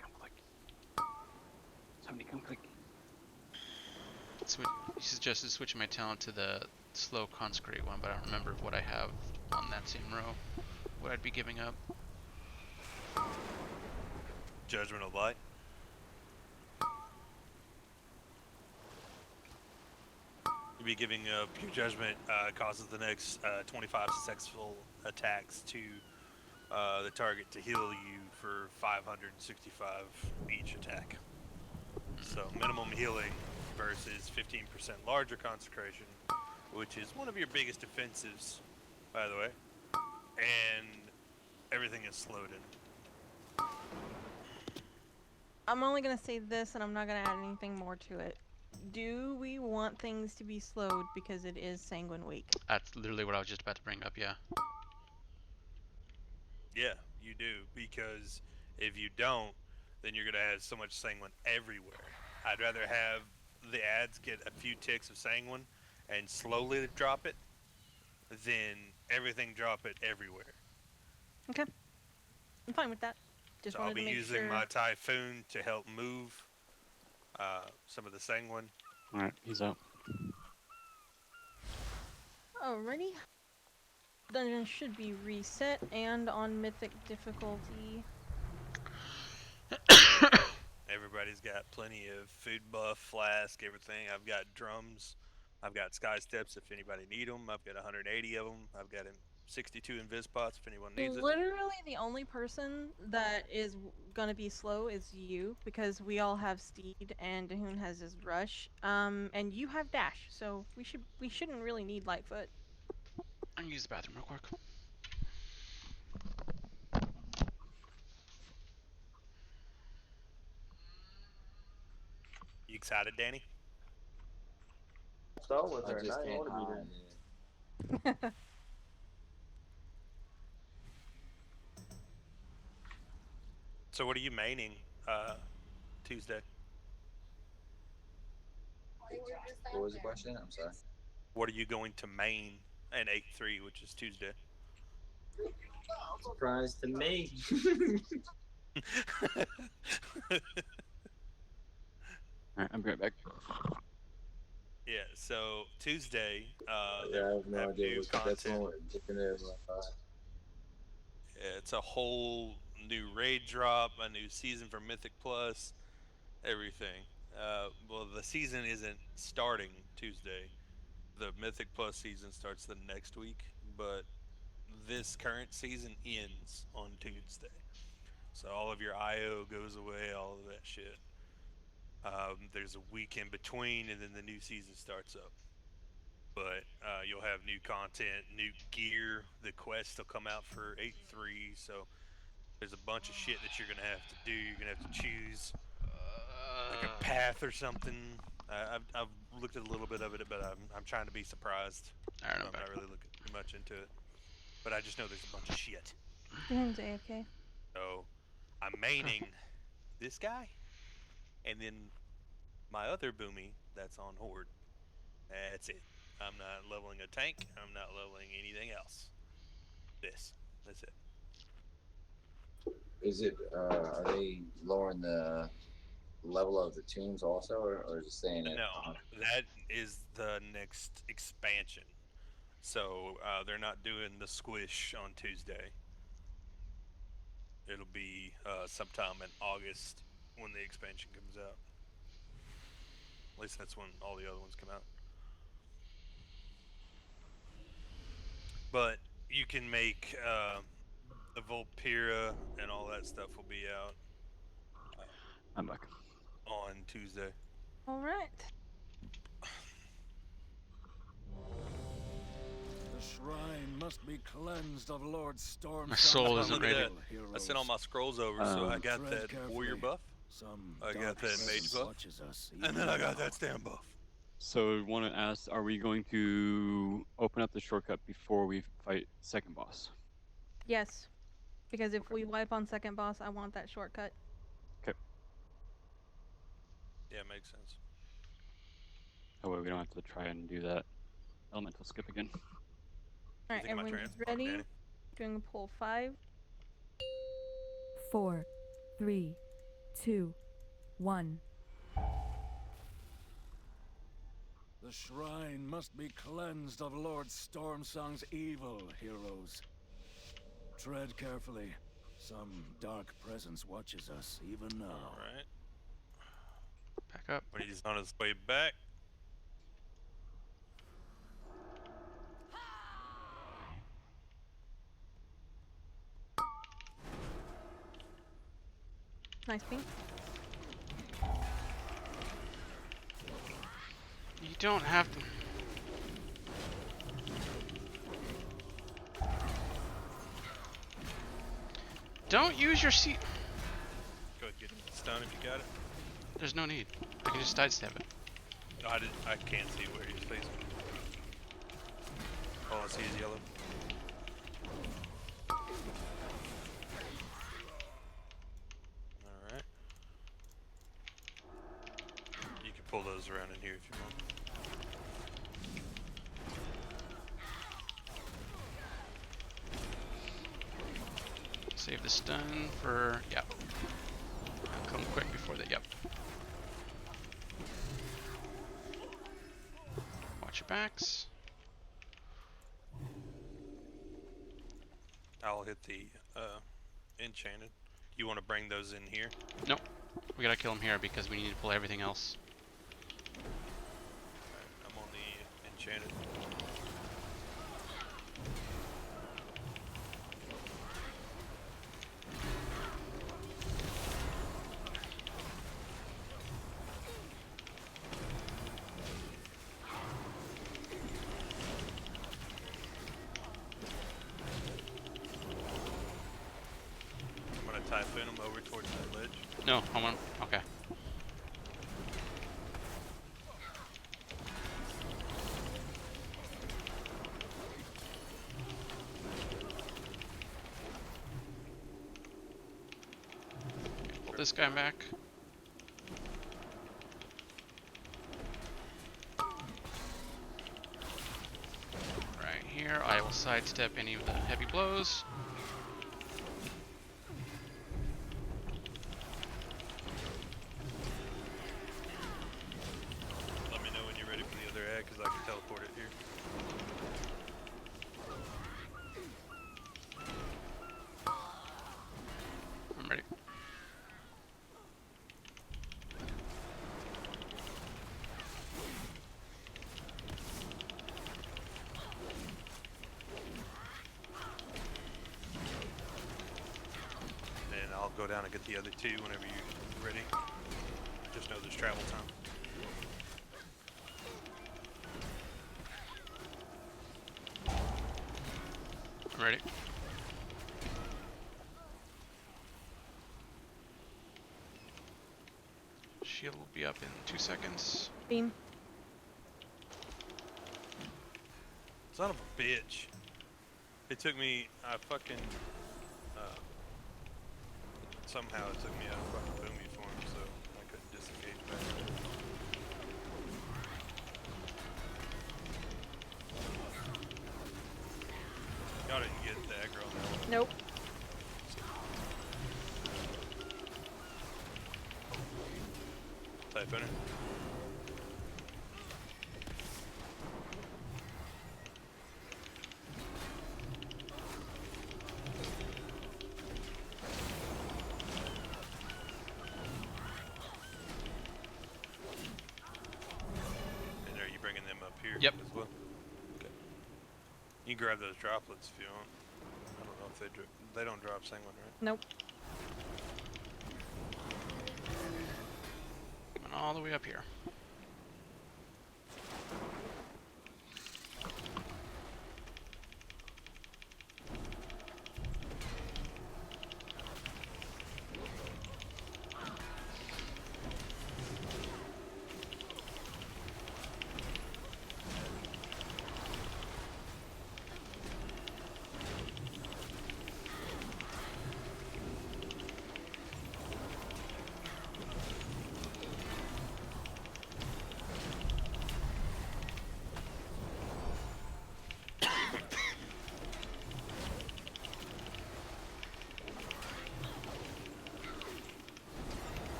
[SPEAKER 5] Come click. Somebody come click.
[SPEAKER 2] You suggested switching my talent to the slow consecrate one, but I don't remember what I have on that same row. What I'd be giving up.
[SPEAKER 1] Judgment of Light. You'll be giving Pure Judgment causes the next 25 successful attacks to the target to heal you for 565 each attack. So minimum healing versus 15% larger consecration, which is one of your biggest defensives, by the way. And everything is slowed in.
[SPEAKER 3] I'm only gonna say this, and I'm not gonna add anything more to it. Do we want things to be slowed because it is Sanguine Week?
[SPEAKER 2] That's literally what I was just about to bring up, yeah.
[SPEAKER 1] Yeah, you do, because if you don't, then you're gonna have so much Sanguine everywhere. I'd rather have the ads get a few ticks of Sanguine and slowly drop it than everything drop it everywhere.
[SPEAKER 3] Okay. I'm fine with that. Just
[SPEAKER 1] So I'll
[SPEAKER 3] wanted
[SPEAKER 1] be
[SPEAKER 3] to make
[SPEAKER 1] using
[SPEAKER 3] sure.
[SPEAKER 1] my Typhoon to help move some of the Sanguine.
[SPEAKER 5] Alright, he's up.
[SPEAKER 3] Alrighty. Dungeon should be reset and on mythic difficulty.
[SPEAKER 1] Everybody's got plenty of food buff, flask, everything. I've got drums I've got sky steps if anybody need them. I've got 180 of them. I've got 62 invis pots if anyone needs it.
[SPEAKER 3] Literally, the only person that is gonna be slow is you, because we all have Steed and Dahoon has his rush. And you have dash, so we shouldn't really need Lightfoot.
[SPEAKER 2] I'm gonna use the bathroom real quick.
[SPEAKER 1] You excited, Danny?
[SPEAKER 8] Start with her. Now you want to be there.
[SPEAKER 1] So what are you maining Tuesday?
[SPEAKER 8] What was the question? I'm sorry.
[SPEAKER 1] What are you going to main in 8-3, which is Tuesday?
[SPEAKER 8] Surprise to me.
[SPEAKER 5] Alright, I'm right back.
[SPEAKER 1] Yeah, so Tuesday,
[SPEAKER 8] Yeah, I
[SPEAKER 1] they
[SPEAKER 8] have no
[SPEAKER 1] have
[SPEAKER 8] idea
[SPEAKER 1] new
[SPEAKER 8] what that's
[SPEAKER 1] content.
[SPEAKER 8] on. Looking at it,
[SPEAKER 1] Yeah, it's a whole new raid drop, a new season for Mythic Plus, everything. Well, the season isn't starting Tuesday. The Mythic Plus season starts the next week, but this current season ends on Tuesday. So all of your IO goes away, all of that shit. There's a week in between, and then the new season starts up. But you'll have new content, new gear. The quest will come out for 8-3, so there's a bunch of shit that you're gonna have to do. You're gonna have to choose like a path or something. I've looked at a little bit of it, but I'm trying to be surprised.
[SPEAKER 2] Alright,
[SPEAKER 1] I'm
[SPEAKER 2] I'm back.
[SPEAKER 1] not really looking too much into it, but I just know there's a bunch of shit.
[SPEAKER 3] Dahoon's AFK.
[SPEAKER 1] So I'm maining this guy, and then my other boomy that's on Horde. That's it. I'm not leveling a tank. I'm not leveling anything else. That's it.
[SPEAKER 8] Is it? Are they lowering the level of the tunes also, or is it staying at?
[SPEAKER 1] No, that is the next expansion. So they're not doing the squish on Tuesday. It'll be sometime in August when the expansion comes out. At least that's when all the other ones come out. But you can make the Volpira and all that stuff will be out
[SPEAKER 5] I'm back.
[SPEAKER 1] on Tuesday.
[SPEAKER 3] All right.
[SPEAKER 4] The shrine must be cleansed of Lord Storm.
[SPEAKER 2] My soul
[SPEAKER 1] Oh,
[SPEAKER 2] isn't
[SPEAKER 1] look at
[SPEAKER 2] ready.
[SPEAKER 1] that. I sent all my scrolls over, so I got
[SPEAKER 4] Tread
[SPEAKER 1] that warrior
[SPEAKER 4] carefully.
[SPEAKER 1] buff,
[SPEAKER 4] Some
[SPEAKER 1] I got
[SPEAKER 4] dark
[SPEAKER 1] that mage
[SPEAKER 4] presence
[SPEAKER 1] buff,
[SPEAKER 4] watches us
[SPEAKER 1] and then I got that stand buff.
[SPEAKER 5] So I want to ask, are we going to open up the shortcut before we fight second boss?
[SPEAKER 3] Yes, because if we wipe on second boss, I want that shortcut.
[SPEAKER 1] Yeah, makes sense.
[SPEAKER 5] That way we don't have to try and do that elemental skip again.
[SPEAKER 3] All right,
[SPEAKER 1] think of my
[SPEAKER 3] everyone's
[SPEAKER 1] transport,
[SPEAKER 3] ready.
[SPEAKER 1] Danny?
[SPEAKER 3] Doing pull 5.
[SPEAKER 7] 4, 3, 2, 1.
[SPEAKER 4] The shrine must be cleansed of Lord Stormsong's evil, heroes. Tread carefully. Some dark presence watches us even now.
[SPEAKER 1] Alright.
[SPEAKER 2] Back up.
[SPEAKER 1] When he's on his way back.
[SPEAKER 3] Nice ping.
[SPEAKER 2] You don't have to. Don't use your seat.
[SPEAKER 1] Go ahead, get him stunned if you got it.
[SPEAKER 2] There's no need. I can just sidestep it.
[SPEAKER 1] No, I can't see where he's facing. All I see is yellow. Alright. You can pull those around in here if you want.
[SPEAKER 2] Save the stun for, yep. I'll come quick before the, yep. Watch your backs.
[SPEAKER 1] I'll hit the enchanted. You want to bring those in here?
[SPEAKER 2] Nope. We gotta kill him here because we need to pull everything else.
[SPEAKER 1] I'm on the enchanted. I'm gonna typhoon him over towards that ledge.
[SPEAKER 2] No, I'm on. Okay. Pull this guy back. Right here, I will sidestep any of the heavy blows.
[SPEAKER 1] Let me know when you're ready for the other egg, because I can teleport it here.
[SPEAKER 2] I'm ready.
[SPEAKER 1] Then I'll go down and get the other two whenever you're ready. Just know there's travel time.
[SPEAKER 2] I'm ready. Shield will be up in 2 seconds.
[SPEAKER 3] Beam.
[SPEAKER 1] Son of a bitch. It took me, somehow it took me out of fucking boomy form, so I couldn't disengage back. Y'all didn't get the aggro on that one.
[SPEAKER 3] Nope.
[SPEAKER 1] Typhooner. And are you bringing them up here
[SPEAKER 2] Yep.
[SPEAKER 1] as well? Okay. You can grab those droplets if you want. I don't know if they don't drop sanguine, right?
[SPEAKER 3] Nope.
[SPEAKER 2] Coming all the way up here.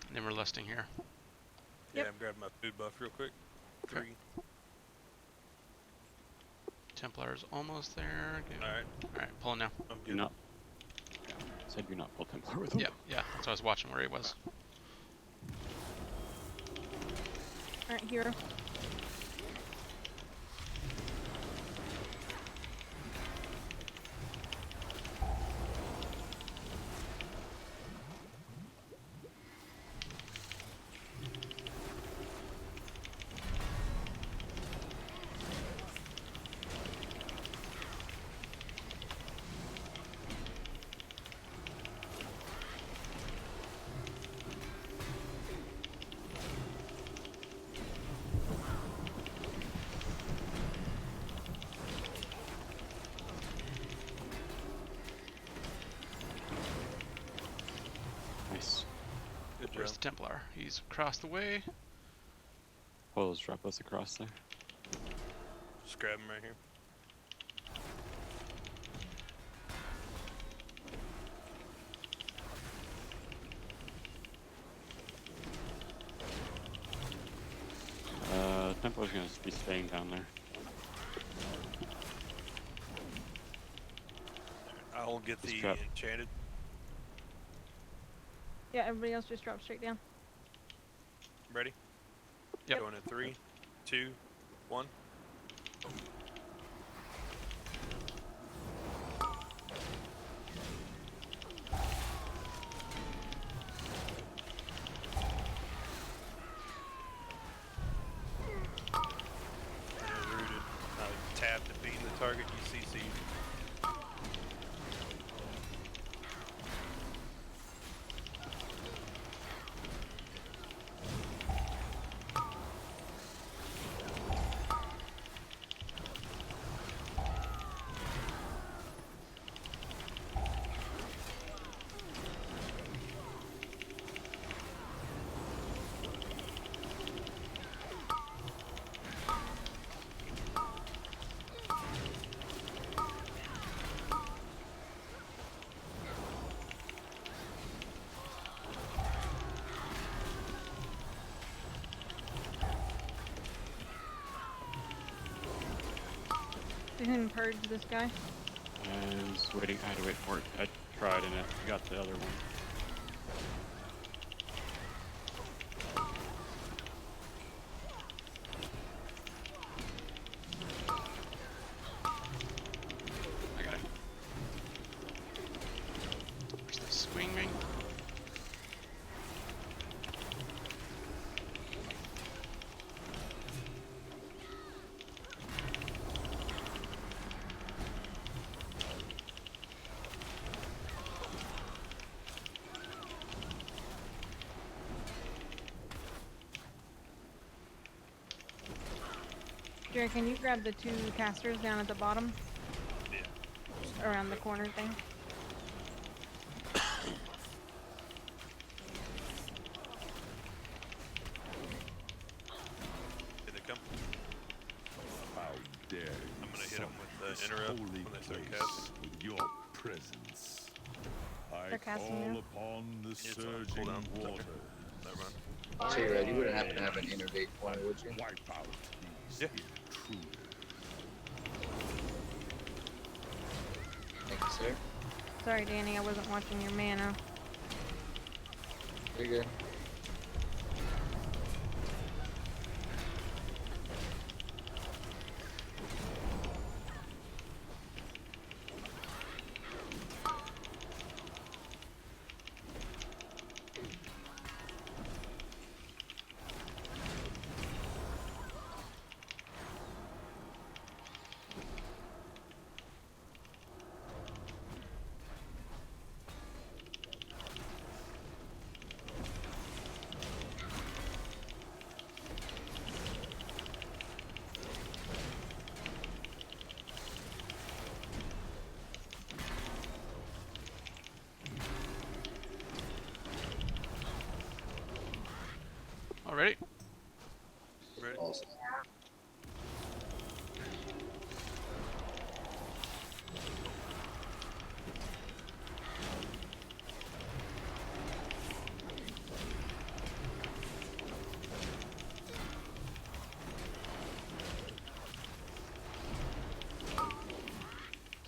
[SPEAKER 2] And then we're lusting here.
[SPEAKER 1] Yeah,
[SPEAKER 3] Yep.
[SPEAKER 1] I'm grabbing my food buff real quick.
[SPEAKER 2] Okay.
[SPEAKER 1] 3.
[SPEAKER 2] Templar's almost there.
[SPEAKER 1] Alright,
[SPEAKER 2] Alright, pulling now.
[SPEAKER 1] I'm
[SPEAKER 5] Do
[SPEAKER 1] good.
[SPEAKER 5] not. Yeah, said do not pull Templar with him.
[SPEAKER 2] Yeah, yeah. That's why I was watching where he was.
[SPEAKER 3] Alright, hero.
[SPEAKER 5] Nice.
[SPEAKER 1] Good job.
[SPEAKER 2] Where's the Templar? He's across the way.
[SPEAKER 5] Pull those droplets across there.
[SPEAKER 1] Just grab him right here.
[SPEAKER 5] Tempo's gonna be staying down there.
[SPEAKER 1] I will get
[SPEAKER 5] This
[SPEAKER 1] the
[SPEAKER 5] trap.
[SPEAKER 1] enchanted.
[SPEAKER 3] Yeah, everybody else just drop straight down.
[SPEAKER 1] Ready?
[SPEAKER 2] Yep.
[SPEAKER 1] Going in 3, 2, 1. Rooted. Tap to beam the target you CC.
[SPEAKER 3] You can purge this guy.
[SPEAKER 5] I was waiting. I had to wait for it. I tried and I got the other one.
[SPEAKER 2] I got it. Where's the swing ring?
[SPEAKER 3] Jerry, can you grab the 2 casters down at the bottom?
[SPEAKER 1] Yeah.
[SPEAKER 3] Around the corner thing?
[SPEAKER 1] Here they come.
[SPEAKER 6] How dare you
[SPEAKER 1] I'm gonna hit 'em
[SPEAKER 6] sully
[SPEAKER 1] with the
[SPEAKER 6] this
[SPEAKER 1] interrupt
[SPEAKER 6] holy
[SPEAKER 1] when they start
[SPEAKER 6] place
[SPEAKER 1] casting.
[SPEAKER 6] with your presence. I
[SPEAKER 3] They're casting
[SPEAKER 6] call
[SPEAKER 3] now.
[SPEAKER 6] upon the
[SPEAKER 1] It's on
[SPEAKER 6] surging
[SPEAKER 1] cooldown.
[SPEAKER 6] waters.
[SPEAKER 1] Never mind.
[SPEAKER 8] So you ready? You wouldn't happen to have an innervate point, would you?
[SPEAKER 6] Wipe out these
[SPEAKER 1] Yeah.
[SPEAKER 6] intruders.
[SPEAKER 8] Thank you, sir.
[SPEAKER 3] Sorry, Danny, I wasn't watching your mana.
[SPEAKER 8] You're good.
[SPEAKER 2] Alrighty.
[SPEAKER 1] Ready?
[SPEAKER 8] Awesome.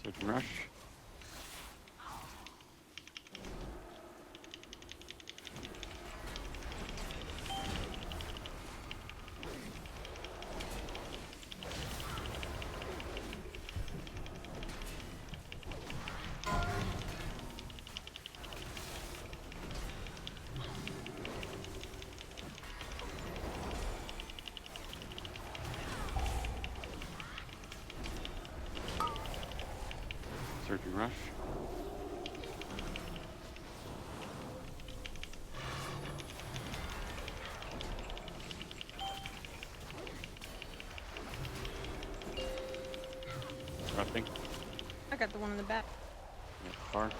[SPEAKER 5] Surge and rush. Surge and rush. Roughing.
[SPEAKER 3] I got the one in the back.
[SPEAKER 5] Yep, far.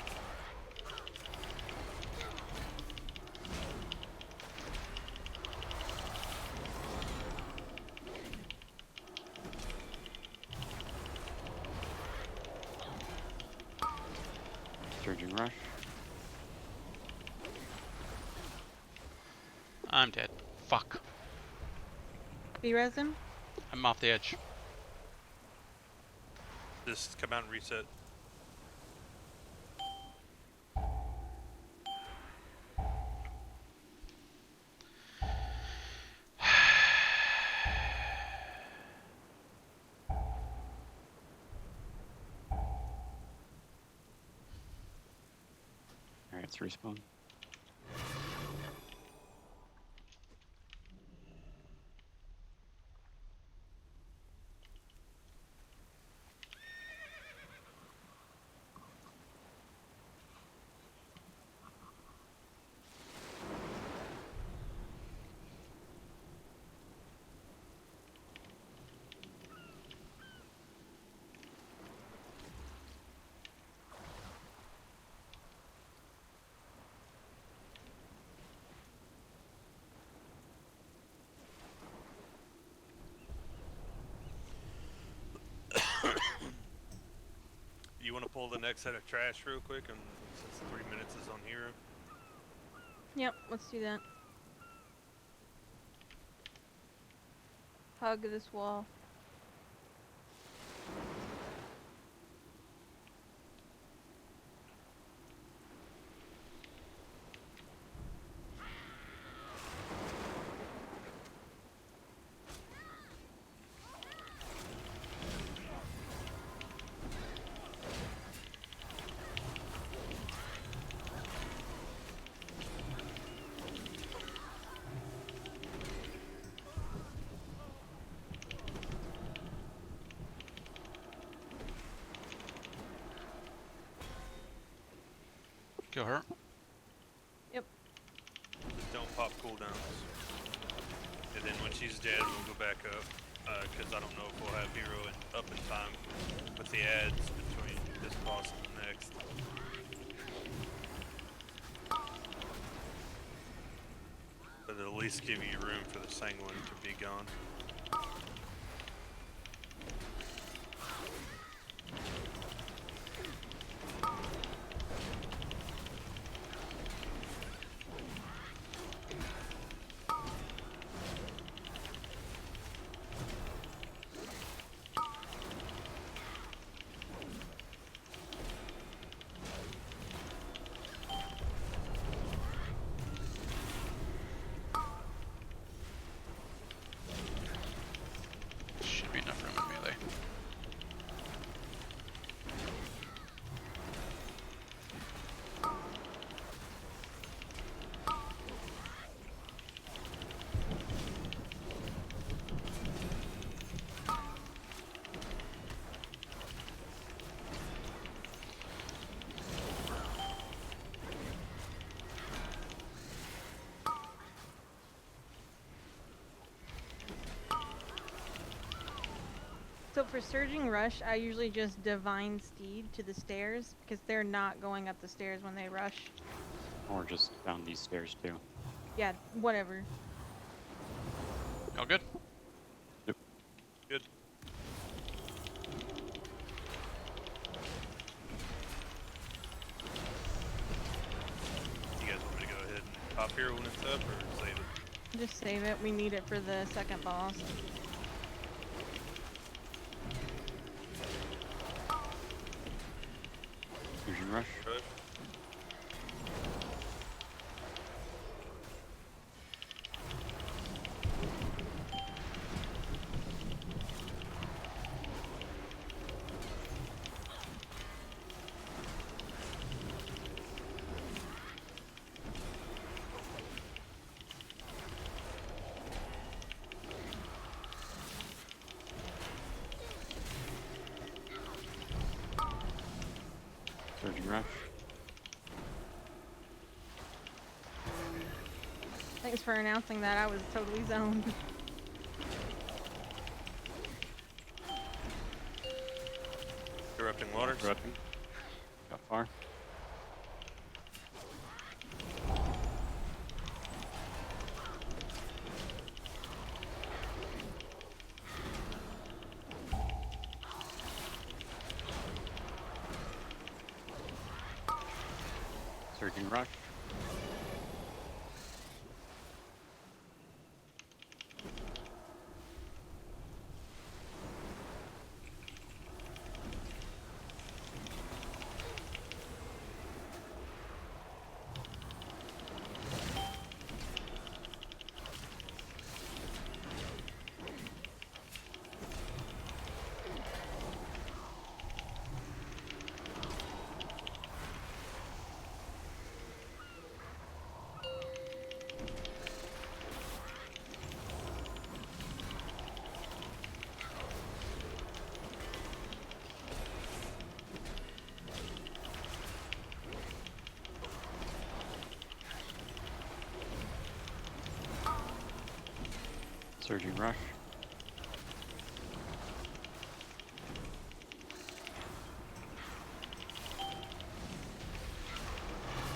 [SPEAKER 5] Surging rush.
[SPEAKER 2] I'm dead. Fuck.
[SPEAKER 3] B-res him?
[SPEAKER 2] I'm off the edge.
[SPEAKER 1] Just come out and reset.
[SPEAKER 5] Alright, it's respawn.
[SPEAKER 1] You want to pull the next set of trash real quick, and since 3 minutes is on hero.
[SPEAKER 3] Yep, let's do that. Hug this wall.
[SPEAKER 2] Kill her.
[SPEAKER 3] Yep.
[SPEAKER 1] Just don't pop cooldowns. And then when she's dead, we'll go back up. Because I don't know if we'll have hero up in time with the ads between this boss and the next. But it'll at least give you room for the Sanguine to be gone.
[SPEAKER 2] Should be enough room in melee.
[SPEAKER 3] So for Surging Rush, I usually just Divine Steed to the stairs because they're not going up the stairs when they rush.
[SPEAKER 5] Or just down these stairs too.
[SPEAKER 3] Yeah, whatever.
[SPEAKER 2] All good?
[SPEAKER 1] Good. You guys want me to go ahead and pop hero when it's up, or save it?
[SPEAKER 3] Just save it. We need it for the second boss.
[SPEAKER 5] Fusion rush.
[SPEAKER 1] Rush.
[SPEAKER 5] Surging rush.
[SPEAKER 3] Thanks for announcing that. I was totally zoned.
[SPEAKER 1] Erupting waters.
[SPEAKER 5] Erupting. Got far. Surging rush. Surging rush.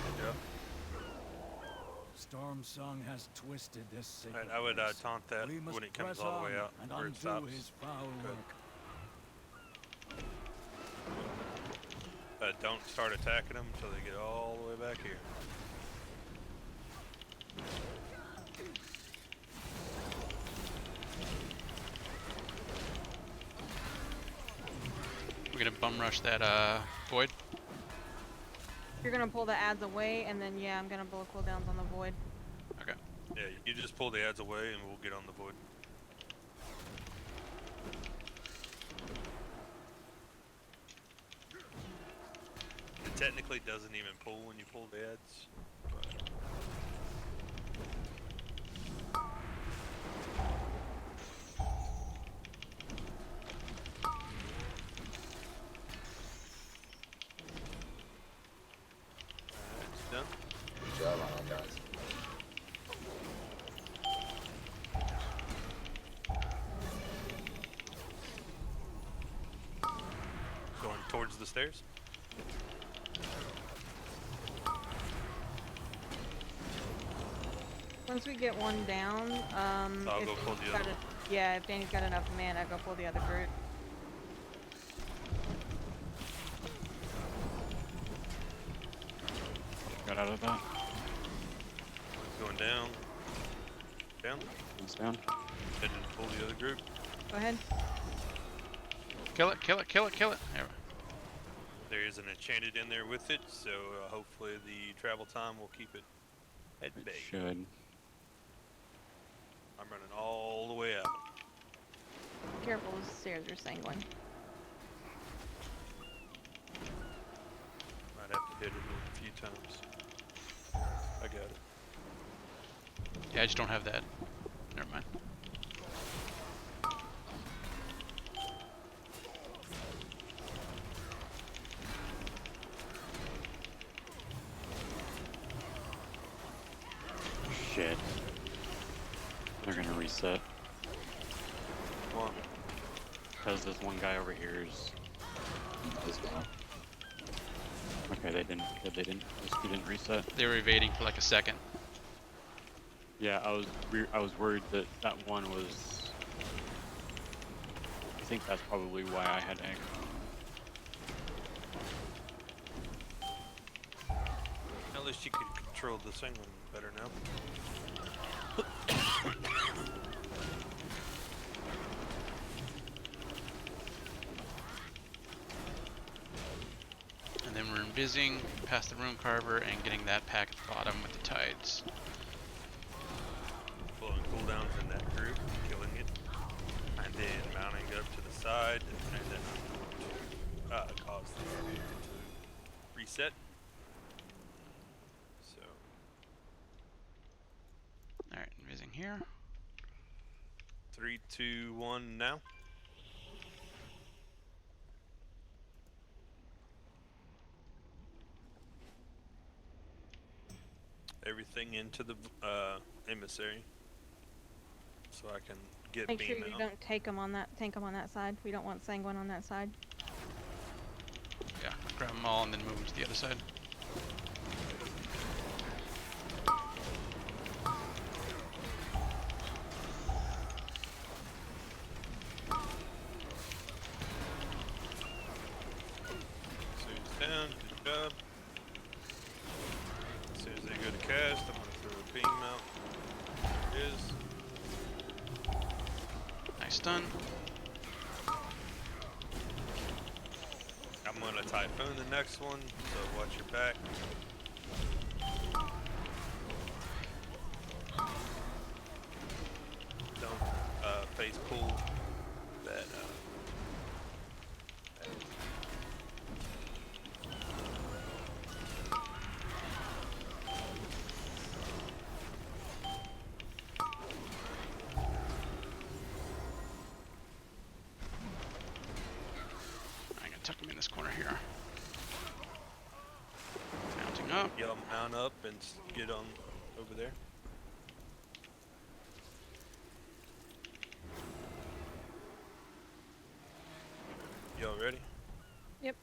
[SPEAKER 1] Good job.
[SPEAKER 4] Storm Song has twisted this sacred
[SPEAKER 1] Alright, I would
[SPEAKER 4] place.
[SPEAKER 1] taunt that
[SPEAKER 4] We must
[SPEAKER 1] when it comes
[SPEAKER 4] press
[SPEAKER 1] all the way
[SPEAKER 4] on
[SPEAKER 1] out,
[SPEAKER 4] and
[SPEAKER 1] where it
[SPEAKER 4] undo
[SPEAKER 1] stops.
[SPEAKER 4] his foul
[SPEAKER 1] Good.
[SPEAKER 4] work.
[SPEAKER 1] Don't start attacking them until they get all the way back here.
[SPEAKER 2] We're gonna bum rush that void.
[SPEAKER 3] You're gonna pull the ads away, and then yeah, I'm gonna blow cooldowns on the void.
[SPEAKER 2] Okay.
[SPEAKER 1] Yeah, you just pull the ads away and we'll get on the void. It technically doesn't even pull when you pull the ads. But alright, it's done.
[SPEAKER 8] Good job on it, guys.
[SPEAKER 1] Going towards the stairs.
[SPEAKER 3] Once we get one down,
[SPEAKER 1] I'll
[SPEAKER 3] if
[SPEAKER 1] go pull the
[SPEAKER 3] Danny's
[SPEAKER 1] other
[SPEAKER 3] got yeah, if Danny's got enough mana, go pull the other group.
[SPEAKER 5] Got out of that.
[SPEAKER 1] Going down. Down.
[SPEAKER 5] It's down.
[SPEAKER 1] Heading to pull the other group.
[SPEAKER 3] Go ahead.
[SPEAKER 2] Kill it, kill it, kill it, kill it. There.
[SPEAKER 1] There is an enchanted in there with it, so hopefully the travel time will keep it at
[SPEAKER 5] It
[SPEAKER 1] bay.
[SPEAKER 5] should.
[SPEAKER 1] I'm running all the way out.
[SPEAKER 3] Careful, the stairs are sanguine.
[SPEAKER 1] Might have to hit it a few times. I got it.
[SPEAKER 2] Yeah, I just don't have that. Never mind.
[SPEAKER 5] Shit. They're gonna reset.
[SPEAKER 1] Come on.
[SPEAKER 5] Because this one guy over here is...
[SPEAKER 8] He's down.
[SPEAKER 5] Okay, they didn't. Good, they didn't. He didn't reset.
[SPEAKER 2] They were evading for like a second.
[SPEAKER 5] Yeah, I was worried that that one was... I think that's probably why I had anger.
[SPEAKER 1] At least you can control this thing better now.
[SPEAKER 2] And then we're invising past the rune carver and getting that pack at the bottom with the tides.
[SPEAKER 1] Blowing cooldowns in that group, killing it, and then mounting up to the side, and then cause the group to reset. So,
[SPEAKER 2] Alright, invising here.
[SPEAKER 1] 3, 2, 1 now. Everything into the emissary, so I can get
[SPEAKER 3] Make
[SPEAKER 1] beam
[SPEAKER 3] sure you
[SPEAKER 1] out.
[SPEAKER 3] don't take them on that, tank them on that side. We don't want sanguine on that side.
[SPEAKER 2] Yeah, grab them all and then move them to the other side.
[SPEAKER 1] So he's down, good job. As soon as they go to cast, I'm gonna throw a beam out. There it is.
[SPEAKER 2] Nice stun.
[SPEAKER 1] I'm gonna typhoon the next one, so watch your back. Don't face pull that.
[SPEAKER 2] I'm gonna tuck him in this corner here. Mounting up.
[SPEAKER 1] Y'all mount up and get on over there. ready?
[SPEAKER 3] Yep.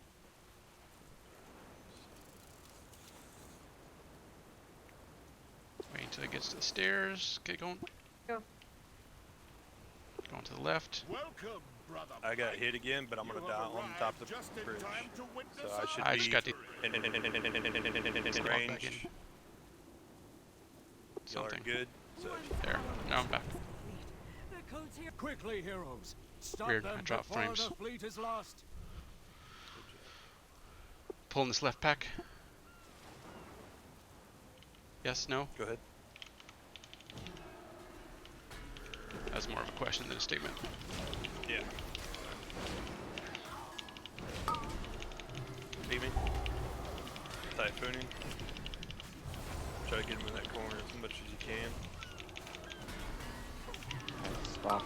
[SPEAKER 2] Wait until it gets to the stairs. Get going.
[SPEAKER 3] Go.
[SPEAKER 2] Going to the left.
[SPEAKER 6] Welcome, brother.
[SPEAKER 1] I got hit again, but I'm gonna
[SPEAKER 6] You
[SPEAKER 1] die
[SPEAKER 6] have
[SPEAKER 1] on top of
[SPEAKER 6] arrived
[SPEAKER 1] the
[SPEAKER 6] just in
[SPEAKER 1] bridge.
[SPEAKER 6] time to witness
[SPEAKER 1] So I should
[SPEAKER 2] I
[SPEAKER 1] be
[SPEAKER 2] just got to
[SPEAKER 1] in
[SPEAKER 2] Walk back
[SPEAKER 1] range.
[SPEAKER 2] in.
[SPEAKER 1] Y'all are
[SPEAKER 2] Something.
[SPEAKER 1] good. So
[SPEAKER 2] There. Now I'm back.
[SPEAKER 7] The code's here.
[SPEAKER 4] Quickly, heroes! Stop
[SPEAKER 2] Weird,
[SPEAKER 4] them
[SPEAKER 2] I dropped
[SPEAKER 4] before
[SPEAKER 2] frames.
[SPEAKER 4] the fleet is lost.
[SPEAKER 2] Pulling this left pack. Yes, no?
[SPEAKER 1] go ahead.
[SPEAKER 2] That's more of a question than a statement.
[SPEAKER 1] Yeah. Beat me. Typhooning. Try to get him in that corner as much as you can.
[SPEAKER 5] Stop.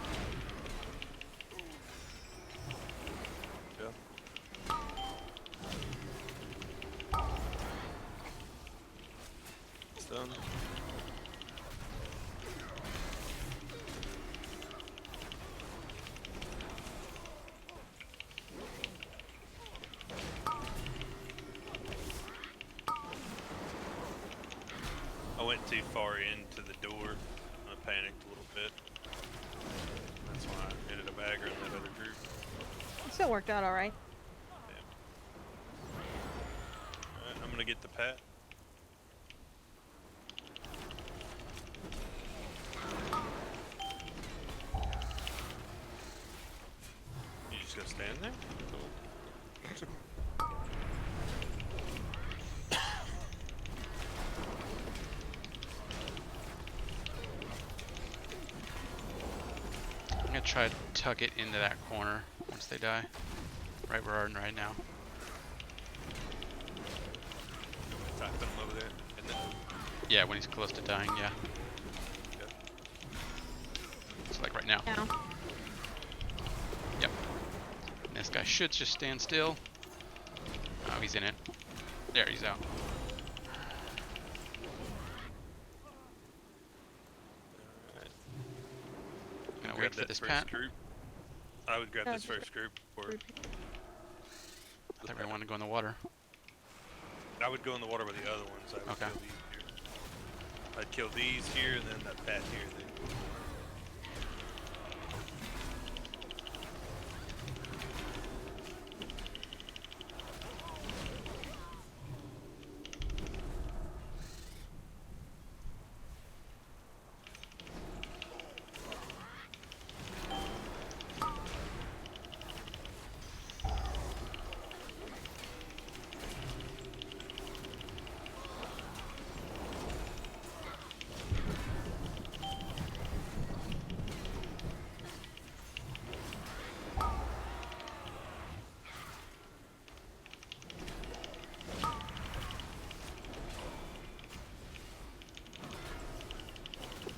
[SPEAKER 1] Yeah. Stun. I went too far into the door. I panicked a little bit. That's why I ended up aggroing that other group.
[SPEAKER 3] It still worked out all right.
[SPEAKER 1] Alright, I'm gonna get the pat. You just gonna stand there?
[SPEAKER 2] I'm gonna try to tuck it into that corner once they die. Right where we are right now.
[SPEAKER 1] Type him over there. And then,
[SPEAKER 2] Yeah, when he's close to dying, yeah.
[SPEAKER 1] okay.
[SPEAKER 2] So like right now.
[SPEAKER 3] Now.
[SPEAKER 2] Yep. And this guy should just stand still. Oh, he's in it. There, he's out.
[SPEAKER 1] Alright.
[SPEAKER 2] Gonna
[SPEAKER 1] Grab
[SPEAKER 2] wait for
[SPEAKER 1] that
[SPEAKER 2] this
[SPEAKER 1] first
[SPEAKER 2] pat.
[SPEAKER 1] group. I would grab
[SPEAKER 3] No,
[SPEAKER 1] this
[SPEAKER 3] just
[SPEAKER 1] first group. Or
[SPEAKER 3] Group.
[SPEAKER 2] I thought we wanted to go in the water.
[SPEAKER 1] I would go in the water with the other ones. I would
[SPEAKER 2] Okay.
[SPEAKER 1] kill these here. I'd kill these here and then that pat here. Then.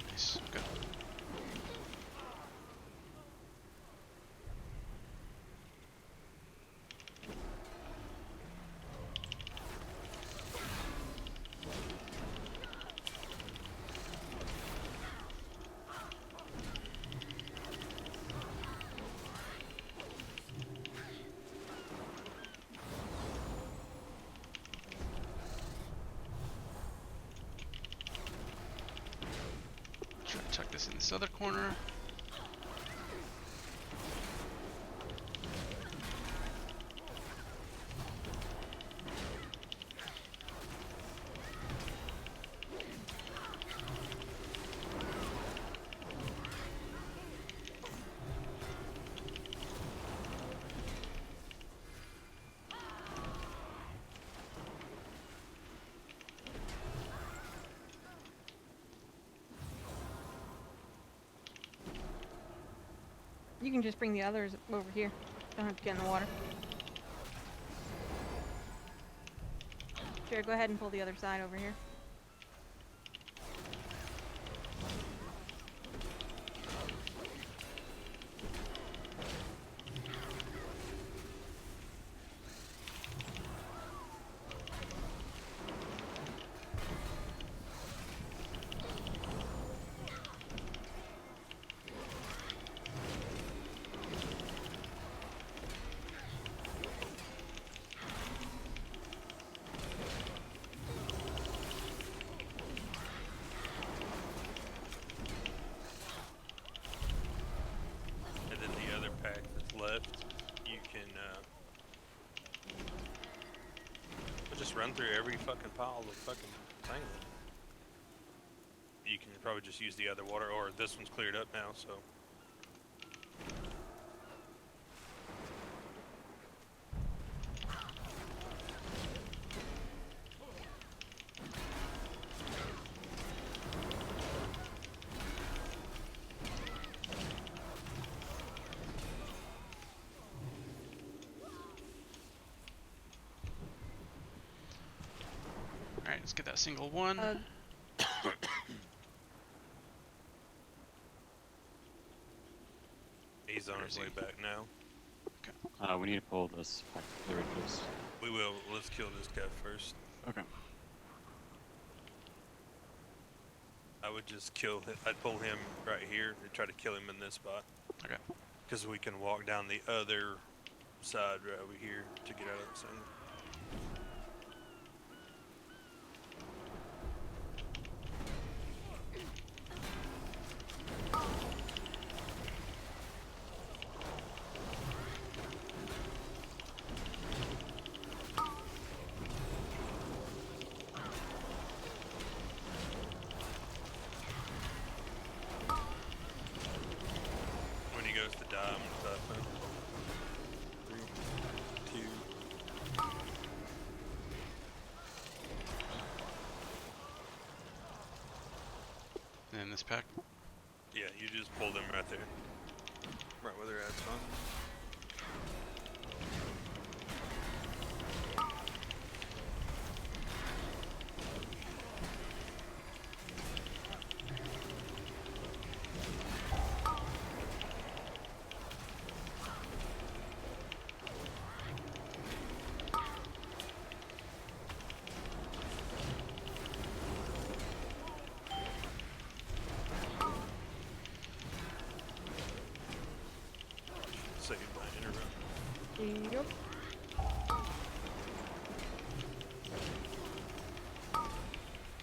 [SPEAKER 2] Nice. Good. Try to tuck this in this other corner.
[SPEAKER 3] You can just bring the others over here. Don't have to get in the water. Jared, go ahead and pull the other side over here.
[SPEAKER 1] just run through every fucking pile of fucking thing. You can probably just use the other water, or this one's cleared up now, so.
[SPEAKER 2] Alright, let's get that single one.
[SPEAKER 1] He's on
[SPEAKER 2] Where
[SPEAKER 1] his
[SPEAKER 2] is
[SPEAKER 1] way
[SPEAKER 2] he?
[SPEAKER 1] back now.
[SPEAKER 5] We need to pull this back to the ridges.
[SPEAKER 1] We will. Let's kill this guy first.
[SPEAKER 5] Okay.
[SPEAKER 1] I would just kill him. I'd pull him right here and try to kill him in this spot.
[SPEAKER 2] Okay.
[SPEAKER 1] Because we can walk down the other side right over here to get out of the thing. When he goes to die, I'm gonna stop him. 3, 2.
[SPEAKER 2] And then this pack.
[SPEAKER 1] Yeah, you just pull them right there. Right where they're at, son. Saved by interrupt.
[SPEAKER 3] Yep.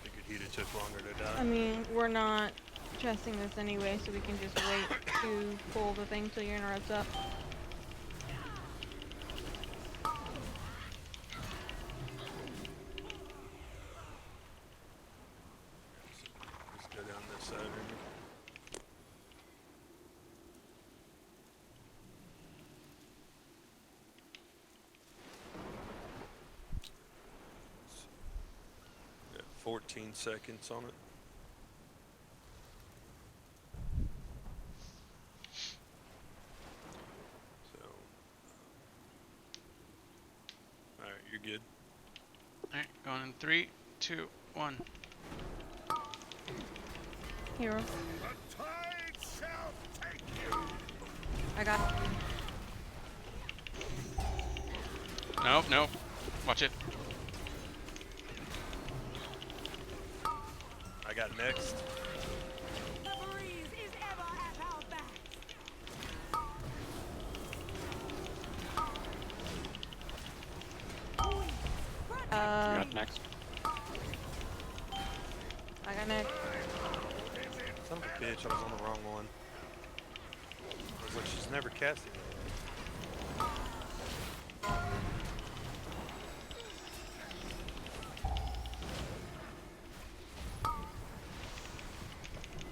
[SPEAKER 1] Figured he'd have took longer to
[SPEAKER 3] I
[SPEAKER 1] die.
[SPEAKER 3] mean, we're not chesting this anyway, so we can just wait to pull the thing till your interrupt's up.
[SPEAKER 1] Just go down this side here. Got 14 seconds on it. So, alright, you're good.
[SPEAKER 2] Alright, going in 3, 2, 1.
[SPEAKER 3] Hero.
[SPEAKER 6] The tide shall take you.
[SPEAKER 3] I got
[SPEAKER 2] Nope, nope. Watch it.
[SPEAKER 1] I got next.
[SPEAKER 7] The breeze is ever at our backs.
[SPEAKER 5] You got next.
[SPEAKER 3] I got next.
[SPEAKER 1] Son of a bitch, I was on the wrong one. I was like, she's never casting.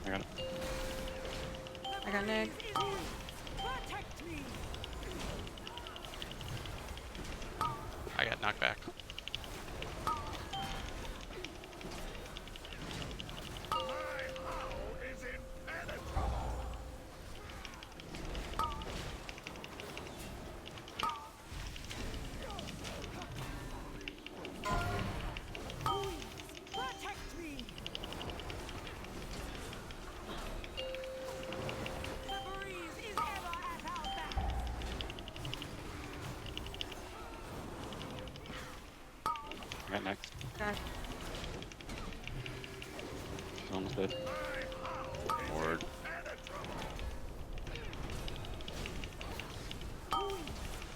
[SPEAKER 5] I got it.
[SPEAKER 3] I got next.
[SPEAKER 7] Is you. Protect me.
[SPEAKER 2] I got knocked back.
[SPEAKER 6] My howl is impenetrable.
[SPEAKER 7] Protect me. The breeze is ever at our backs.
[SPEAKER 5] I got next.
[SPEAKER 3] Got
[SPEAKER 5] She's almost dead. Ward.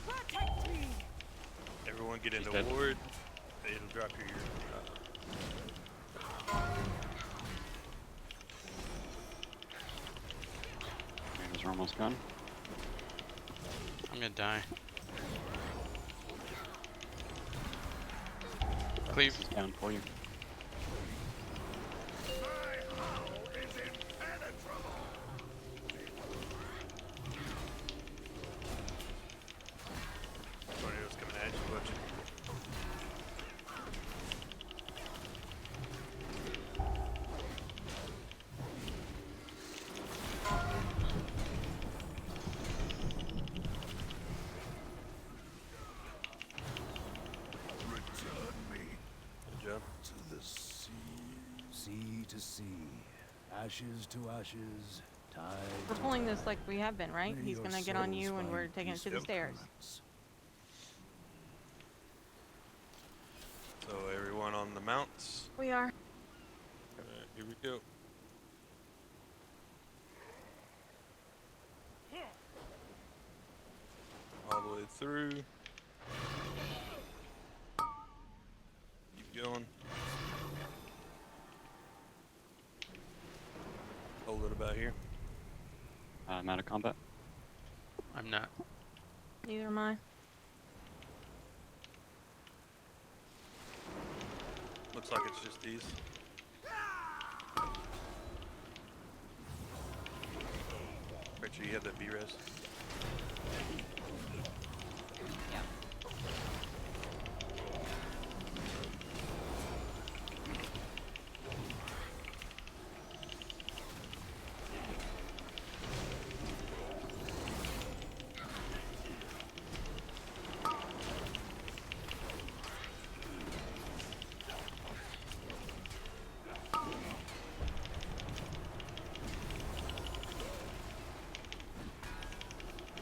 [SPEAKER 7] Protect me.
[SPEAKER 1] Everyone get
[SPEAKER 5] She's
[SPEAKER 1] into
[SPEAKER 5] dead.
[SPEAKER 1] ward. It'll drop your
[SPEAKER 5] These are almost gone.
[SPEAKER 2] I'm gonna die. Cleave.
[SPEAKER 5] This is down for you.
[SPEAKER 1] Tornado's coming at you, Butch.
[SPEAKER 6] Return me
[SPEAKER 1] Good job.
[SPEAKER 6] to the sea.
[SPEAKER 4] Sea to sea, ashes to ashes, tide
[SPEAKER 3] We're
[SPEAKER 4] to
[SPEAKER 3] pulling this
[SPEAKER 4] tide.
[SPEAKER 3] like we have been, right?
[SPEAKER 4] May
[SPEAKER 3] He's
[SPEAKER 4] your
[SPEAKER 3] gonna get on
[SPEAKER 4] souls
[SPEAKER 3] you and
[SPEAKER 4] find
[SPEAKER 3] we're taking it to the
[SPEAKER 4] peaceful
[SPEAKER 3] stairs.
[SPEAKER 4] currents.
[SPEAKER 1] So everyone on the mounts.
[SPEAKER 3] We are.
[SPEAKER 1] Alright, here we go. All the way through. Keep going. Hold it about here.
[SPEAKER 5] I'm out of combat.
[SPEAKER 2] I'm not.
[SPEAKER 3] Neither am I.
[SPEAKER 1] Looks like it's just these. Make sure you have that B-res.
[SPEAKER 3] Yeah.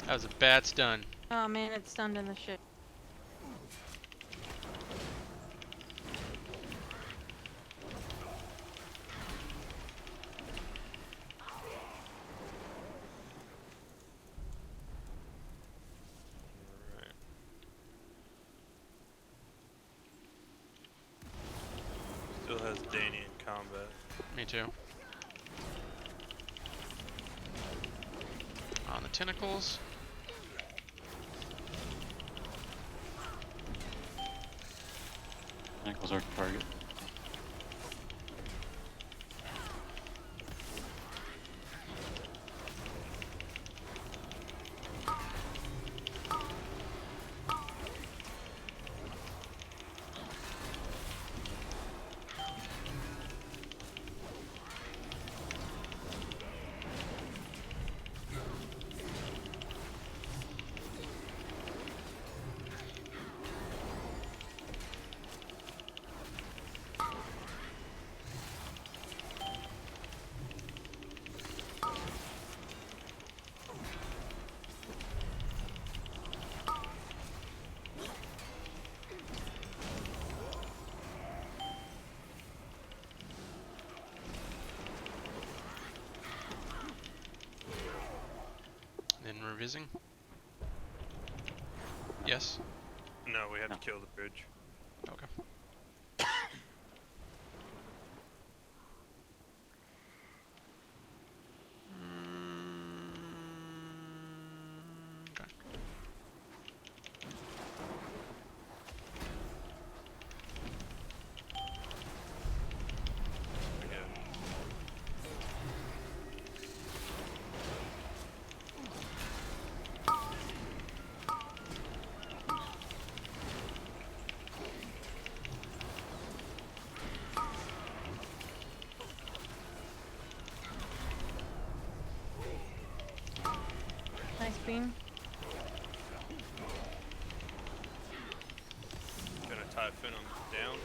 [SPEAKER 2] That was a bad stun.
[SPEAKER 3] Oh man, it's stunned in the shit.
[SPEAKER 1] Alright. Still has Danny in combat.
[SPEAKER 2] Me too. On the tentacles.
[SPEAKER 5] Tentacles are target.
[SPEAKER 2] Then revising. Yes.
[SPEAKER 1] No, we have
[SPEAKER 5] No.
[SPEAKER 1] to kill the bridge.
[SPEAKER 2] Okay. Okay.
[SPEAKER 1] We got
[SPEAKER 3] Nice beam.
[SPEAKER 1] gonna typhoon them down.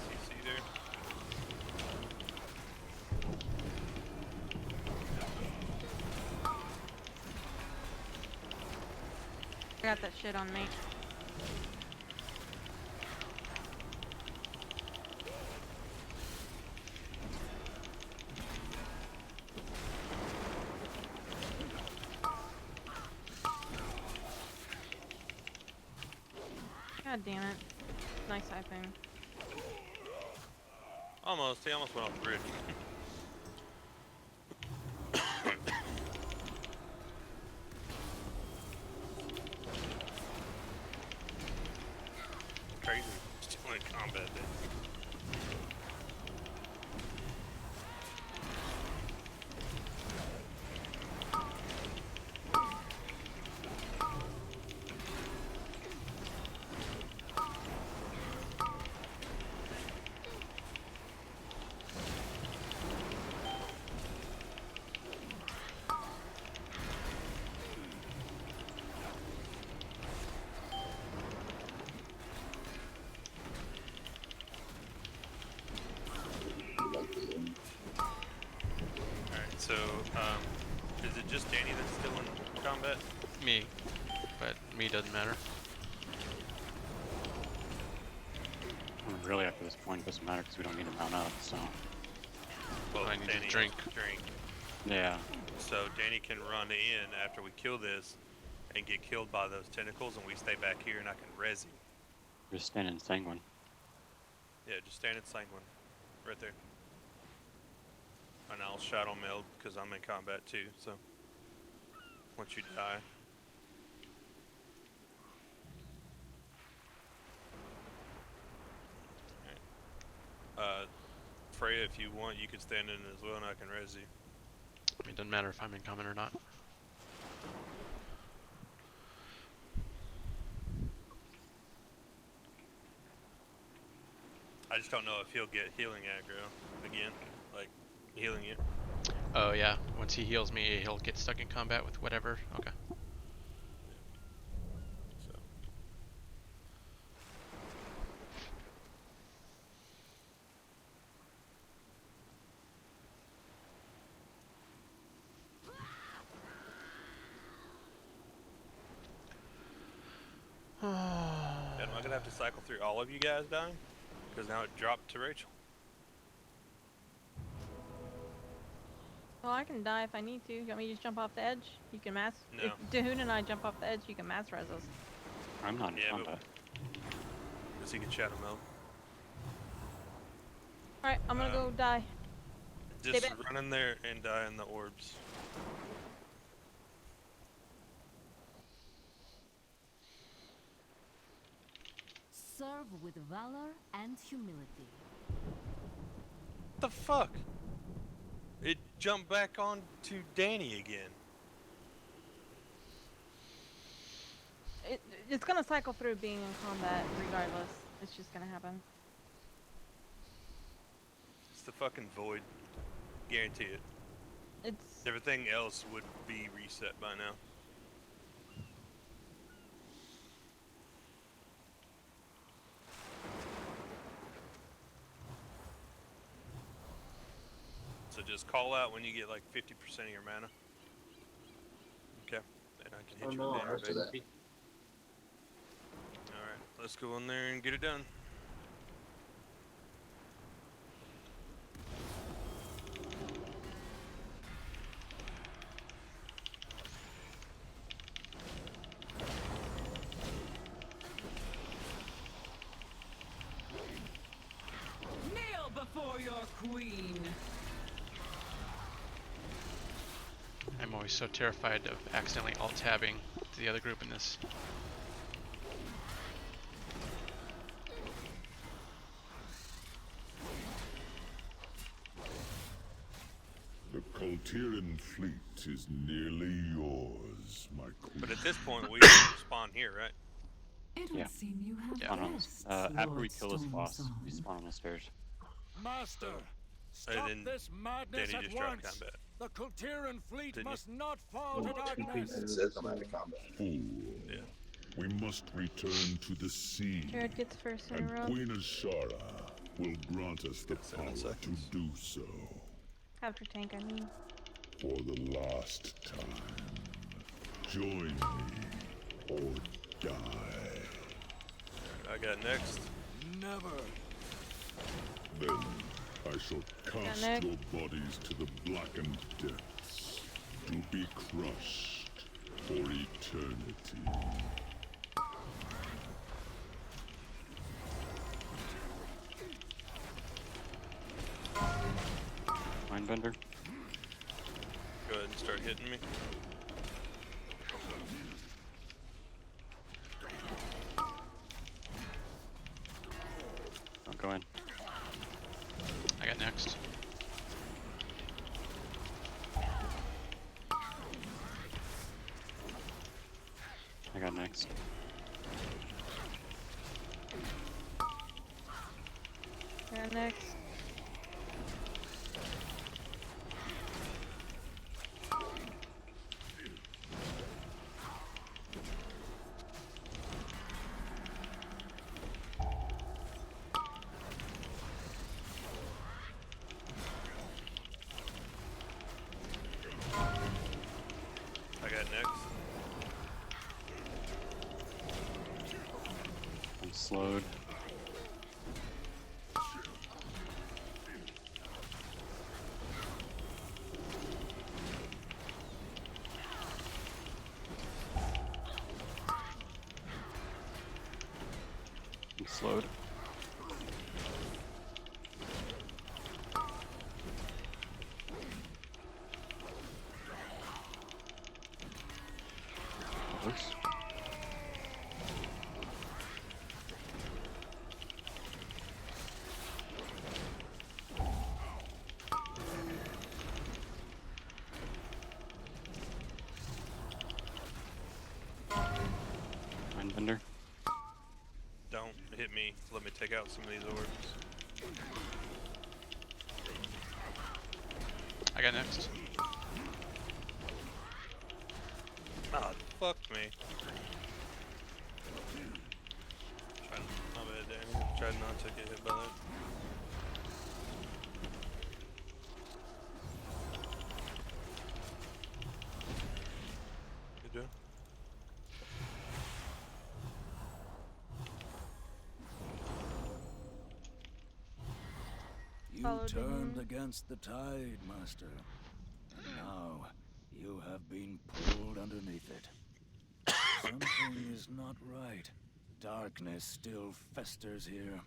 [SPEAKER 1] CC there.
[SPEAKER 3] I got that shit on me. God damn it. Nice typing.
[SPEAKER 1] Almost. He almost went off the bridge. so, is it just Danny that's still in combat?
[SPEAKER 2] Me. But me doesn't matter.
[SPEAKER 5] I mean, really, after this point, it doesn't matter because we don't need to mount up. So
[SPEAKER 1] Well,
[SPEAKER 2] I need to
[SPEAKER 1] Danny has
[SPEAKER 2] drink.
[SPEAKER 1] to drink.
[SPEAKER 5] yeah,
[SPEAKER 1] So Danny can run in after we kill this and get killed by those tentacles, and we stay back here and I can res him.
[SPEAKER 5] just stand in Sanguine.
[SPEAKER 1] Yeah, just stand in Sanguine. Right there. And I'll shadow meld because I'm in combat too, so. Once you die. Alright. Freya, if you want, you can stand in as well and I can res you.
[SPEAKER 2] I mean, it doesn't matter if I'm in comment or not.
[SPEAKER 1] I just don't know if he'll get healing aggro again. Like, healing you.
[SPEAKER 2] Oh yeah, once he heals me, he'll get stuck in combat with whatever. Okay.
[SPEAKER 1] So. And am I gonna have to cycle through all of you guys dying? Because now it dropped to Rachel.
[SPEAKER 3] Well, I can die if I need to. You want me to just jump off the edge? You can mass.
[SPEAKER 1] No.
[SPEAKER 3] If Dahoon and I jump off the edge, you can mass res us.
[SPEAKER 5] I'm not in
[SPEAKER 1] Yeah, but-
[SPEAKER 5] combat.
[SPEAKER 1] Because he can shadow meld.
[SPEAKER 3] Alright, I'm gonna go die.
[SPEAKER 1] Just
[SPEAKER 3] back.
[SPEAKER 1] run in there and die in the orbs.
[SPEAKER 7] Serve with valor and humility.
[SPEAKER 1] What the fuck? It jumped back on to Danny again.
[SPEAKER 3] It's gonna cycle through being in combat regardless. It's just gonna happen.
[SPEAKER 1] It's the fucking void. Guarantee it.
[SPEAKER 3] It's
[SPEAKER 1] Everything else would be reset by now. So just call out when you get like 50% of your mana. Okay. And I can hit you with
[SPEAKER 8] after
[SPEAKER 1] banner,
[SPEAKER 8] that.
[SPEAKER 1] baby. Alright, let's go in there and get it done.
[SPEAKER 7] Kneel before your queen.
[SPEAKER 2] I'm always so terrified of accidentally alt-tabbing to the other group in this.
[SPEAKER 6] The Coltiran fleet is nearly yours, my queen.
[SPEAKER 1] But at this point, we spawn here, right?
[SPEAKER 7] It
[SPEAKER 5] Yeah.
[SPEAKER 7] would seem you have
[SPEAKER 2] Yeah.
[SPEAKER 5] Spawn on
[SPEAKER 7] guests,
[SPEAKER 5] after we
[SPEAKER 7] Lord
[SPEAKER 5] kill this boss,
[SPEAKER 7] Stormsong.
[SPEAKER 5] we spawn on the stairs.
[SPEAKER 4] Master, stop
[SPEAKER 1] then
[SPEAKER 4] this madness
[SPEAKER 1] Danny
[SPEAKER 4] at
[SPEAKER 1] just dropped
[SPEAKER 4] once.
[SPEAKER 1] combat.
[SPEAKER 4] The Coltiran fleet
[SPEAKER 1] Didn't you?
[SPEAKER 4] must not fall to darkness.
[SPEAKER 8] It says I'm out of combat.
[SPEAKER 6] Fool.
[SPEAKER 1] Yeah.
[SPEAKER 6] We must return to the sea,
[SPEAKER 3] Jared gets first in
[SPEAKER 6] and
[SPEAKER 3] a row.
[SPEAKER 6] Queen Ashara will grant us the
[SPEAKER 1] 7
[SPEAKER 6] power to
[SPEAKER 1] seconds.
[SPEAKER 6] do so
[SPEAKER 3] After tank, I mean.
[SPEAKER 6] for the last time. Join me or die.
[SPEAKER 1] I got next.
[SPEAKER 4] Never.
[SPEAKER 6] Then I shall cast
[SPEAKER 3] Nick.
[SPEAKER 6] your bodies to the blackened depths to be crushed for eternity.
[SPEAKER 5] Mindbender.
[SPEAKER 1] Go ahead and start hitting me.
[SPEAKER 5] Don't go in.
[SPEAKER 2] I got next.
[SPEAKER 5] I got next.
[SPEAKER 3] Yeah, next.
[SPEAKER 5] slowed. I'm slowed. Works. Mindbender.
[SPEAKER 1] Don't hit me. Let me take out some of these orbs.
[SPEAKER 2] I got next.
[SPEAKER 1] Ah, fuck me. My bad, Danny. Tried not to get hit by that. Good job.
[SPEAKER 4] You
[SPEAKER 3] Followed
[SPEAKER 4] turned
[SPEAKER 3] him.
[SPEAKER 4] against the tide, Master. And now you have been pulled underneath it. Something is not right. Darkness still festers here.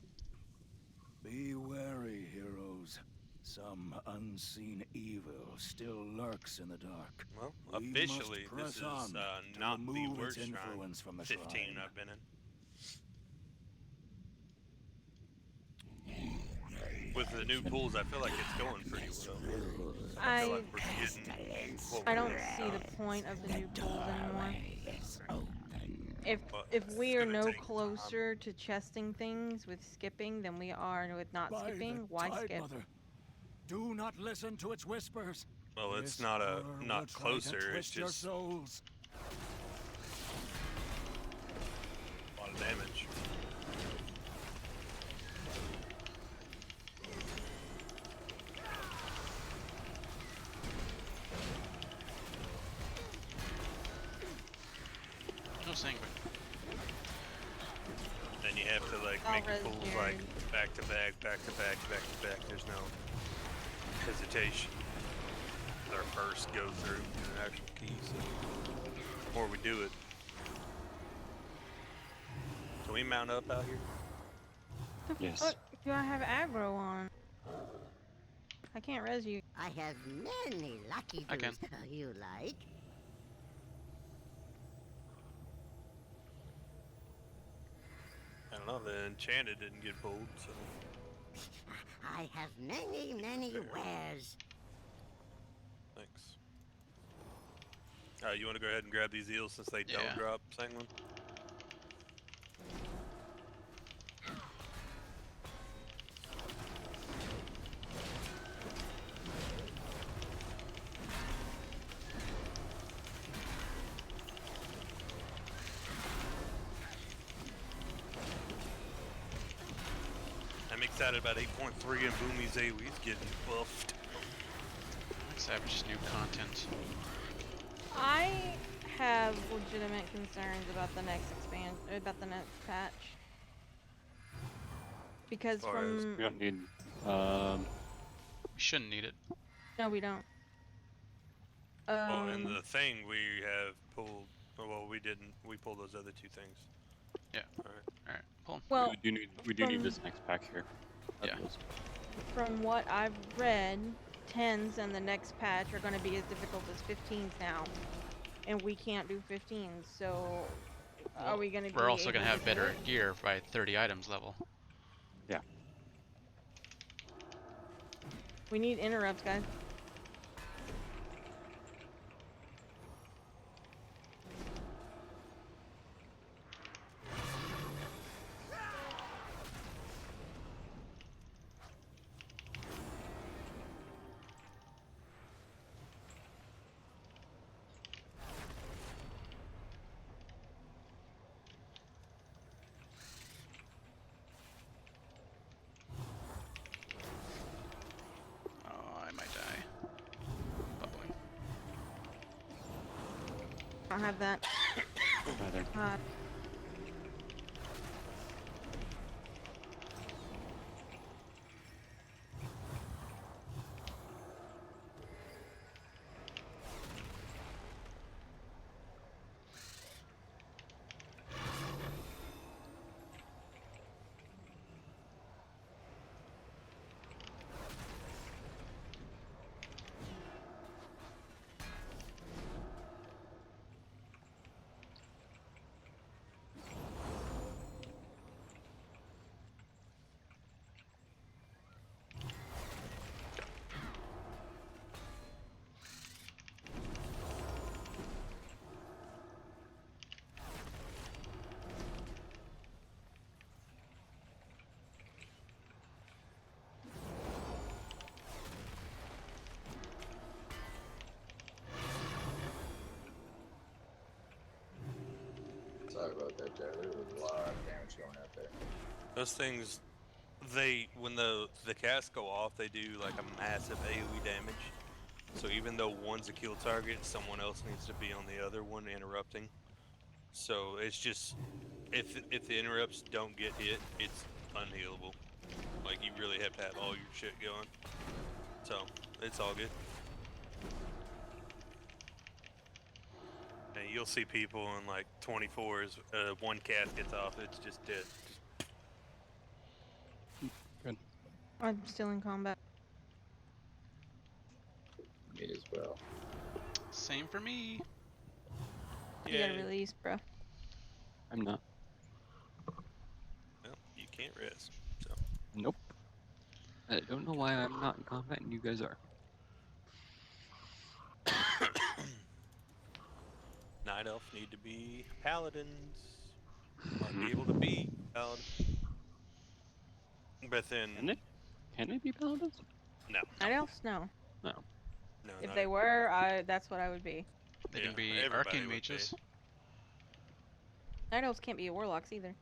[SPEAKER 4] Be wary, heroes. Some unseen evil still lurks in the dark.
[SPEAKER 1] Well,
[SPEAKER 4] We
[SPEAKER 1] officially,
[SPEAKER 4] must
[SPEAKER 1] this is
[SPEAKER 4] press on to
[SPEAKER 1] not the
[SPEAKER 4] remove
[SPEAKER 1] worst
[SPEAKER 4] its
[SPEAKER 1] shrine
[SPEAKER 4] influence from the
[SPEAKER 1] 15
[SPEAKER 4] shrine.
[SPEAKER 1] I've been in. With the new pools, I feel like it's going pretty well. I feel like we're getting what
[SPEAKER 3] I
[SPEAKER 1] we
[SPEAKER 3] don't
[SPEAKER 1] want.
[SPEAKER 3] see the point of the new pools anymore.
[SPEAKER 1] But
[SPEAKER 3] If
[SPEAKER 1] it's
[SPEAKER 3] we are
[SPEAKER 1] gonna
[SPEAKER 3] no
[SPEAKER 1] take time.
[SPEAKER 3] closer to chesting things with skipping than we are with not
[SPEAKER 4] By
[SPEAKER 3] skipping,
[SPEAKER 4] the
[SPEAKER 3] why
[SPEAKER 4] Tide
[SPEAKER 3] skip?
[SPEAKER 4] Mother, do not listen to its whispers.
[SPEAKER 1] Well, it's
[SPEAKER 4] This
[SPEAKER 1] not
[SPEAKER 4] horror will
[SPEAKER 1] not
[SPEAKER 4] try to
[SPEAKER 1] closer. It's
[SPEAKER 4] twist your
[SPEAKER 1] just
[SPEAKER 4] souls.
[SPEAKER 1] a lot of damage.
[SPEAKER 2] No sanguine.
[SPEAKER 1] Then you have to like
[SPEAKER 3] I'll
[SPEAKER 1] make the
[SPEAKER 3] res
[SPEAKER 1] pools
[SPEAKER 3] Jared.
[SPEAKER 1] like back to back, back to back, back to back. There's no hesitation. Our first go through an actual key. So the more we do it, can we mount up out here?
[SPEAKER 3] The
[SPEAKER 5] Yes.
[SPEAKER 3] fuck do I have aggro on? I can't res you.
[SPEAKER 9] I have many lucky
[SPEAKER 2] I can.
[SPEAKER 9] boosts you like.
[SPEAKER 1] I don't know. The enchanted didn't get pulled, so
[SPEAKER 9] I have many wares.
[SPEAKER 1] thanks. You want to go ahead and grab these eels since they
[SPEAKER 2] Yeah.
[SPEAKER 1] don't drop sanguine? I'm excited about 8.3 and Boomy Zawi's getting buffed.
[SPEAKER 2] Like Savage's new content.
[SPEAKER 3] I have legitimate concerns about the next patch. Because
[SPEAKER 1] As far as
[SPEAKER 3] from
[SPEAKER 5] We don't need.
[SPEAKER 2] We shouldn't need it.
[SPEAKER 3] no, we don't.
[SPEAKER 1] Well, and the thing we have pulled, well, we didn't. We pulled those other two things.
[SPEAKER 2] Yeah.
[SPEAKER 1] All right.
[SPEAKER 2] All right, pull 'em.
[SPEAKER 3] well,
[SPEAKER 5] We do need
[SPEAKER 3] from-
[SPEAKER 5] this next pack here.
[SPEAKER 2] Yeah.
[SPEAKER 3] from what I've read, 10s and the next patch are going to be as difficult as 15s now, and we can't do 15s. So, are we going to?
[SPEAKER 2] We're also gonna
[SPEAKER 3] able
[SPEAKER 2] have
[SPEAKER 3] to do
[SPEAKER 2] better
[SPEAKER 3] it?
[SPEAKER 2] gear by 30 items level.
[SPEAKER 5] Yeah.
[SPEAKER 3] We need interrupts, guys.
[SPEAKER 2] Oh, I might die. Bubbling.
[SPEAKER 3] I don't have that.
[SPEAKER 5] Rather.
[SPEAKER 8] up there. There's a lot of damage going up there.
[SPEAKER 1] Those things, when the casts go off, they do like a massive AoE damage. So even though one's a kill target, someone else needs to be on the other one interrupting. So it's just, if the interrupts don't get hit, it's unhealable. Like you really have to have all your shit going. So it's all good. And you'll see people in like 24s, one cast gets off, it's just dead.
[SPEAKER 5] Good.
[SPEAKER 3] I'm still in combat.
[SPEAKER 8] Me as well.
[SPEAKER 2] Same for me.
[SPEAKER 3] You gotta
[SPEAKER 1] Yay.
[SPEAKER 3] release, bro.
[SPEAKER 5] I'm not.
[SPEAKER 1] Well, you can't rest. So
[SPEAKER 5] Nope. I don't know why I'm not in combat and you guys are.
[SPEAKER 1] Night Elf need to be paladins. Or be able to be paladins. But then,
[SPEAKER 5] Can they be paladins?
[SPEAKER 1] no.
[SPEAKER 3] Night elves? No.
[SPEAKER 5] No.
[SPEAKER 1] No,
[SPEAKER 3] If
[SPEAKER 1] not
[SPEAKER 3] they were, that's what I would be.
[SPEAKER 2] They
[SPEAKER 1] Yeah,
[SPEAKER 2] can be
[SPEAKER 1] everybody
[SPEAKER 2] arcane
[SPEAKER 1] would
[SPEAKER 2] mages.
[SPEAKER 3] Night elves can't be warlocks either.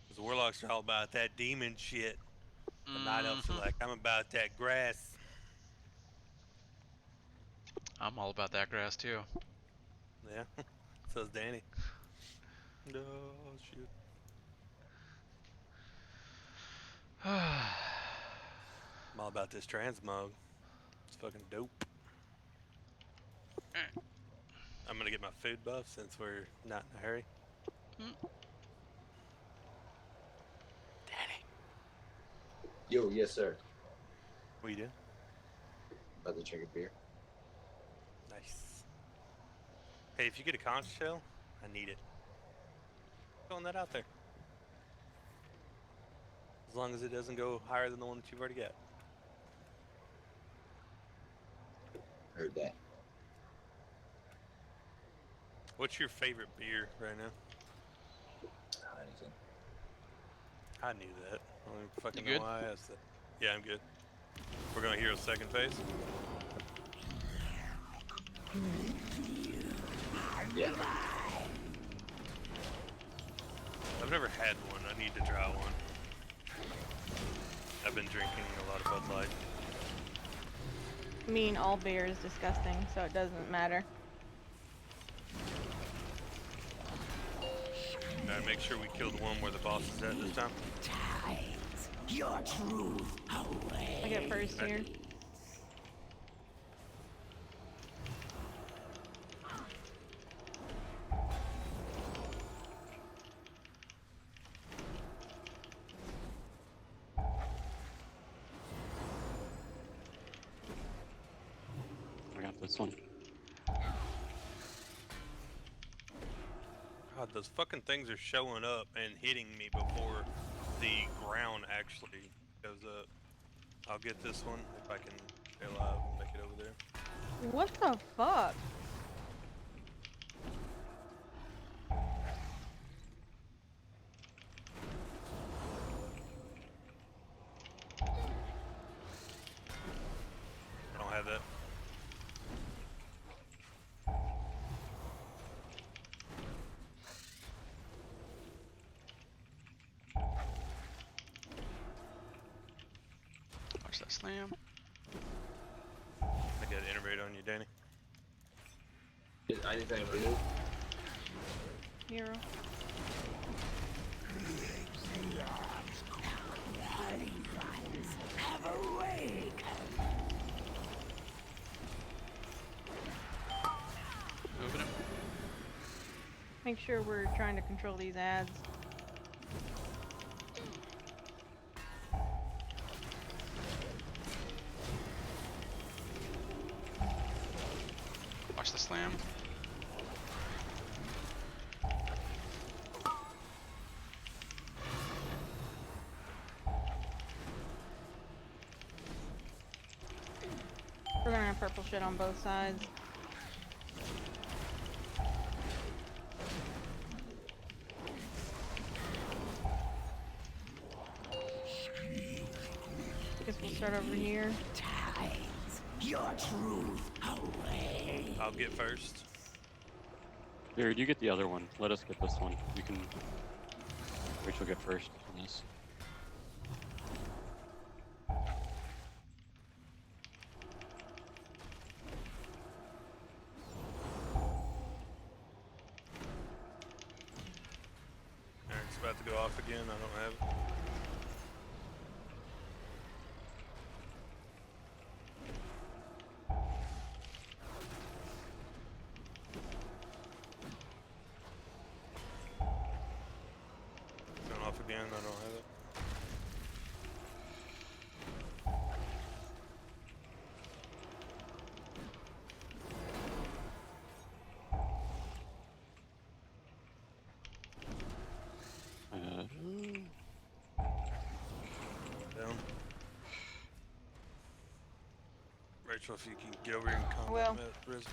[SPEAKER 1] Because warlocks are all about that demon shit. The Night Elves are
[SPEAKER 2] Mhm.
[SPEAKER 1] like, I'm about that grass.
[SPEAKER 2] I'm all about that grass too.
[SPEAKER 1] Yeah, so's Danny. No, shoot. I'm all about this transmog. It's fucking dope. I'm gonna get my food buff since we're not in a hurry. Danny,
[SPEAKER 8] Yo, yes, sir.
[SPEAKER 1] what you doing?
[SPEAKER 8] About to drink a beer.
[SPEAKER 1] Nice. Hey, if you get a conch shell, I need it. Throwing that out there. As long as it doesn't go higher than the one that you've already got.
[SPEAKER 8] Heard that.
[SPEAKER 1] What's your favorite beer right now?
[SPEAKER 8] Anything.
[SPEAKER 1] I knew that. I don't even fucking
[SPEAKER 2] You good?
[SPEAKER 1] know why I asked that. Yeah, I'm good. We're going hero second phase.
[SPEAKER 8] Yeah.
[SPEAKER 1] I've never had one. I need to try one. I've been drinking a lot of Bud Light.
[SPEAKER 3] I mean, all beer is disgusting, so it doesn't matter.
[SPEAKER 1] Alright, make sure we kill the one where the boss is at this time.
[SPEAKER 9] Your truth
[SPEAKER 3] I get first here.
[SPEAKER 5] I got this one.
[SPEAKER 1] God, those fucking things are showing up and hitting me before the ground actually goes up. I'll get this one if I can stay alive and make it over there.
[SPEAKER 3] What the fuck?
[SPEAKER 1] I don't have that.
[SPEAKER 2] Watch that slam.
[SPEAKER 1] I got innervate on you, Danny.
[SPEAKER 8] Anything to do?
[SPEAKER 3] Hero.
[SPEAKER 2] Moving him.
[SPEAKER 3] Make sure we're trying to control these ads.
[SPEAKER 2] Watch the slam.
[SPEAKER 3] We're gonna have purple shit on both sides. Guess we'll start over here.
[SPEAKER 9] your truth away.
[SPEAKER 1] I'll get first.
[SPEAKER 5] Dude, you get the other one. Let us get this one. You can. Rachel get first on this.
[SPEAKER 1] Aaron's about to go off again. I don't have it. Going off again. I don't have it. Down. Rachel, if you can get over here and combat
[SPEAKER 3] Well.
[SPEAKER 1] Riz.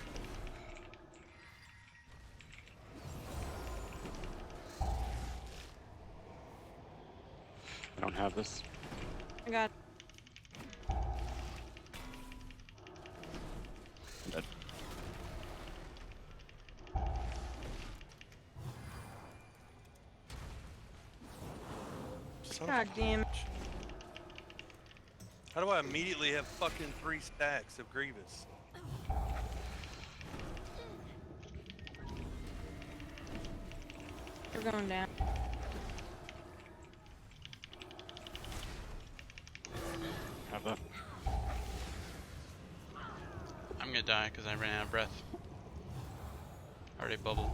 [SPEAKER 5] I don't have this.
[SPEAKER 3] I got.
[SPEAKER 5] I'm dead.
[SPEAKER 1] Son of
[SPEAKER 3] God
[SPEAKER 1] a
[SPEAKER 3] damn it.
[SPEAKER 1] bitch. How do I immediately have fucking 3 stacks of Grievous?
[SPEAKER 3] We're going down.
[SPEAKER 5] Have that.
[SPEAKER 2] I'm gonna die because I ran out of breath. I already bubbled.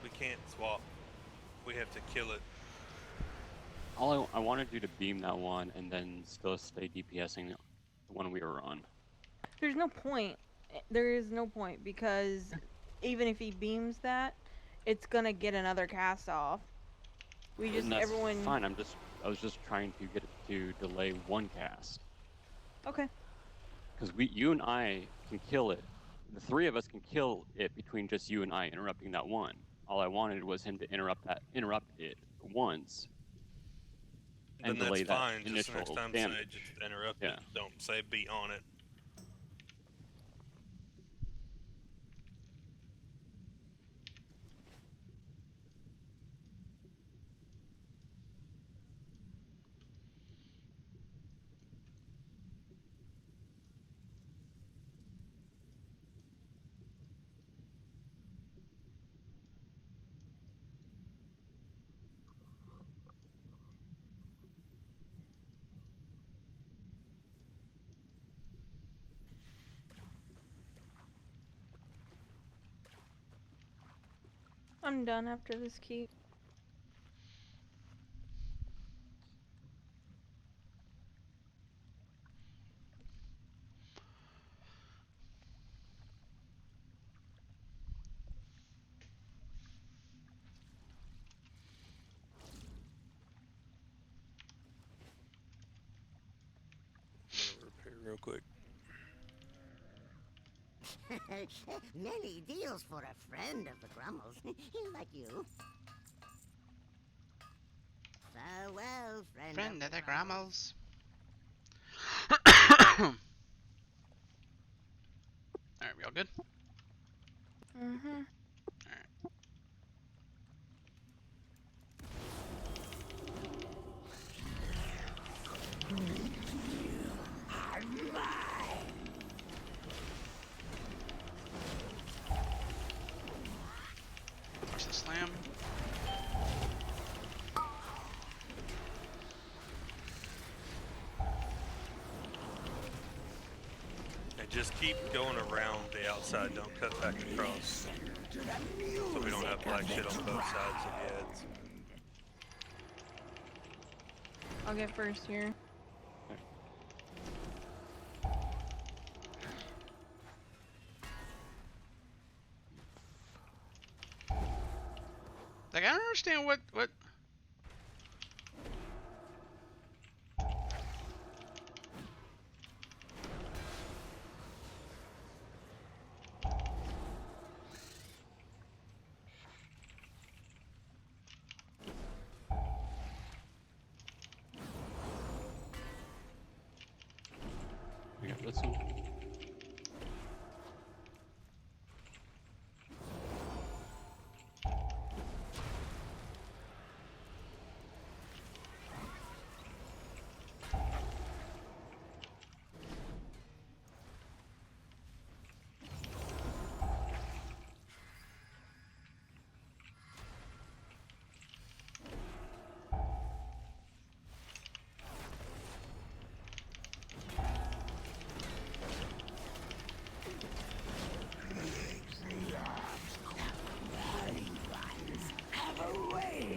[SPEAKER 1] We can't swap. We have to kill it.
[SPEAKER 5] I wanted you to beam that one and then still stay DPSing the one we were on.
[SPEAKER 3] There's no point. There is no point because even if he beams that, it's gonna get another cast off. We just
[SPEAKER 5] And that's
[SPEAKER 3] everyone.
[SPEAKER 5] fine. I was just trying to get it to delay one cast.
[SPEAKER 3] Okay.
[SPEAKER 5] Because you and I can kill it. The 3 of us can kill it between just you and I interrupting that one. All I wanted was him to interrupt it once.
[SPEAKER 1] Then
[SPEAKER 5] And
[SPEAKER 1] that's
[SPEAKER 5] delay that
[SPEAKER 1] fine. Just
[SPEAKER 5] initial
[SPEAKER 1] next time
[SPEAKER 5] damage.
[SPEAKER 1] say just interrupt
[SPEAKER 5] Yeah.
[SPEAKER 1] it. Don't say be on it.
[SPEAKER 3] I'm done after this keep.
[SPEAKER 1] I'm gonna repair real quick.
[SPEAKER 9] Many deals for a friend of the Grummels, like you. Farewell, friend of the
[SPEAKER 2] Grummels. Alright, we all good?
[SPEAKER 3] Mm-hmm.
[SPEAKER 2] Watch the slam.
[SPEAKER 1] And just keep going around the outside. Don't cut back across. So we don't have black shit on both sides of the heads.
[SPEAKER 3] I'll get first here.
[SPEAKER 2] Like, I don't understand what
[SPEAKER 5] this one.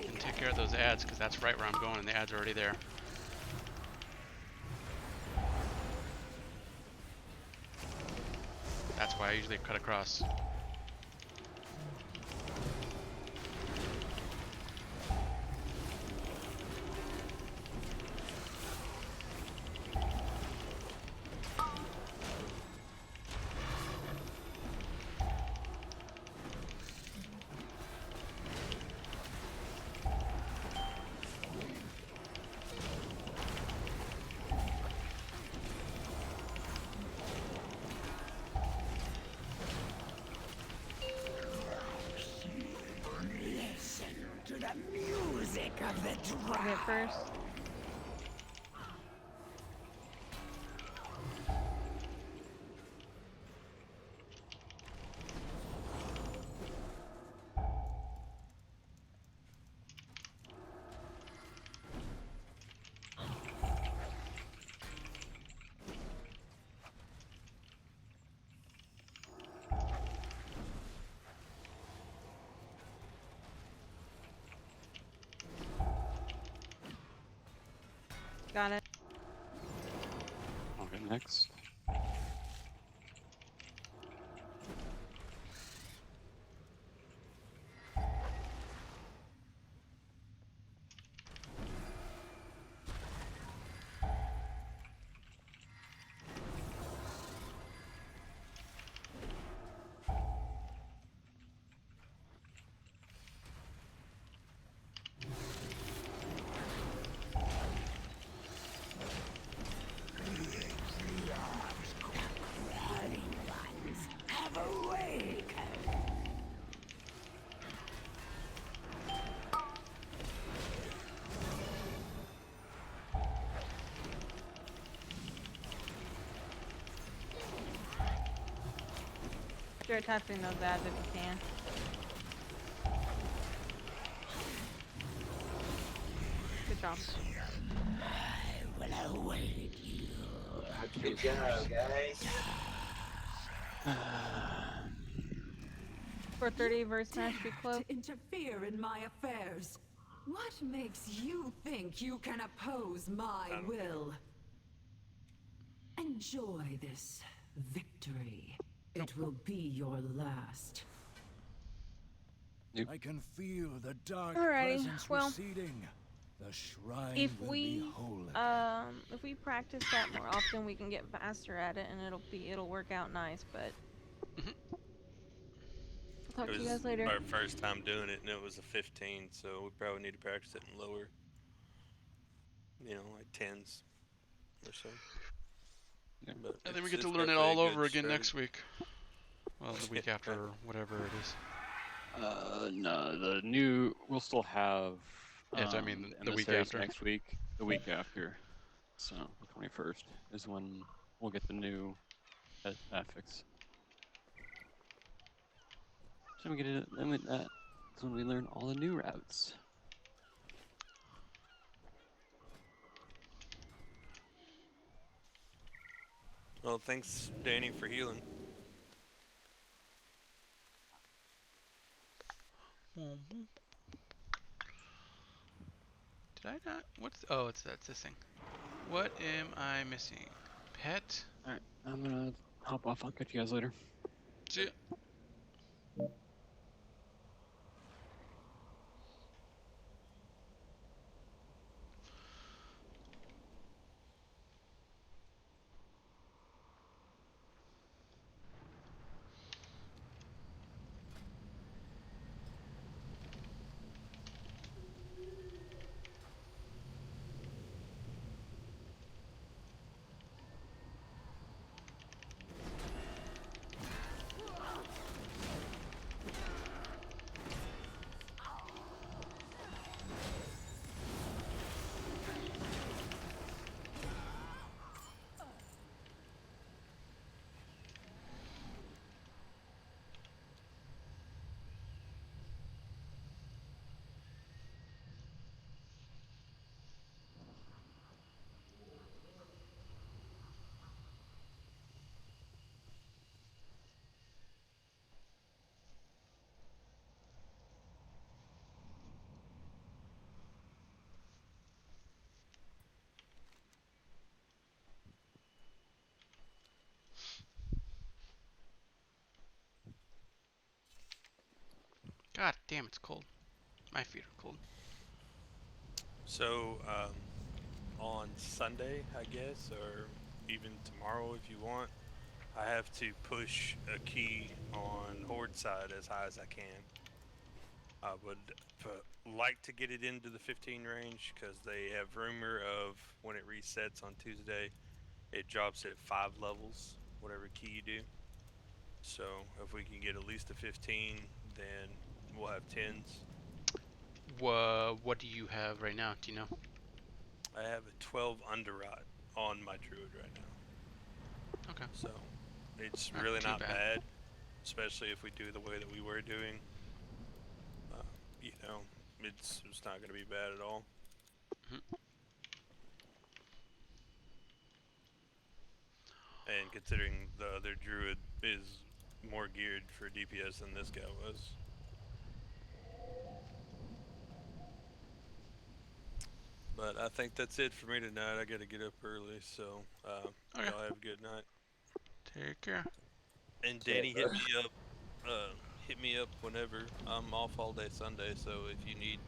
[SPEAKER 2] And take care of those ads, because that's right where I'm going, and the ads are already there. That's why I usually cut across.
[SPEAKER 7] To the music of the
[SPEAKER 3] I'll get first. Got it.
[SPEAKER 5] Okay, next.
[SPEAKER 7] have awakened.
[SPEAKER 3] Start touching those ads if you can. Good job.
[SPEAKER 7] I will await you.
[SPEAKER 8] Good job, guys.
[SPEAKER 3] 430 versus Nashville Club.
[SPEAKER 7] To interfere in my affairs. What makes you think you can oppose my will? Enjoy this victory. It will be your last.
[SPEAKER 4] I can feel the dark
[SPEAKER 3] Alrighty,
[SPEAKER 4] presence
[SPEAKER 3] well,
[SPEAKER 4] receding. The shrine
[SPEAKER 3] If
[SPEAKER 4] will be
[SPEAKER 3] we
[SPEAKER 4] whole again.
[SPEAKER 3] if we practice that more often, we can get faster at it, and it'll work out nice. But I'll talk
[SPEAKER 1] It
[SPEAKER 3] to you
[SPEAKER 1] was
[SPEAKER 3] guys later.
[SPEAKER 1] our first time doing it, and it was a 15, so we probably need to practice it in lower. You know, like 10s or so.
[SPEAKER 5] Yeah.
[SPEAKER 1] But
[SPEAKER 2] And then we
[SPEAKER 1] it's-
[SPEAKER 2] get to
[SPEAKER 1] it's
[SPEAKER 2] learn it
[SPEAKER 1] definitely a
[SPEAKER 2] all
[SPEAKER 1] good
[SPEAKER 2] over again
[SPEAKER 1] strategy.
[SPEAKER 2] next week. Well, the week after, or whatever it is.
[SPEAKER 5] No, the new we'll still have.
[SPEAKER 2] Yes, I mean the week
[SPEAKER 5] emissaries
[SPEAKER 2] after.
[SPEAKER 5] next week. The week after, so the 21st is when we'll get the new affix. So we get it. Then that's when we learn all the new routes.
[SPEAKER 1] Well, thanks, Danny, for healing.
[SPEAKER 2] Did I not? What's? Oh, that's this thing. What am I missing? Pet?
[SPEAKER 5] All right, I'm gonna hop off. I'll catch you guys later.
[SPEAKER 2] See ya. God damn, it's cold. My feet are cold.
[SPEAKER 1] So, on Sunday, I guess, or even tomorrow if you want, I have to push a key on Horde side as high as I can. I would like to get it into the 15 range because they have rumor of when it resets on Tuesday, it drops at 5 levels, whatever key you do. So if we can get at least a 15, then we'll have 10s.
[SPEAKER 2] What do you have right now? Do you know?
[SPEAKER 1] I have a 12 underrot on my druid right now.
[SPEAKER 2] Okay.
[SPEAKER 1] So it's
[SPEAKER 2] Not
[SPEAKER 1] really
[SPEAKER 2] too
[SPEAKER 1] not
[SPEAKER 2] bad.
[SPEAKER 1] bad, especially if we do the way that we were doing. You know, it's not going to be bad at all.
[SPEAKER 2] Mhm.
[SPEAKER 1] And considering the other druid is more geared for DPS than this guy was. But I think that's it for me tonight. I gotta get up early, so
[SPEAKER 2] Okay.
[SPEAKER 1] y'all have a good night.
[SPEAKER 2] Take care.
[SPEAKER 1] And Danny, hit me up whenever. I'm off all day Sunday, so if you need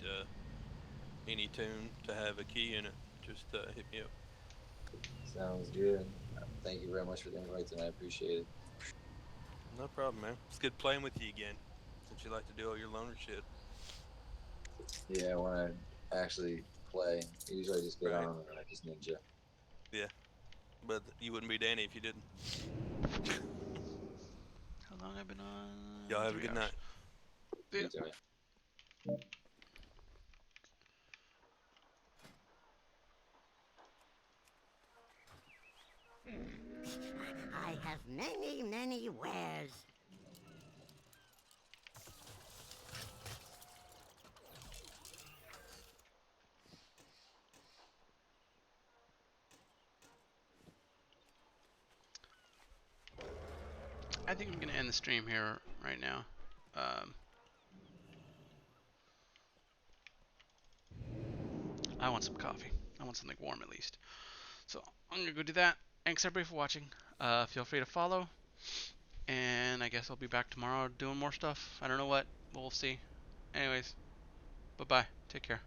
[SPEAKER 1] any tune to have a key in it, just hit me up.
[SPEAKER 8] Sounds good. Thank you very much for the invite tonight. I appreciate it.
[SPEAKER 1] No problem, man. It's good playing with you again, since you like to do all your loner shit.
[SPEAKER 8] Yeah, when I actually play, usually I just get
[SPEAKER 1] Right.
[SPEAKER 8] on and I just ninja.
[SPEAKER 1] Yeah, but you wouldn't be Danny if you didn't.
[SPEAKER 2] How long have I been on?
[SPEAKER 1] Y'all have a
[SPEAKER 2] 3
[SPEAKER 1] good
[SPEAKER 2] hours.
[SPEAKER 1] night.
[SPEAKER 2] Yeah.
[SPEAKER 8] You too, man.
[SPEAKER 9] I have many, many wares.
[SPEAKER 2] I think I'm gonna end the stream here right now. I want some coffee. I want something warm at least. So I'm gonna go do that. Thanks everybody for watching. Feel free to follow. And I guess I'll be back tomorrow doing more stuff. I don't know what, but we'll see. Anyways, bye bye. Take care.